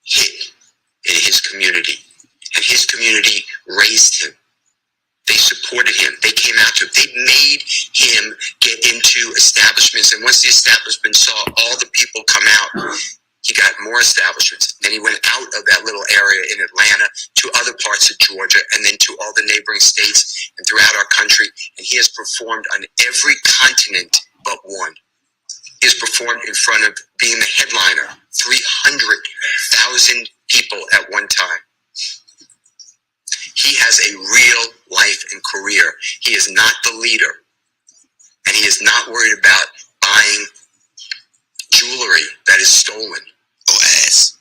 hit in his community, and his community raised him. They supported him. They came out to him. They made him get into establishments, and once the establishment saw all the people come out, he got more establishments. Then he went out of that little area in Atlanta to other parts of Georgia and then to all the neighboring states and throughout our country. And he has performed on every continent but one. He has performed in front of being the headliner, 300,000 people at one time. He has a real life and career. He is not the leader. And he is not worried about buying jewelry that is stolen. Oh, ass.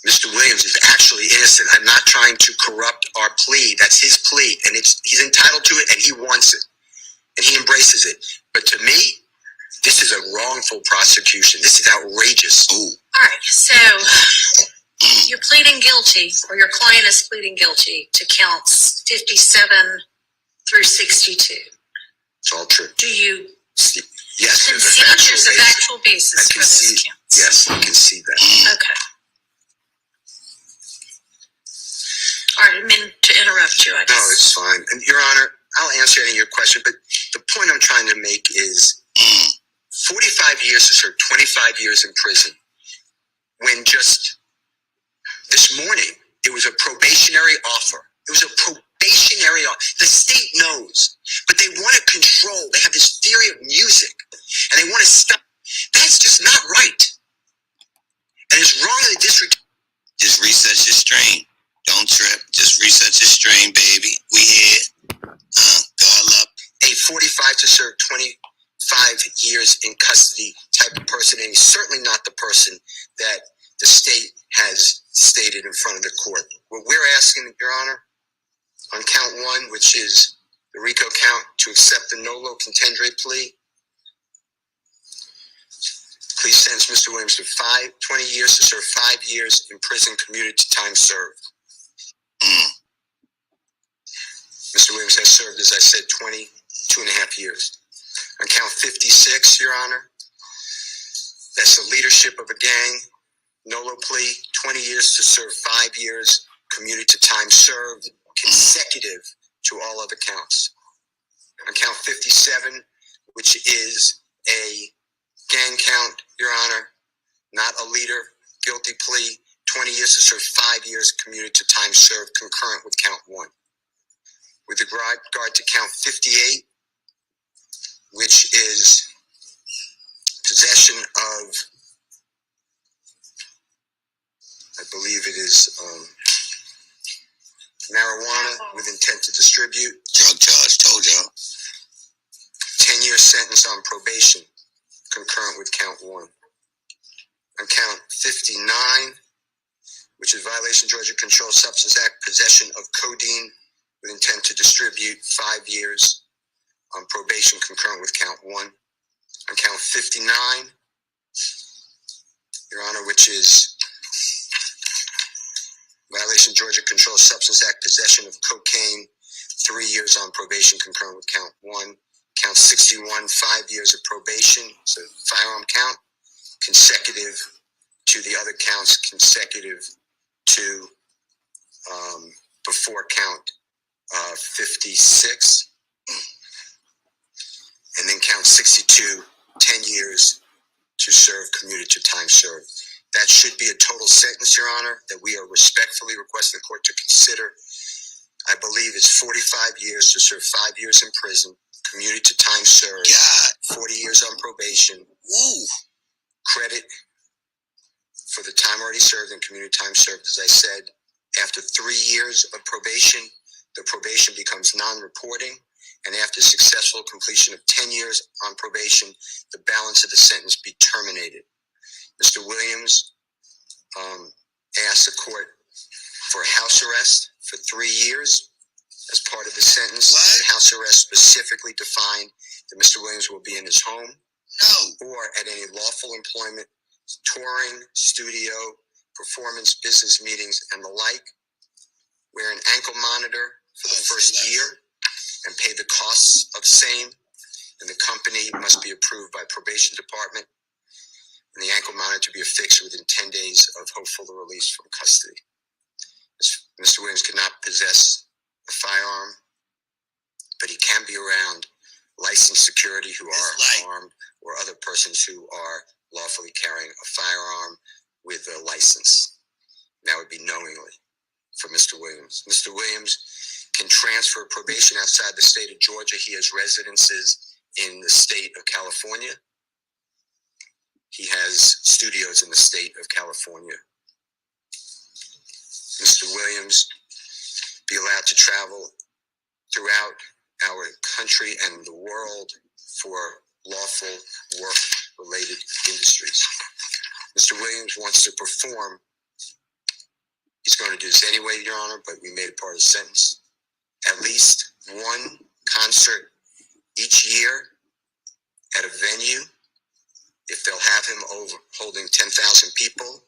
Mr. Williams is actually innocent. I'm not trying to corrupt our plea. That's his plea, and he's entitled to it, and he wants it, and he embraces it. But to me, this is a wrongful prosecution. This is outrageous. Ooh. All right, so you're pleading guilty, or your client is pleading guilty to counts 57 through 62. It's all true. Do you Yes, concede there's a factual basis for those counts? Yes, I can see that. Okay. All right, I didn't mean to interrupt you. No, it's fine. And Your Honor, I'll answer any of your questions, but the point I'm trying to make is 45 years to serve 25 years in prison, when just this morning it was a probationary offer. It was a probationary offer. The state knows, but they want to control. They have this theory of music, and they want to stop. That's just not right. And it's wrong in the district. Just reset your strain. Don't trip. Just reset your strain, baby. We here. God love. A 45 to serve 25 years in custody type of person, and he's certainly not the person that the state has stated in front of the court. What we're asking, Your Honor, on count one, which is the RICO count, to accept the nolo contendere plea. Please sentence Mr. Williams to 20 years to serve 5 years in prison commuted to time served. Mr. Williams has served, as I said, 22.5 years. On count 56, Your Honor, that's the leadership of a gang, nolo plea, 20 years to serve 5 years, commuted to time served, consecutive to all other counts. On count 57, which is a gang count, Your Honor, not a leader, guilty plea, 20 years to serve 5 years, commuted to time served, concurrent with count one. With regard to count 58, which is possession of, I believe it is marijuana with intent to distribute. Drug charge, told y'all. 10-year sentence on probation, concurrent with count one. On count 59, which is violation of Georgia Controlled Substance Act, possession of codeine with intent to distribute, 5 years on probation, concurrent with count one. On count 59, Your Honor, which is violation of Georgia Controlled Substance Act, possession of cocaine, 3 years on probation, concurrent with count one. Count 61, 5 years of probation, so firearm count, consecutive to the other counts, consecutive to before count 56, and then count 62, 10 years to serve commuted to time served. That should be a total sentence, Your Honor, that we are respectfully requesting the court to consider. I believe it's 45 years to serve 5 years in prison, commuted to time served, 40 years on probation. Woo. Credit for the time already served and commuted time served. As I said, after 3 years of probation, the probation becomes non-reporting, and after successful completion of 10 years on probation, the balance of the sentence be terminated. Mr. Williams asked the court for house arrest for 3 years as part of the sentence. The house arrest specifically defined that Mr. Williams will be in his home or at any lawful employment, touring, studio, performance, business meetings, and the like. Wear an ankle monitor for the first year and pay the costs of same, and the company must be approved by probation department, and the ankle monitor to be affixed within 10 days of hopeful release from custody. Mr. Williams cannot possess a firearm, but he can be around licensed security who are armed or other persons who are lawfully carrying a firearm with a license. That would be knowingly for Mr. Williams. Mr. Williams can transfer probation outside the state of Georgia. He has residences in the state of California. He has studios in the state of California. Mr. Williams be allowed to travel throughout our country and the world for lawful work-related industries. Mr. Williams wants to perform. He's going to do this anyway, Your Honor, but we made it part of the sentence. At least one concert each year at a venue, if they'll have him over holding 10,000 people,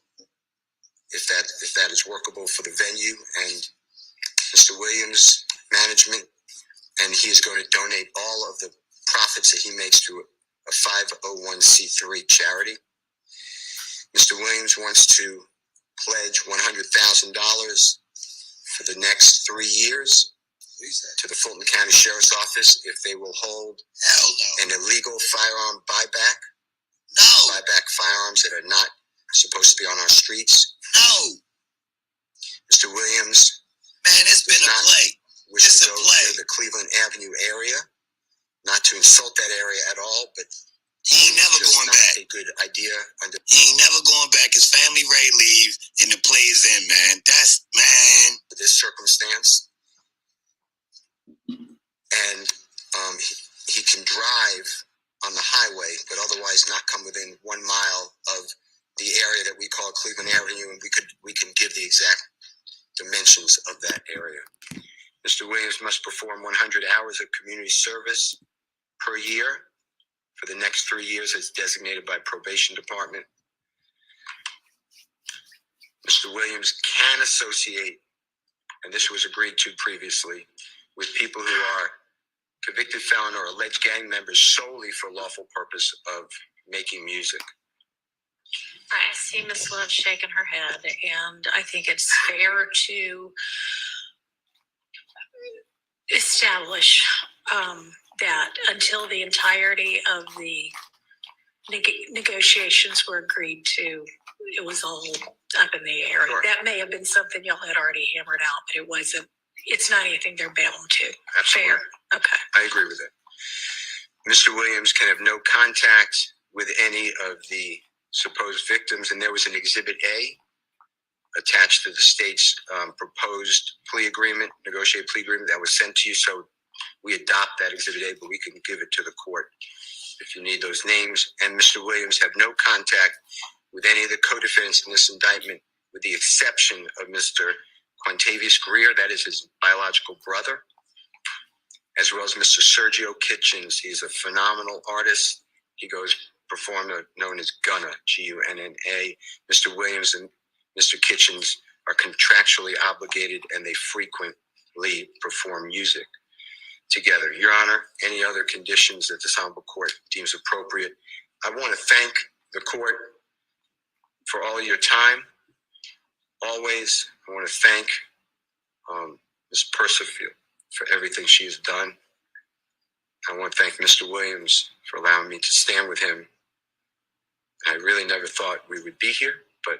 if that is workable for the venue and Mr. Williams' management, and he is going to donate all of the profits that he makes to a 501c3 charity. Mr. Williams wants to pledge $100,000 for the next 3 years to the Fulton County Sheriff's Office if they will hold an illegal firearm buyback. Buyback firearms that are not supposed to be on our streets. Mr. Williams, it's been a play. Wish to go to the Cleveland Avenue area. Not to insult that area at all, but he ain't never going back. A good idea. He ain't never going back. His family ready to leave, and the play's in, man. That's, man. This circumstance, and he can drive on the highway, but otherwise not come within 1 mile of the area that we call Cleveland Avenue, and we can give the exact dimensions of that area. Mr. Williams must perform 100 hours of community service per year for the next 3 years as designated by probation department. Mr. Williams can associate, and this was agreed to previously, with people who are convicted felon or alleged gang members solely for lawful purpose of making music. I see Ms. Love shaking her head, and I think it's fair to establish that until the entirety of the negotiations were agreed to, it was all up in the air. Sure. That may have been something y'all had already hammered out, but it wasn't. It's not anything they're bound to. Absolutely. Fair. Okay. I agree with it. Mr. Williams can have no contact with any of the supposed victims, and there was an Exhibit A attached to the state's proposed plea agreement, negotiated plea agreement that was sent to you. So we adopt that Exhibit A, but we can give it to the court if you need those names. And Mr. Williams have no contact with any of the co-defendants in this indictment, with the exception of Mr. Quintavious Greer, that is his biological brother, as well as Mr. Sergio Kitchens. He's a phenomenal artist. He goes performer known as Gunna, Gunna. Mr. Williams and Mr. Kitchens are contractually obligated, and they frequently perform music together. Your Honor, any other conditions that this honorable court deems appropriate? I want to thank the court for all your time. Always, I want to thank Ms. Percival, for everything she has done. I want to thank Mr. Williams for allowing me to stand with him. I really never thought we would be here, but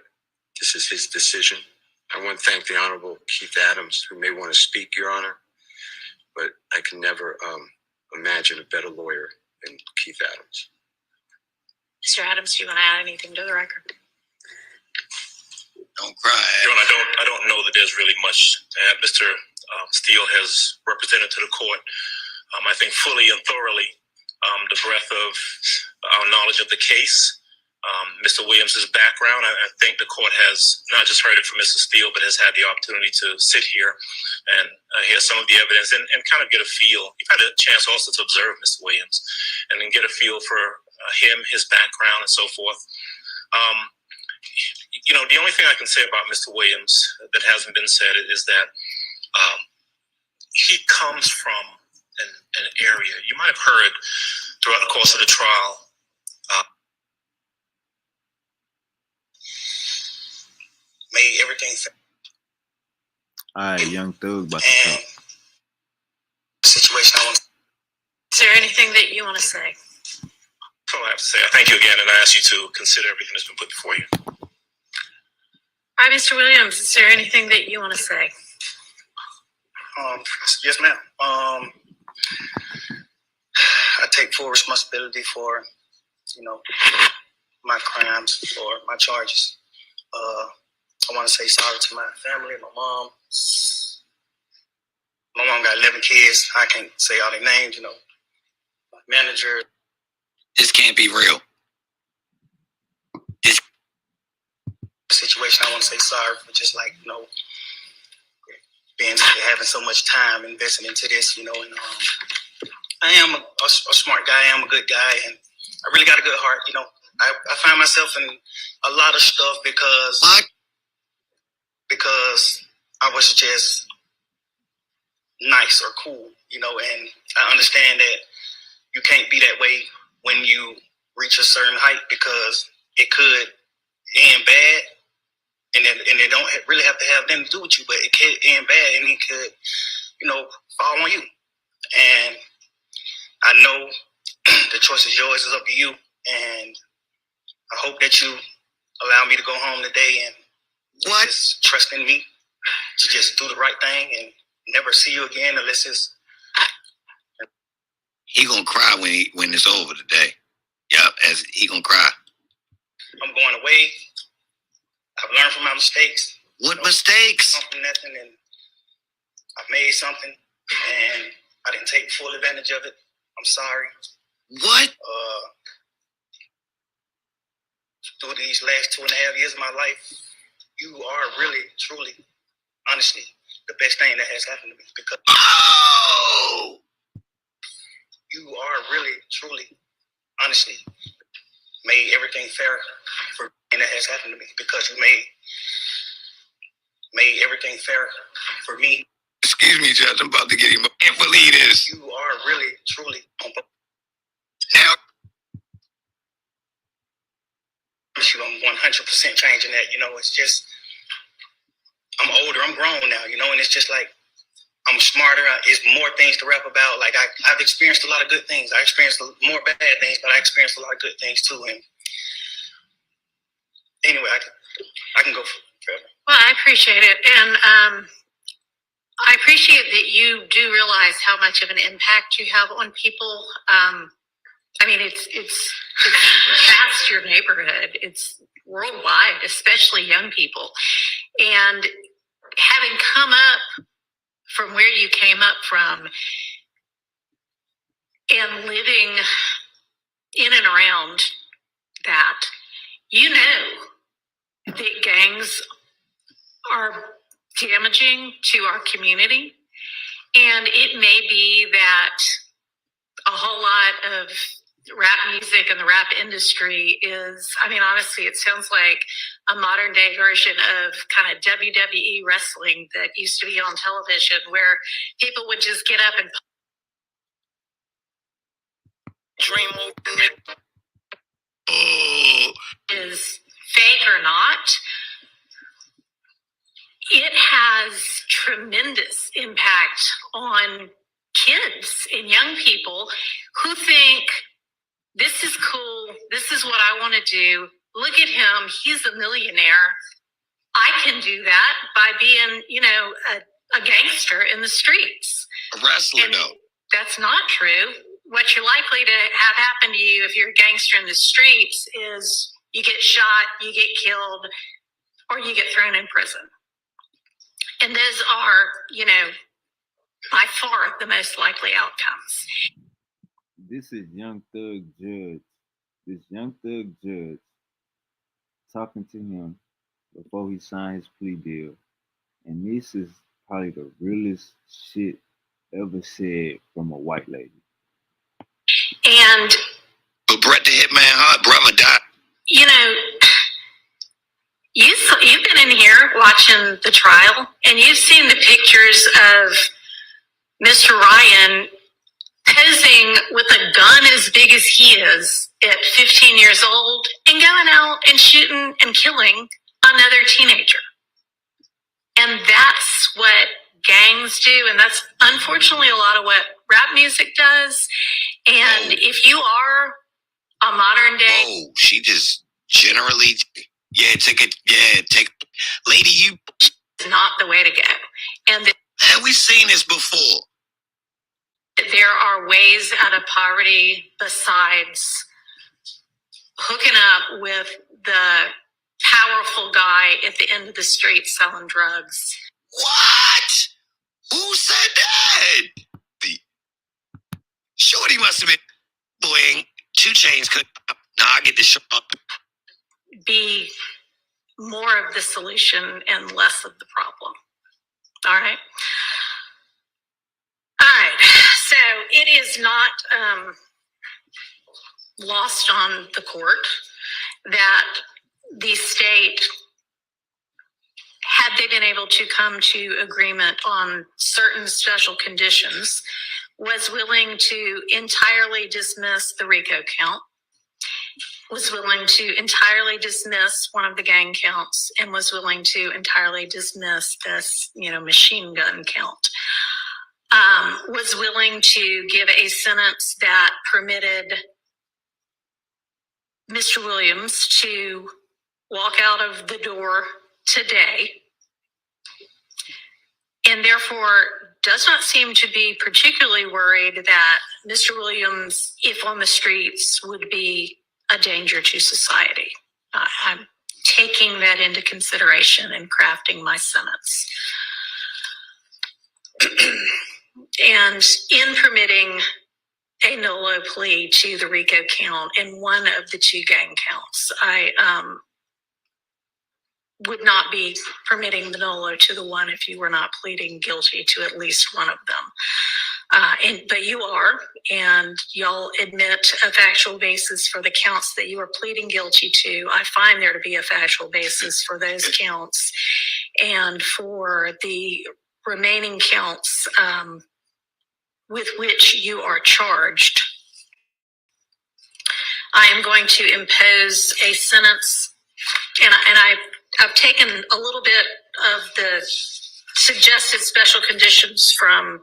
this is his decision. I want to thank the Honorable Keith Adams, who may want to speak, Your Honor, but I can never imagine a better lawyer than Keith Adams. Mr. Adams, do you want to add anything to the record? Don't cry. Your Honor, I don't know that there's really much to add. Mr. Steele has represented to the court, I think, fully and thoroughly the breadth of our knowledge of the case. Mr. Williams' background, I think the court has not just heard it from Mr. Steele, but has had the opportunity to sit here and hear some of the evidence and kind of get a feel. You've had a chance also to observe Mr. Williams and then get a feel for him, his background, and so forth. The only thing I can say about Mr. Williams that hasn't been said is that he comes from an area, you might have heard throughout the course of the trial, Made everything fair. All right, Young Thug about to talk. Situation I want. Is there anything that you want to say? That's all I have to say. I thank you again, and I ask you to consider everything that's been put before you. All right, Mr. Williams, is there anything that you want to say? Yes, ma'am. I take full responsibility for, my crimes or my charges. I want to say sorry to my family, my mom. My mom got 11 kids. I can't say all their names, my manager. This can't be real. This situation, I want to say sorry for just having so much time investing into this, and I am a smart guy. I am a good guy, and I really got a good heart. I find myself in a lot of stuff because I was just nice or cool, and I understand that you can't be that way when you reach a certain height because it could end bad, and it don't really have to have nothing to do with you, but it could end bad, and it could, fall on you. And I know the choice is yours, it's up to you, and I hope that you allow me to go home today and just trust in me to just do the right thing and never see you again unless it's. He gonna cry when it's over today. Yeah, as he gonna cry. I'm going away. I've learned from my mistakes. What mistakes? Something, nothing, and I've made something, and I didn't take full advantage of it. I'm sorry. What? Through these last 2.5 years of my life, you are really, truly, honestly, the best thing that has happened to me because you are really, truly, honestly, made everything fair for me that has happened to me because you made everything fair for me. Excuse me, Judge, I'm about to get him. I can't believe this. You are really, truly. Now, I'm 100% changing that. It's just, I'm older, I'm grown now, and it's just like, I'm smarter. It's more things to rap about. Like, I've experienced a lot of good things. I experienced more bad things, but I experienced a lot of good things too. And anyway, I can go forever. Well, I appreciate it. And I appreciate that you do realize how much of an impact you have on people. It's past your neighborhood. It's worldwide, especially young people. And having come up from where you came up from and living in and around that, that gangs are damaging to our community. And it may be that a whole lot of rap music and the rap industry is, honestly, it sounds like a modern day version of kind of WWE wrestling that used to be on television where people would just get up and dream over it. Is fake or not. it has tremendous impact on kids and young people who think, this is cool, this is what I want to do. Look at him, he's a millionaire. I can do that by being, a gangster in the streets. A wrestler, and though. That's not true. What you're likely to have happen to you if you're a gangster in the streets is you get shot, you get killed, or you get thrown in prison. And those are, by far the most likely outcomes. This is Young Thug Judge. This Young Thug Judge talking to him before he signed his plea deal. And this is probably the realest shit ever said from a white lady. And but Brett the Hitman Hart, brother died. You've been in here watching the trial, and you've seen the pictures of Mr. Ryan posing with a gun as big as he is at 15 years old and going out and shooting and killing another teenager. And that's what gangs do, and that's unfortunately a lot of what rap music does. And if you are a modern day... Oh, she just generally... take lady, you... not the way to go. And we've seen this before. There are ways out of poverty besides hooking up with the powerful guy at the end of the street selling drugs. What? Who said that? Shorty must have been doing 2 Chainz. Now I get this shot up. Be more of the solution and less of the problem. All right. So it is not lost on the court that the state, had they been able to come to agreement on certain special conditions, was willing to entirely dismiss the RICO count, was willing to entirely dismiss one of the gang counts, and was willing to entirely dismiss this, machine gun count. Was willing to give a sentence that permitted Mr. Williams to walk out of the door today, and therefore does not seem to be particularly worried that Mr. Williams, if on the streets, would be a danger to society. I'm taking that into consideration in crafting my sentence. And in permitting a NOLO plea to the RICO count and one of the 2 gang counts, I would not be permitting the NOLO to the one if you were not pleading guilty to at least one of them. But you are, and y'all admit a factual basis for the counts that you are pleading guilty to. I find there to be a factual basis for those counts, and for the remaining counts with which you are charged, I am going to impose a sentence, and I've taken a little bit of the suggested special conditions from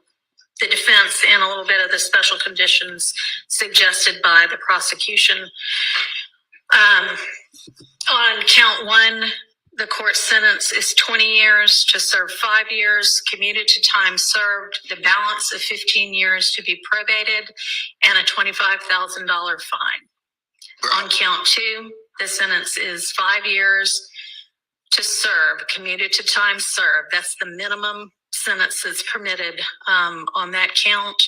the defense and a little bit of the special conditions suggested by the prosecution. On count 1, the court sentence is 20 years to serve 5 years, commuted to time served, the balance of 15 years to be probated, and a $25,000 fine. On count 2, the sentence is 5 years to serve, commuted to time served. That's the minimum sentence that's permitted on that count.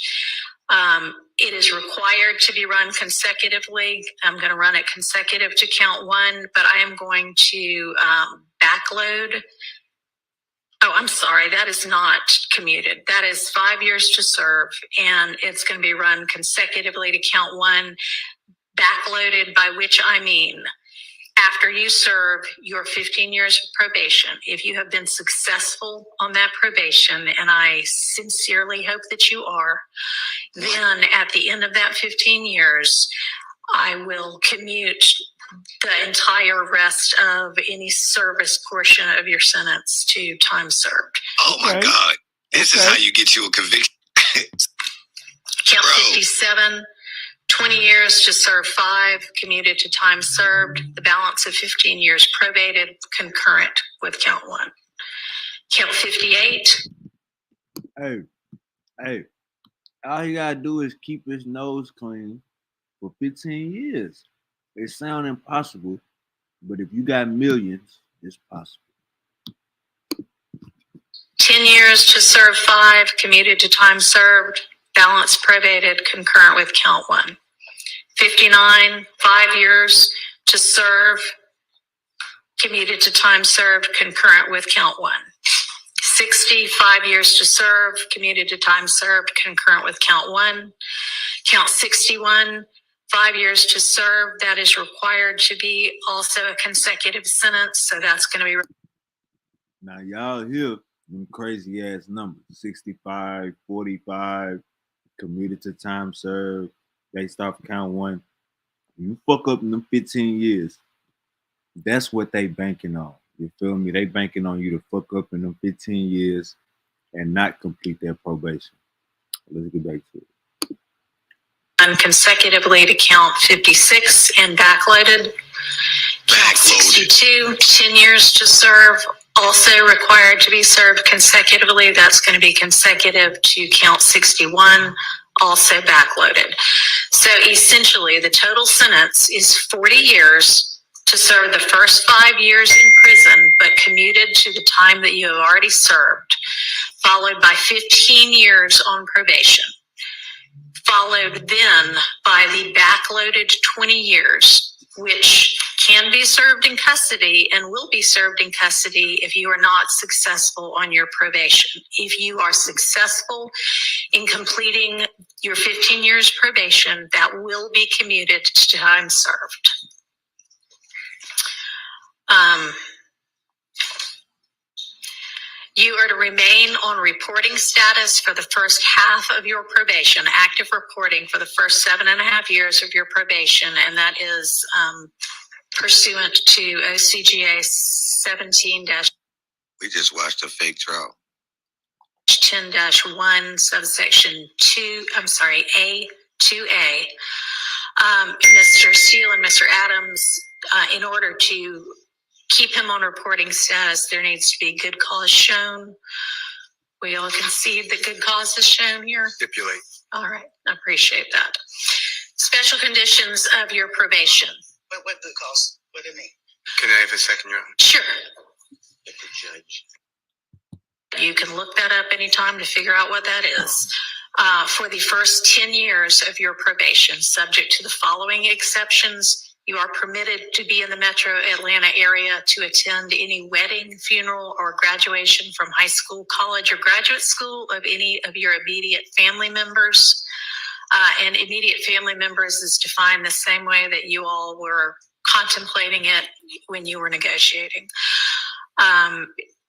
It is required to be run consecutively. I'm going to run it consecutive to count 1, but I am going to backload. Oh, I'm sorry. That is not commuted. That is 5 years to serve, and it's going to be run consecutively to count 1, backloaded, by which I mean after you serve your 15 years of probation, if you have been successful on that probation, and I sincerely hope that you are, then at the end of that 15 years, I will commute the entire rest of any service portion of your sentence to time served. Oh my God. This is how you get you a conviction. Count 57, 20 years to serve 5, commuted to time served. The balance of 15 years probated, concurrent with count 1. Count 58. Hey, all he gotta do is keep his nose clean for 15 years. It sounds impossible, but if you got millions, it's possible. 10 years to serve 5, commuted to time served. Balance probated, concurrent with count 1. 59, 5 years to serve, commuted to time served, concurrent with count 1. 60, 5 years to serve, commuted to time served, concurrent with count 1. Count 61, 5 years to serve, that is required to be also a consecutive sentence, so that's going to be... Now y'all hear them crazy ass numbers, 65, 45, commuted to time served, based off count 1. You fuck up in them 15 years, that's what they banking on. You feel me? They banking on you to fuck up in them 15 years and not complete their probation. Let's get back to it. And consecutively to count 56 and backloaded. Count 62, 10 years to serve, also required to be served consecutively. That's going to be consecutive to count 61, also backloaded. So essentially, the total sentence is 40 years to serve the first 5 years in prison, but commuted to the time that you have already served, followed by 15 years on probation, followed then by the backloaded 20 years, which can be served in custody and will be served in custody if you are not successful on your probation. If you are successful in completing your 15 years probation, that will be commuted to time served. You are to remain on reporting status for the first half of your probation, active reporting for the first 7.5 years of your probation, and that is pursuant to OCGA 17- We just watched a fake trial. 10-1, subsection 2, A2A. Mr. Steele and Mr. Adams, in order to keep him on reporting status, there needs to be good cause shown. We all concede that good cause is shown here. Stipulate. All right, I appreciate that. Special conditions of your probation. What good cause? What do you mean? Can I have a second, Your Honor? Sure. With the judge. You can look that up anytime to figure out what that is. For the first 10 years of your probation, subject to the following exceptions, you are permitted to be in the metro Atlanta area to attend any wedding, funeral, or graduation from high school, college, or graduate school of any of your immediate family members. And immediate family members is defined the same way that you all were contemplating it when you were negotiating.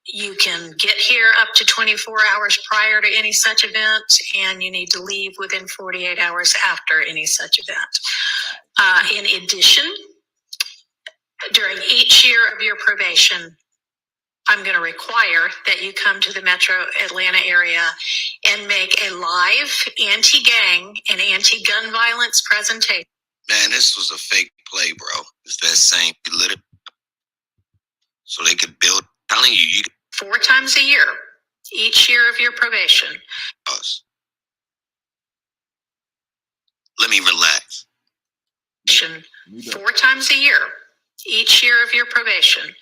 You can get here up to 24 hours prior to any such event, and you need to leave within 48 hours after any such event. In addition, during each year of your probation, I'm going to require that you come to the metro Atlanta area and make a live anti-gang and anti-gun violence presentation. Man, this was a fake play, bro. It's that same literally. So they could build. I'm telling you, 4 times a year, each year of your probation. Us. Let me relax. 4 times a year, each year of your probation,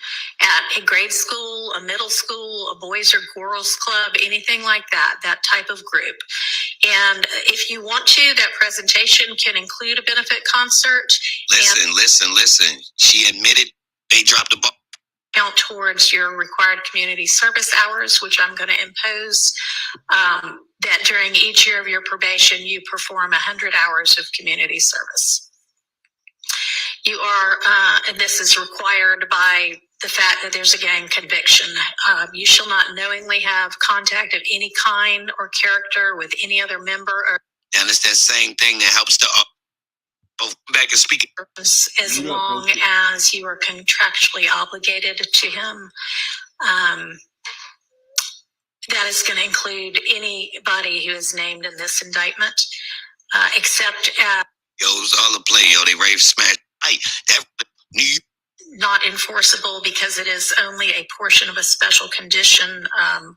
at a grade school, a middle school, a boys or girls club, anything like that, that type of group. And if you want to, that presentation can include a benefit concert. Listen. She admitted they dropped the ball. Count towards your required community service hours, which I'm going to impose, that during each year of your probation, you perform 100 hours of community service. You are, and this is required by the fact that there's a gang conviction. You shall not knowingly have contact of any kind or character with any other member. And it's that same thing that helps to Oh, back and speak. As long as you are contractually obligated to him. That is going to include anybody who is named in this indictment, except as Yo, it was all a play, yo. They rave smash. That New York. Not enforceable because it is only a portion of a special condition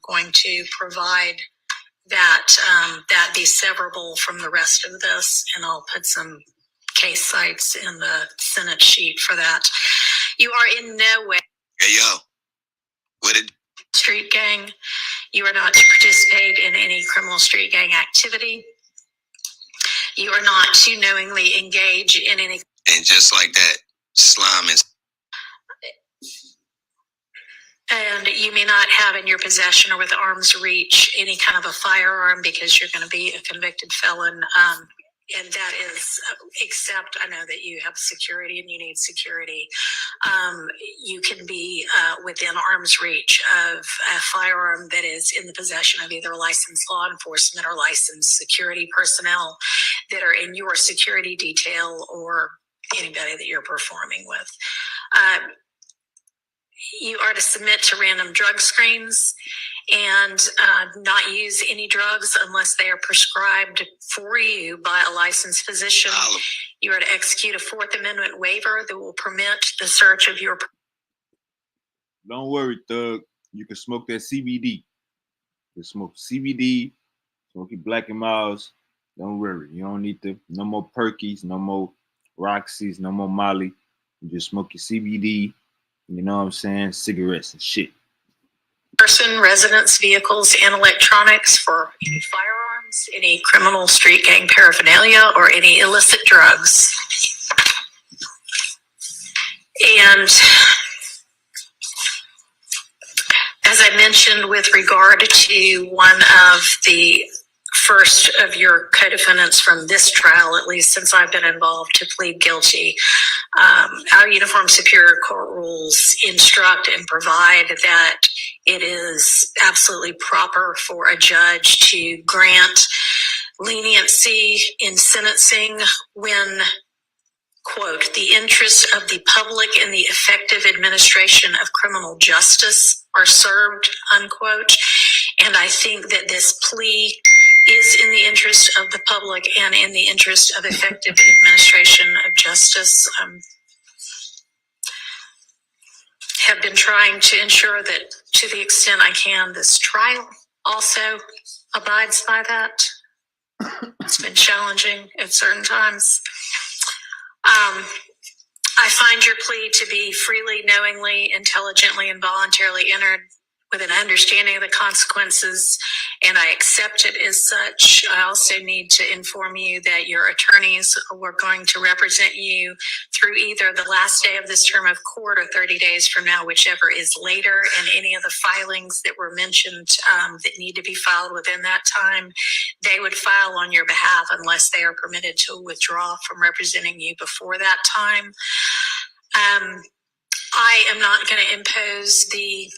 going to provide that that be severable from the rest of this. And I'll put some case sites in the Senate sheet for that. You are in no way. Hey, yo. What did street gang. You are not to participate in any criminal street gang activity. You are not to knowingly engage in any. And just like that, slime is. And you may not have in your possession or with arm's reach any kind of a firearm because you're going to be a convicted felon. And that is, except I know that you have security and you need security. You can be within arm's reach of a firearm that is in the possession of either licensed law enforcement or licensed security personnel that are in your security detail or anybody that you're performing with. You are to submit to random drug screens and not use any drugs unless they are prescribed for you by a licensed physician. You are to execute a Fourth Amendment waiver that will permit the search of your. Don't worry, thug. You can smoke that CBD. You can smoke CBD, smoke your Black and Miles. Don't worry. You don't need no more Perkies, no more Roxys, no more Molly. You just smoke your CBD. You know what I'm saying? Cigarettes and shit. Person, residence, vehicles, and electronics for any firearms, any criminal street gang paraphernalia, or any illicit drugs. And as I mentioned, with regard to one of the first of your co-defendants from this trial, at least since I've been involved, to plead guilty, our Uniform Superior Court rules instruct and provide that it is absolutely proper for a judge to grant leniency in sentencing when, quote, the interests of the public and the effective administration of criminal justice are served, unquote. And I think that this plea is in the interest of the public and in the interest of effective administration of justice. Have been trying to ensure that to the extent I can, this trial also abides by that. It's been challenging at certain times. I find your plea to be freely, knowingly, intelligently, and voluntarily entered with an understanding of the consequences, and I accept it as such. I also need to inform you that your attorneys were going to represent you through either the last day of this term of court or 30 days from now, whichever is later, and any of the filings that were mentioned that need to be filed within that time, they would file on your behalf unless they are permitted to withdraw from representing you before that time. I am not going to impose the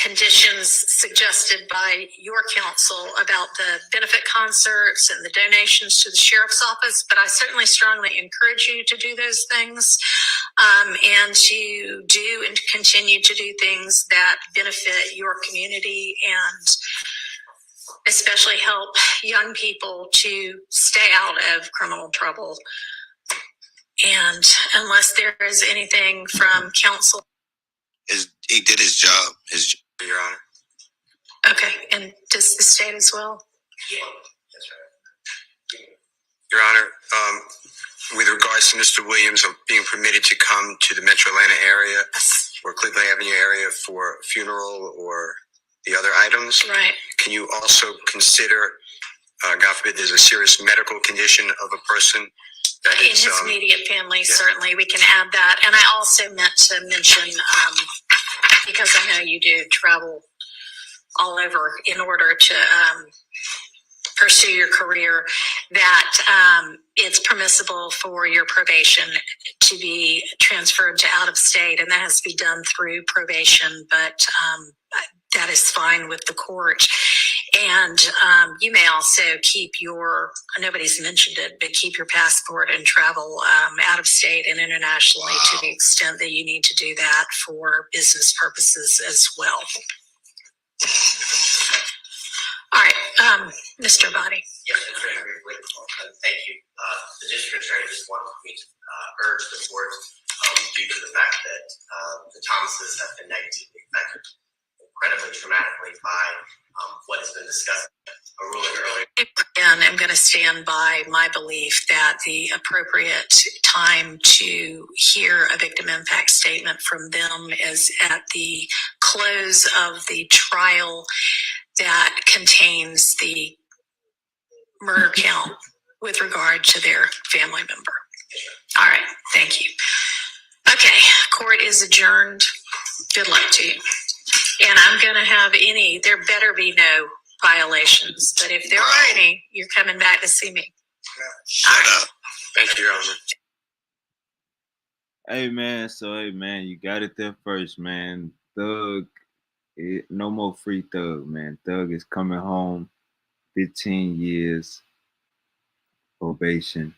conditions suggested by your counsel about the benefit concerts and the donations to the sheriff's office, but I certainly strongly encourage you to do those things and to do and continue to do things that benefit your community and especially help young people to stay out of criminal trouble. And unless there is anything from counsel. He did his job, Your Honor. Okay, and does the state as well? Yeah, that's right. Your Honor, with regards to Mr. Williams being permitted to come to the Metro Atlanta area or Cleveland Avenue area for a funeral or the other items, right? Can you also consider, God forbid, there's a serious medical condition of a person that in his immediate family, certainly we can add that. And I also meant to mention, because I know you do travel all over in order to pursue your career, that it's permissible for your probation to be transferred to out of state, and that has to be done through probation, but that is fine with the court. And you may also keep your, nobody's mentioned it, but keep your passport and travel out of state and internationally to the extent that you need to do that for business purposes as well. All right, Mr. Body. Yes, very briefly. Thank you. The district attorney just wanted me to urge the court, due to the fact that the Thomases have been negatively affected incredibly traumatically by what has been discussed. A ruling earlier. And I'm going to stand by my belief that the appropriate time to hear a victim impact statement from them is at the close of the trial that contains the murder count with regard to their family member. All right, thank you. Okay, court is adjourned. Good luck to you. And I'm going to have there better be no violations, but if there are any, you're coming back to see me. Shut up. Thank you, Your Honor. Hey man, you got it there first, man. Thug, no more free Thug, man. Thug is coming home, 15 years probation.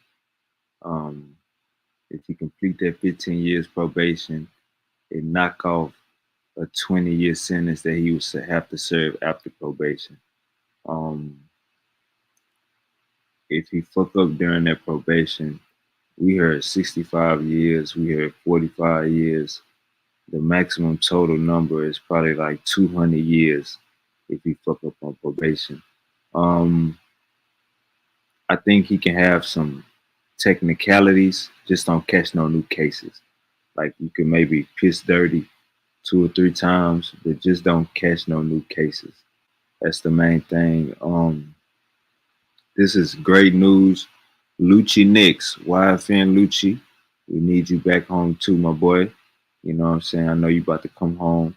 If you complete that 15 years probation, it knock off a 20-year sentence that he would have to serve after probation. If he fuck up during that probation, we heard 65 years, we heard 45 years. The maximum total number is probably like 200 years if he fuck up on probation. I think he can have some technicalities, just don't catch no new cases. Like you can maybe piss dirty 2 or 3 times, but just don't catch no new cases. That's the main thing. This is great news. Lucci Nix, YFN Lucci, we need you back home too, my boy. You know what I'm saying? I know you about to come home.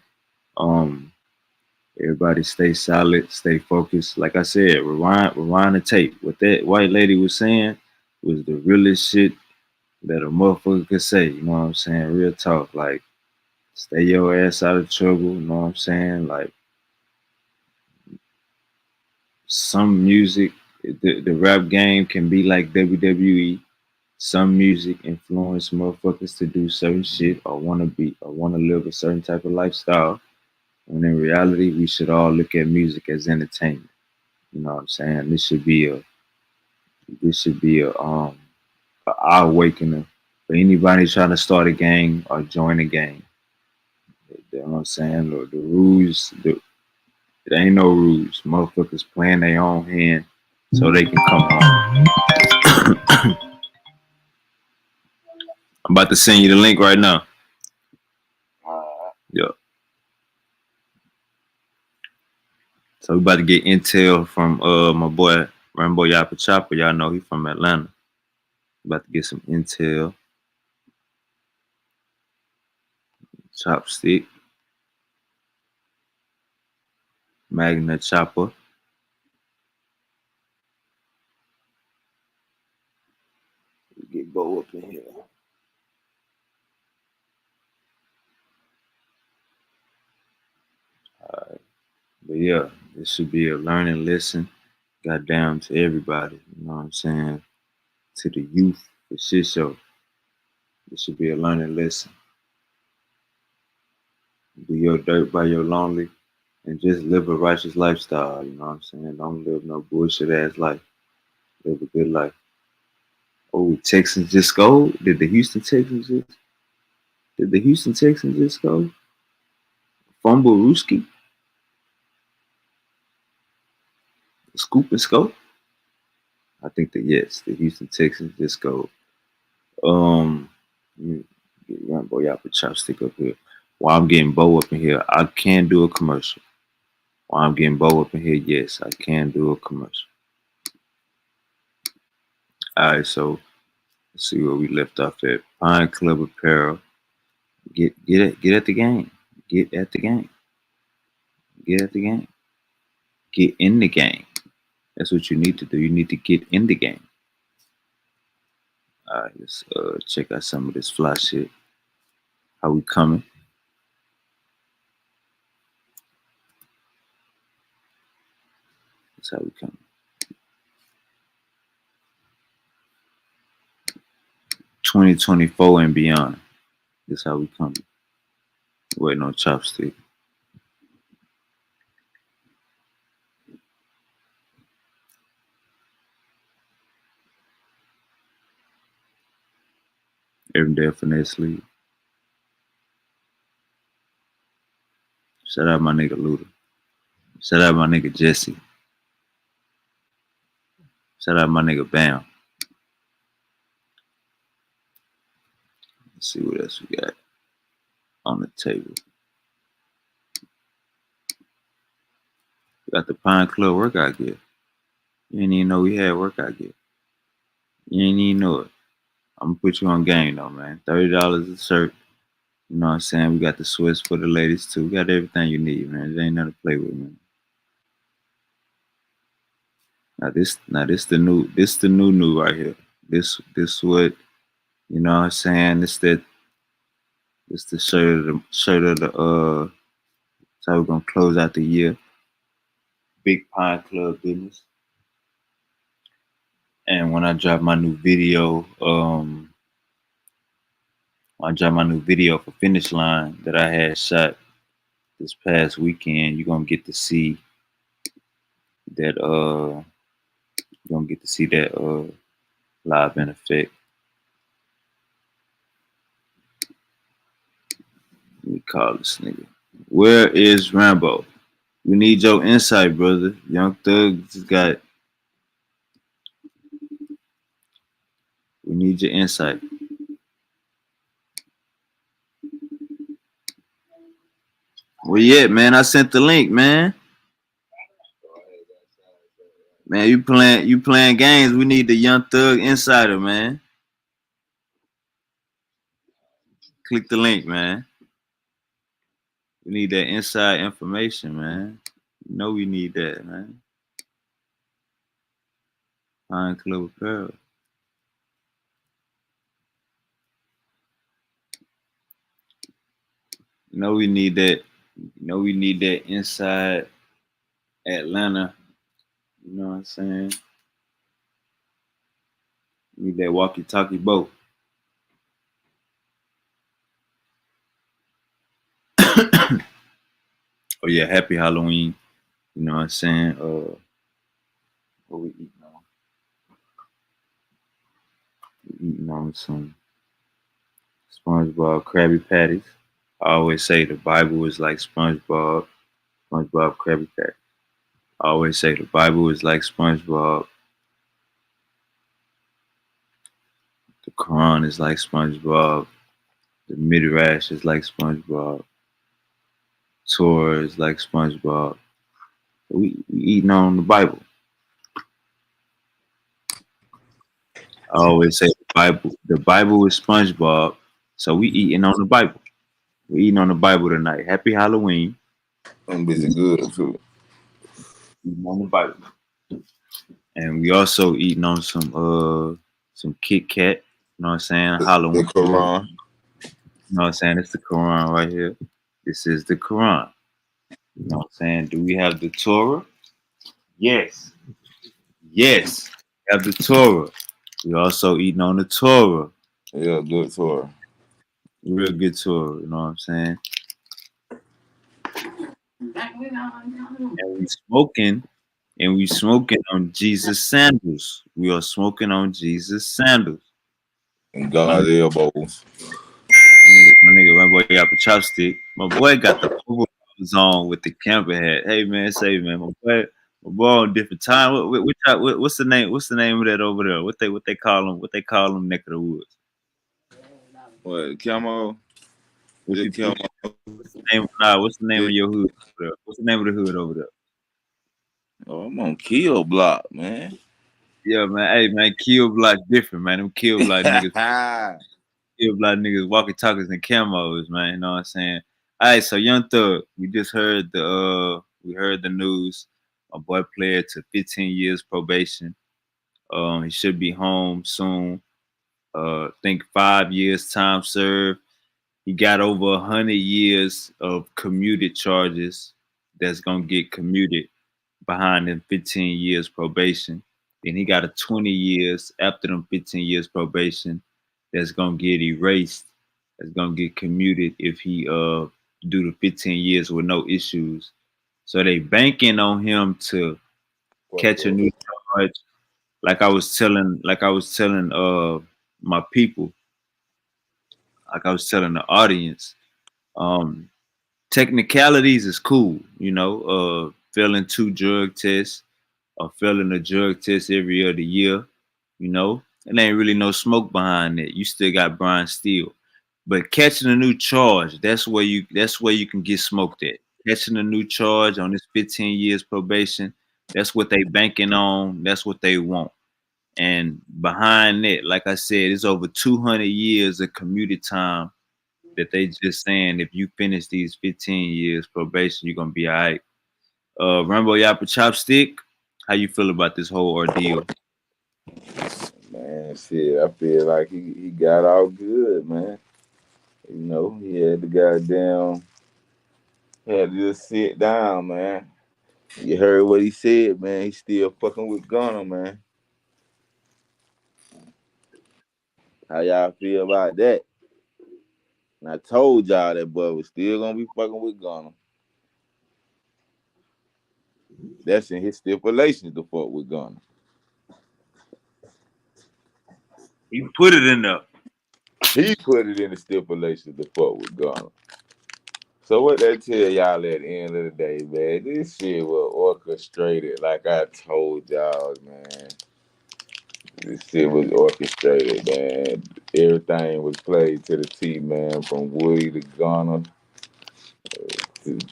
Everybody stay solid, stay focused. Like I said, rewind the tape. What that white lady was saying was the realest shit that a motherfucker could say. You know what I'm saying? Real talk. Like, stay your ass out of trouble. You know what I'm saying? Like, some music, the rap game can be like WWE. Some music influence motherfuckers to do certain shit or want to live a certain type of lifestyle. When in reality, we should all look at music as entertainment. You know what I'm saying? This should be a eye awakener for anybody trying to start a gang or join a gang. You know what I'm saying? The rules, it ain't no rules. Motherfuckers playing their own hand so they can come home. I'm about to send you the link right now. Yeah. So we about to get intel from my boy Rambo Yappa Chopper. Y'all know he from Atlanta. About to get some intel. Chopstick. Magna Chopper. Get Bo up in here. Alright. But yeah, this should be a learning lesson. Goddamn to everybody. You know what I'm saying? To the youth, the shit show. This should be a learning lesson. Do your dirt by your lonely and just live a righteous lifestyle. You know what I'm saying? Don't live no bullshit ass life. Live a good life. Oh, Texans just scored? Did the Houston Texans just go? Fumble Rooski? Scoop and scope? I think that yes, the Houston Texans just go. Let me get Rambo Yappa Chopstick up here. While I'm getting Bo up in here, I can do a commercial. While I'm getting Bo up in here, yes, I can do a commercial. Alright, so let's see where we left off at. Pine Club Apparel. Get at the game. Get at the game. Get at the game. Get in the game. That's what you need to do. You need to get in the game. All right, let's check out some of this fly shit. How we coming? That's how we come. 2024 and beyond. That's how we come. Waiting on chopstick. Every day for next sleep. Shout out my nigga Luda. Shout out my nigga Jesse. Shout out my nigga Bam. Let's see what else we got on the table. We got the Pine Club workout gear. You didn't even know we had workout gear. You ain't even know it. I'm gonna put you on game though, man. $30 a shirt. You know what I'm saying? We got the sweats for the ladies too. We got everything you need, man. It ain't nothing to play with, man. This the new right here. This what, you know what I'm saying? This the shirt of the so we're gonna close out the year. Big Pine Club business. And when I drop my new video, for Finish Line that I had shot this past weekend, you're gonna get to see that live in effect. Let me call this nigga. Where is Rambo? We need your insight, brother. Young Thug just got. We need your insight. Where you at, man? I sent the link, man. Man, you playing games. We need the Young Thug Insider, man. Click the link, man. We need that inside information, man. You know we need that, man. Pine Club Apparel. You know we need that. You know we need that inside Atlanta. You know what I'm saying? We need that walkie-talkie boat. Oh yeah, happy Halloween. You know what I'm saying? What we eating on? We eating on some SpongeBob Krabby Patties. I always say the Bible is like SpongeBob Krabby Patty. I always say the Bible is like SpongeBob. The Quran is like SpongeBob. The Midrash is like SpongeBob. Torah is like SpongeBob. We eating on the Bible. I always say the Bible is SpongeBob. So we eating on the Bible. We eating on the Bible tonight. Happy Halloween. I'm busy good too. Eating on the Bible. And we also eating on some Kit Kat. You know what I'm saying? Halloween. The Quran. You know what I'm saying? It's the Quran right here. This is the Quran. You know what I'm saying? Do we have the Torah? Yes. Yes. We have the Torah. We also eating on the Torah. Yeah, good Torah. Real good Torah. You know what I'm saying? And we smoking on Jesus sandals. We are smoking on Jesus sandals. And God elbows. My nigga, my boy got the chopstick. My boy got the overalls on with the camper hat. Hey man, say man, my boy on different time. What's the name? What's the name of that over there? What they call them? What they call them? Neck of the woods. What camo? What's The camo. the name? Nah, what's the name of your hood over there? What's the name of the hood over there? Oh, I'm on kill block, man. Yeah, man. Hey man, kill block different, man. Them kill block niggas. Kill block niggas walkie talkies and camos, man. You know what I'm saying? All right, so Young Thug, we just heard the news. My boy pled to 15 years probation. He should be home soon. I think 5 years time served. He got over 100 years of commuted charges that's gonna get commuted behind them 15 years probation. Then he got a 20 years after them 15 years probation that's gonna get erased. That's gonna get commuted if he do the 15 years with no issues. So they banking on him to catch a new charge. Like I was telling my people, like I was telling the audience, um, technicalities is cool, failing 2 drug tests or failing a drug test every other year, it ain't really no smoke behind it. You still got Brian Steele. But catching a new charge, that's where you can get smoked at. Catching a new charge on this 15 years probation, that's what they banking on, that's what they want. And behind that, like I said, it's over 200 years of commuted time that they just saying if you finish these 15 years probation, you're gonna be all right. Rambo Yappa Chopstick, how you feel about this whole ordeal? Man, shit, I feel like he got out good, man. He had the goddamn had to just sit down, man. You heard what he said, man. He still fucking with Gunner, man. How y'all feel about that? And I told y'all that boy was still gonna be fucking with Gunner. That's in his stipulations to fuck with Gunner. He put it in there. He put it in the stipulations to fuck with Gunner. So what that tell y'all at the end of the day, man? This shit was orchestrated, like I told y'all, man. This shit was orchestrated, man. Everything was played to the T, man, from Woody to Gunner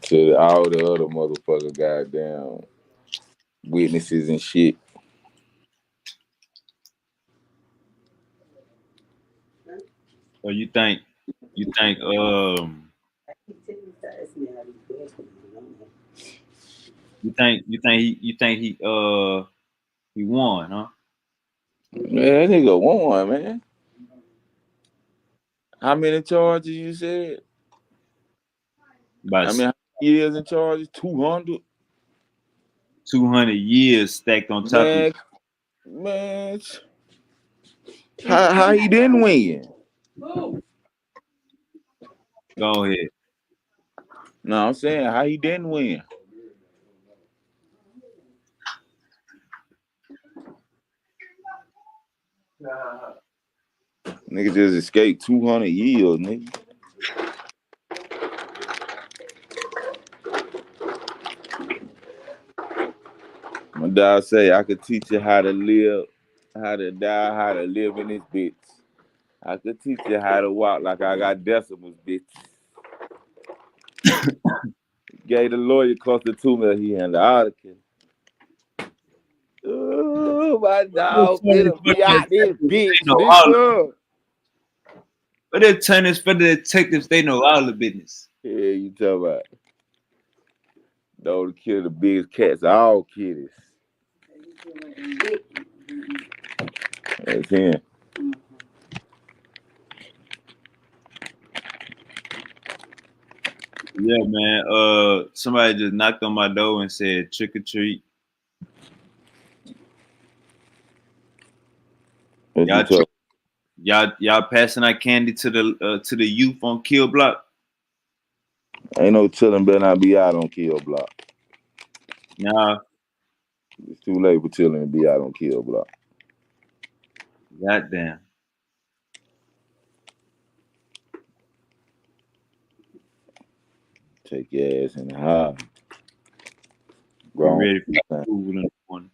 to all the other motherfucker goddamn witnesses and shit. So you think he won, huh? Man, that nigga won, man. How many charges you said? About I mean, how many years in charges? 200? 200 years stacked on top of Man, man. How he didn't win? Go ahead. No, I'm saying how he didn't win. Nigga just escaped 200 years, nigga. My dad say I could teach you how to live, how to die, how to live in this bitch. I could teach you how to walk like I got decimals, bitch. Gave the lawyer close to 2 million. He handled all the case. Ooh, my dog finna be out this bitch, nigga. But they're turning for the detectives, they know all the business. Yeah, you talking about. Though to kill the biggest cats, all kitties. That's him. Yeah, man. Somebody just knocked on my door and said trick or treat. Y'all passing out candy to the youth on Kill Block. Ain't no chillin' better not be out on Kill Block. Nah. It's too late for chillin' to be out on Kill Block. Goddamn. Take your ass in the house. Grown. Ready for food in the morning.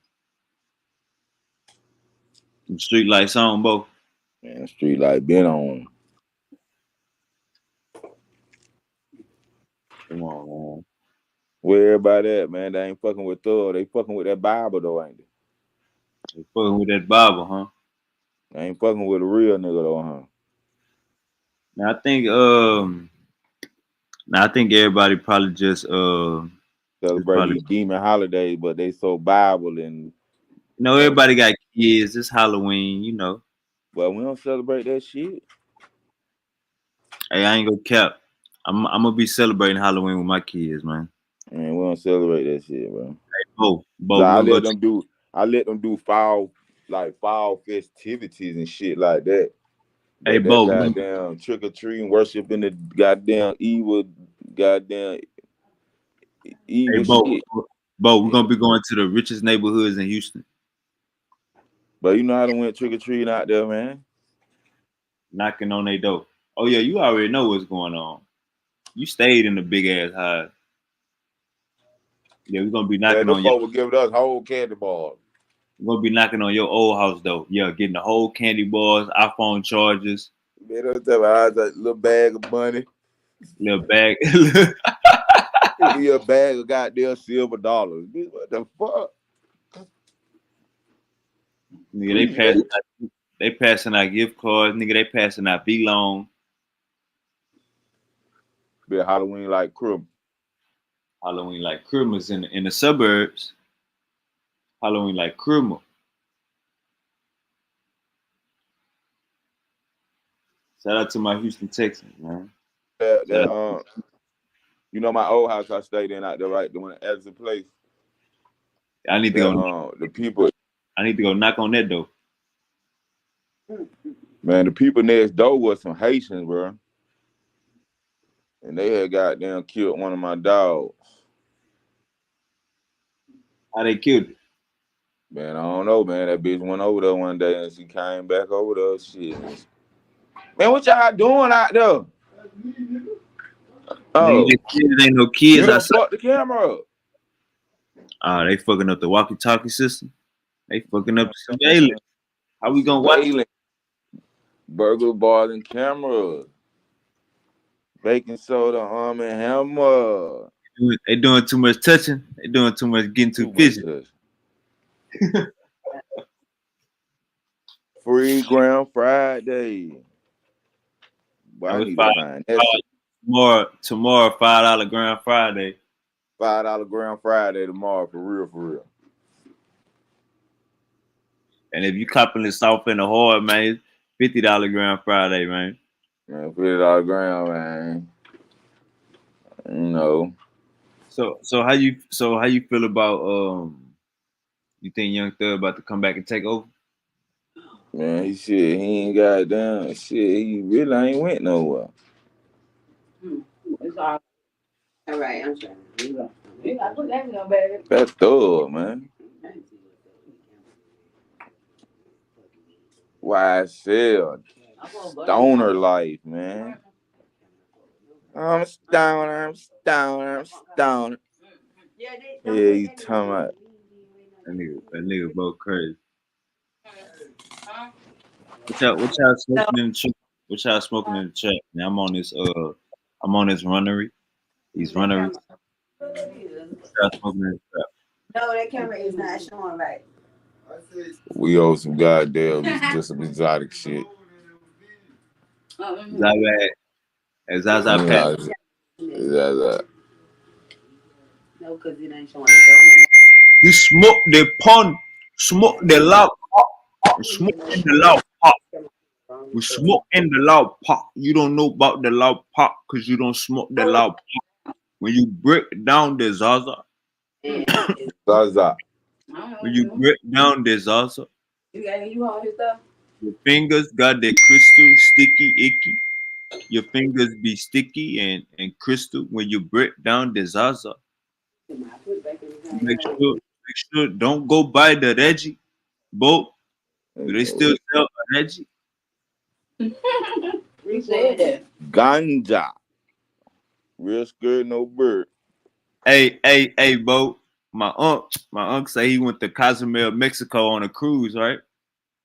Some street lights on, both. Man, street light been on. Come on, man. Where everybody at, man? They ain't fucking with Thug. They fucking with that Bible, though, ain't they? They fucking with that Bible, huh? They ain't fucking with a real nigga, though, huh? Now, I think everybody probably just celebrate these demon holidays, but they so Bible and everybody got kids. It's Halloween, But we don't celebrate that shit. Hey, I ain't gonna cap. I'm gonna be celebrating Halloween with my kids, man. Man, we don't celebrate that shit, bro. Hey, Bo, Like, we're gonna go. I let them do fall festivities and shit like that. Hey, But that Bo, goddamn trick or treating, worshiping the goddamn goddamn hey, evil Bo, shit. Bo, we're gonna be going to the richest neighborhoods in Houston. But you know how to went trick or treating out there, man. Knocking on their door. Oh yeah, you already know what's going on. You stayed in the big ass house. Yeah, we're gonna be Man, knocking them on your. folk were giving us whole candy bars. We're gonna be knocking on your old house though. Yeah, getting the whole candy bars, iPhone chargers, Man, them tell me I had a little bag of money. little bag. Give you a bag of goddamn silver dollars. Bitch, what the fuck? Nigga, Appreciate. they passing out gift cards. Nigga, they passing out V-Long. Be Halloween like crib. Halloween like Christmas in the suburbs. Halloween like Christmas. Shout out to my Houston Texans, man. You know my old house I stayed in out there, right? The one as a place. I need to go. The people. I need to go knock on that door. Man, the people next door was some Haitians, bro. And they had goddamn killed one of my dogs. How they killed it? Man, I don't know, man. That bitch went over there one day and she came back over there. Shit. Man, what y'all doing out there? Oh, Nigga, ain't no kids you don't outside. fuck the camera up. They fucking up the walkie-talkie system. They fucking up the surveillance. How we gonna watch? Burglar bars and cameras. Baking soda, arm and hammer. They doing too much touching. They doing too much getting too fishy. Free Ground Friday. Boy, I need to find that shit. Tomorrow, $5 Grand Friday. $5 Grand Friday tomorrow, for real. And if you copping this off in the hard, man, $50 Grand Friday, man. Man, $50 grand, man. You know. So how you feel about you think Young Thug about to come back and take over? Man, he ain't got down. Shit, he really ain't went nowhere. It's all right. I'm sorry. That's Thug, man. YSL. Stoner life, man. I'm stoner. Yeah, you talking about. That nigga both crazy. What y'all smoking in the chat? What y'all smoking in the chat? Man, I'm on this runnery. These runneries. What y'all smoking in the chat? No, that camera is not showing right. We owe some goddamn just some exotic shit. Zaza Pat. Zaza. No, because it ain't showing. We smoke the pond, smoke the loud pot, smoke in the loud pot. We smoke in the loud pot. You don't know about the loud pot because you don't smoke the loud pot. When you break down the Zaza, Zaza. when you break down the Zaza, You hold his stuff? your fingers got the crystal sticky icky. Your fingers be sticky and crystal when you break down the Zaza. Make sure don't go buy the Reggie. Bo, do they still sell a Reggie? We said that. Ganja. Real scared, no bird. Hey, Bo. My uncle say he went to Cozumel, Mexico on a cruise, right?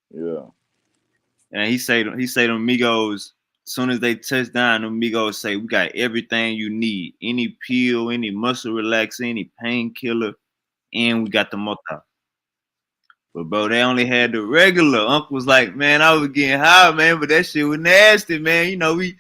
Yeah. And he say them Migos, as soon as they touch down, them Migos say, we got everything you need. Any pill, any muscle relaxer, any painkiller, and we got the motor. But bro, they only had the regular. Uncle was like, man, I was getting high, man, but that shit was nasty, man. You know, we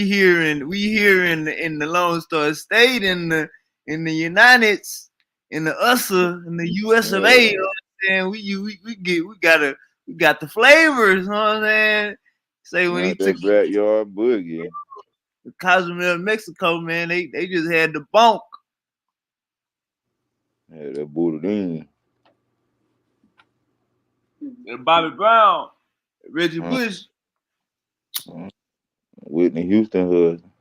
here in the Lone Star State in the Uniteds, in the USA, in the US of A. You know what I'm saying? We got the flavors, you know what I'm saying? Say when he took backyard boogie. the Cozumel, Mexico, man, they just had the bunk. Yeah, that Buddha And Bobby Brown, Reggie uh, Bush. Whitney Houston husband.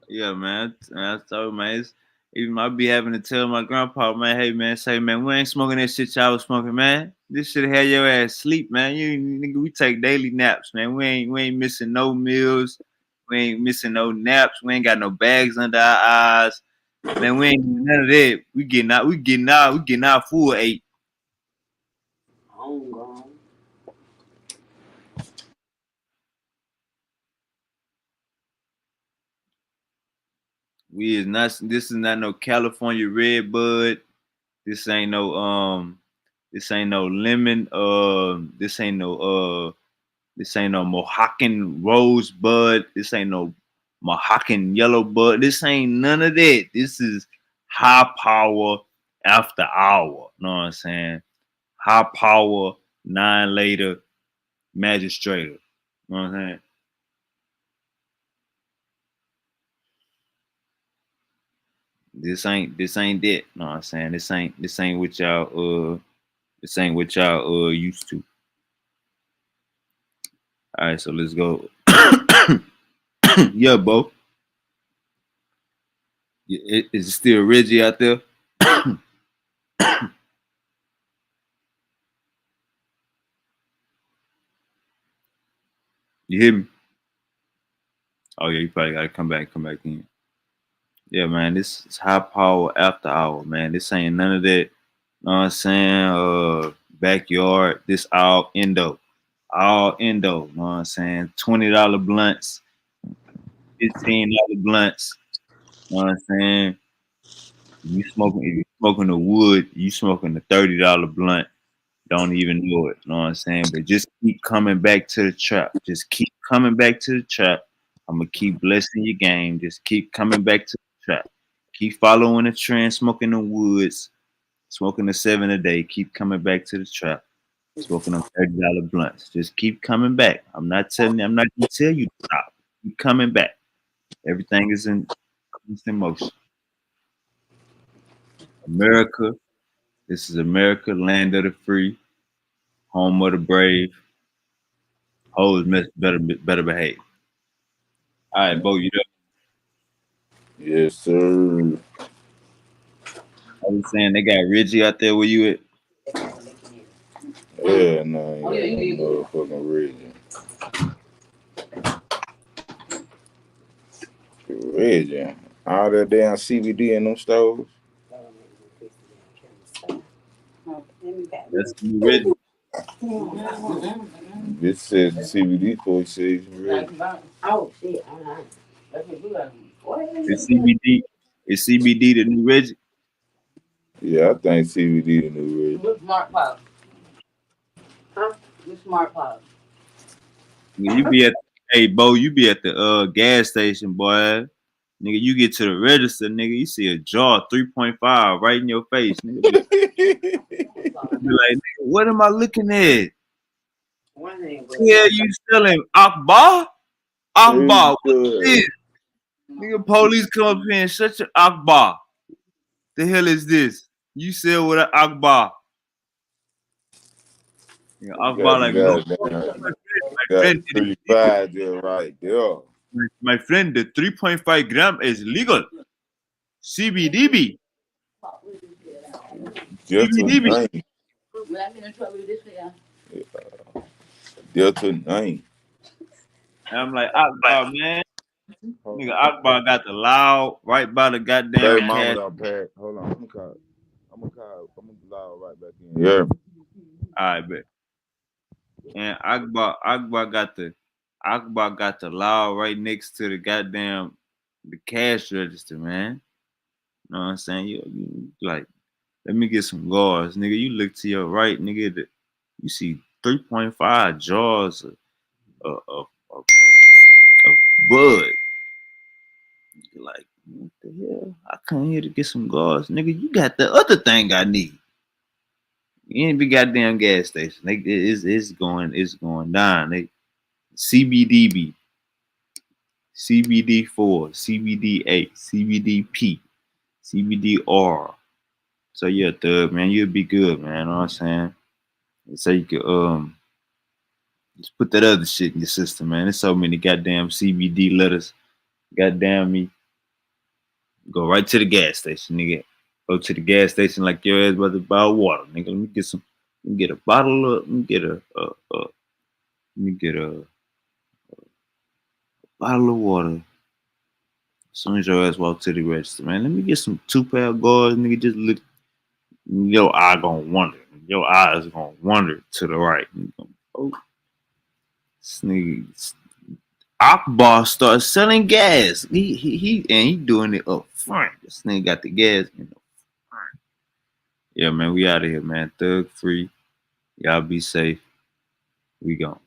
Yeah, man. I told man, even I be having to tell my grandpa, man, hey man, say man, we ain't smoking that shit y'all was smoking, man. This shit had your ass sleep, man. You nigga, we take daily naps, man. We ain't missing no meals. We ain't missing no naps. We ain't got no bags under our eyes. Man, we ain't doing none of that. We getting out full 8. Homegrown. We is not. This is not no California red bud. This ain't no This ain't no lemon. This ain't no Mohawken rosebud. This ain't no Mohawken yellow bud. This ain't none of that. This is high power after hour. Know what I'm saying? High power 9 later magistrator. Know what I'm saying? This ain't that. Know what I'm saying? This ain't what y'all used to. All right, so let's go. Yeah, Bo. Is it still Reggie out there? You hear me? Oh yeah, you probably gotta come back in. Yeah, man, this is high power after hour, man. This ain't none of that. Know what I'm saying? Backyard. This all endo. All endo. Know what I'm saying? $20 blunts, $15 blunts. Know what I'm saying? If you smoking the wood, you smoking the $30 blunt. Don't even know it. Know what I'm saying? But just keep coming back to the trap. Just keep coming back to the trap. I'm gonna keep blessing your game. Just keep coming back to the trap. Keep following the trend, smoking the woods, smoking the 7 a day. Keep coming back to the trap. Smoking them $30 blunts. Just keep coming back. I'm not gonna tell you to stop. Keep coming back. Everything is in constant motion. America, this is America, land of the free, home of the brave. Hoes better behave. All right, Bo, you there? Yes, sir. I was saying they got Reggie out there where you at? Yeah, no, ain't got no motherfucking Reggie. Reggie. All that damn CBD in them stores. That's the new Reggie. This says CBD for it says Reggie. Oh shit! Is CBD the new Reggie? Yeah, I think CBD the new Reggie. Look smart pop. Huh? Look smart pop. You be at Hey Bo, you be at the gas station, boy. Nigga, you get to the register, nigga, you see a jar 3.5 right in your face. Nigga be like, nigga, what am I looking at? Yeah, you selling Akbar? Akbar, what is this? Nigga, police come up here and shut your Akbar. The hell is this? You sell with an Akbar. Yeah, Akbar like, no, Goddamn, my got friend, it is legal. 35 there right there. My friend, the 3.5 gram is legal. CBDB. Delta CBDB. 9. Delta 9. And I'm like, Akbar, man. Nigga, Akbar got the loud right by the goddamn Baby mama cash. done packed. Hold on, I'm gonna dial right back in. Yeah. All right, bet. And Akbar got the loud right next to the cash register, man. You know what I'm saying? You like, let me get some guards, nigga. You look to your right, nigga. You see 3.5 jars of bud. You're like, what the hell? I come here to get some guards, nigga. You got the other thing I need. You ain't be goddamn gas station. It's going down. CBDB, CBD4, CBD8, CBDP, CBDR. So yeah, Thug, man, you'll be good, man. You know what I'm saying? So you could just put that other shit in your system, man. There's so many goddamn CBD letters. Goddamn me. Go right to the gas station, nigga. Go to the gas station like your ass about to buy water, nigga. Let me get some. Let me get a bottle of. Let me get a. Let me get a bottle of water. As soon as your ass walk to the register, man. Let me get some 2-pound guards, nigga. Just look. Your eye gonna wander. Your eyes gonna wander to the right. Oh, this nigga. Akbar starts selling gas. He doing it up front. This nigga got the gas in the front. Yeah, man, we out of here, man. Thug free. Y'all be safe. We gone.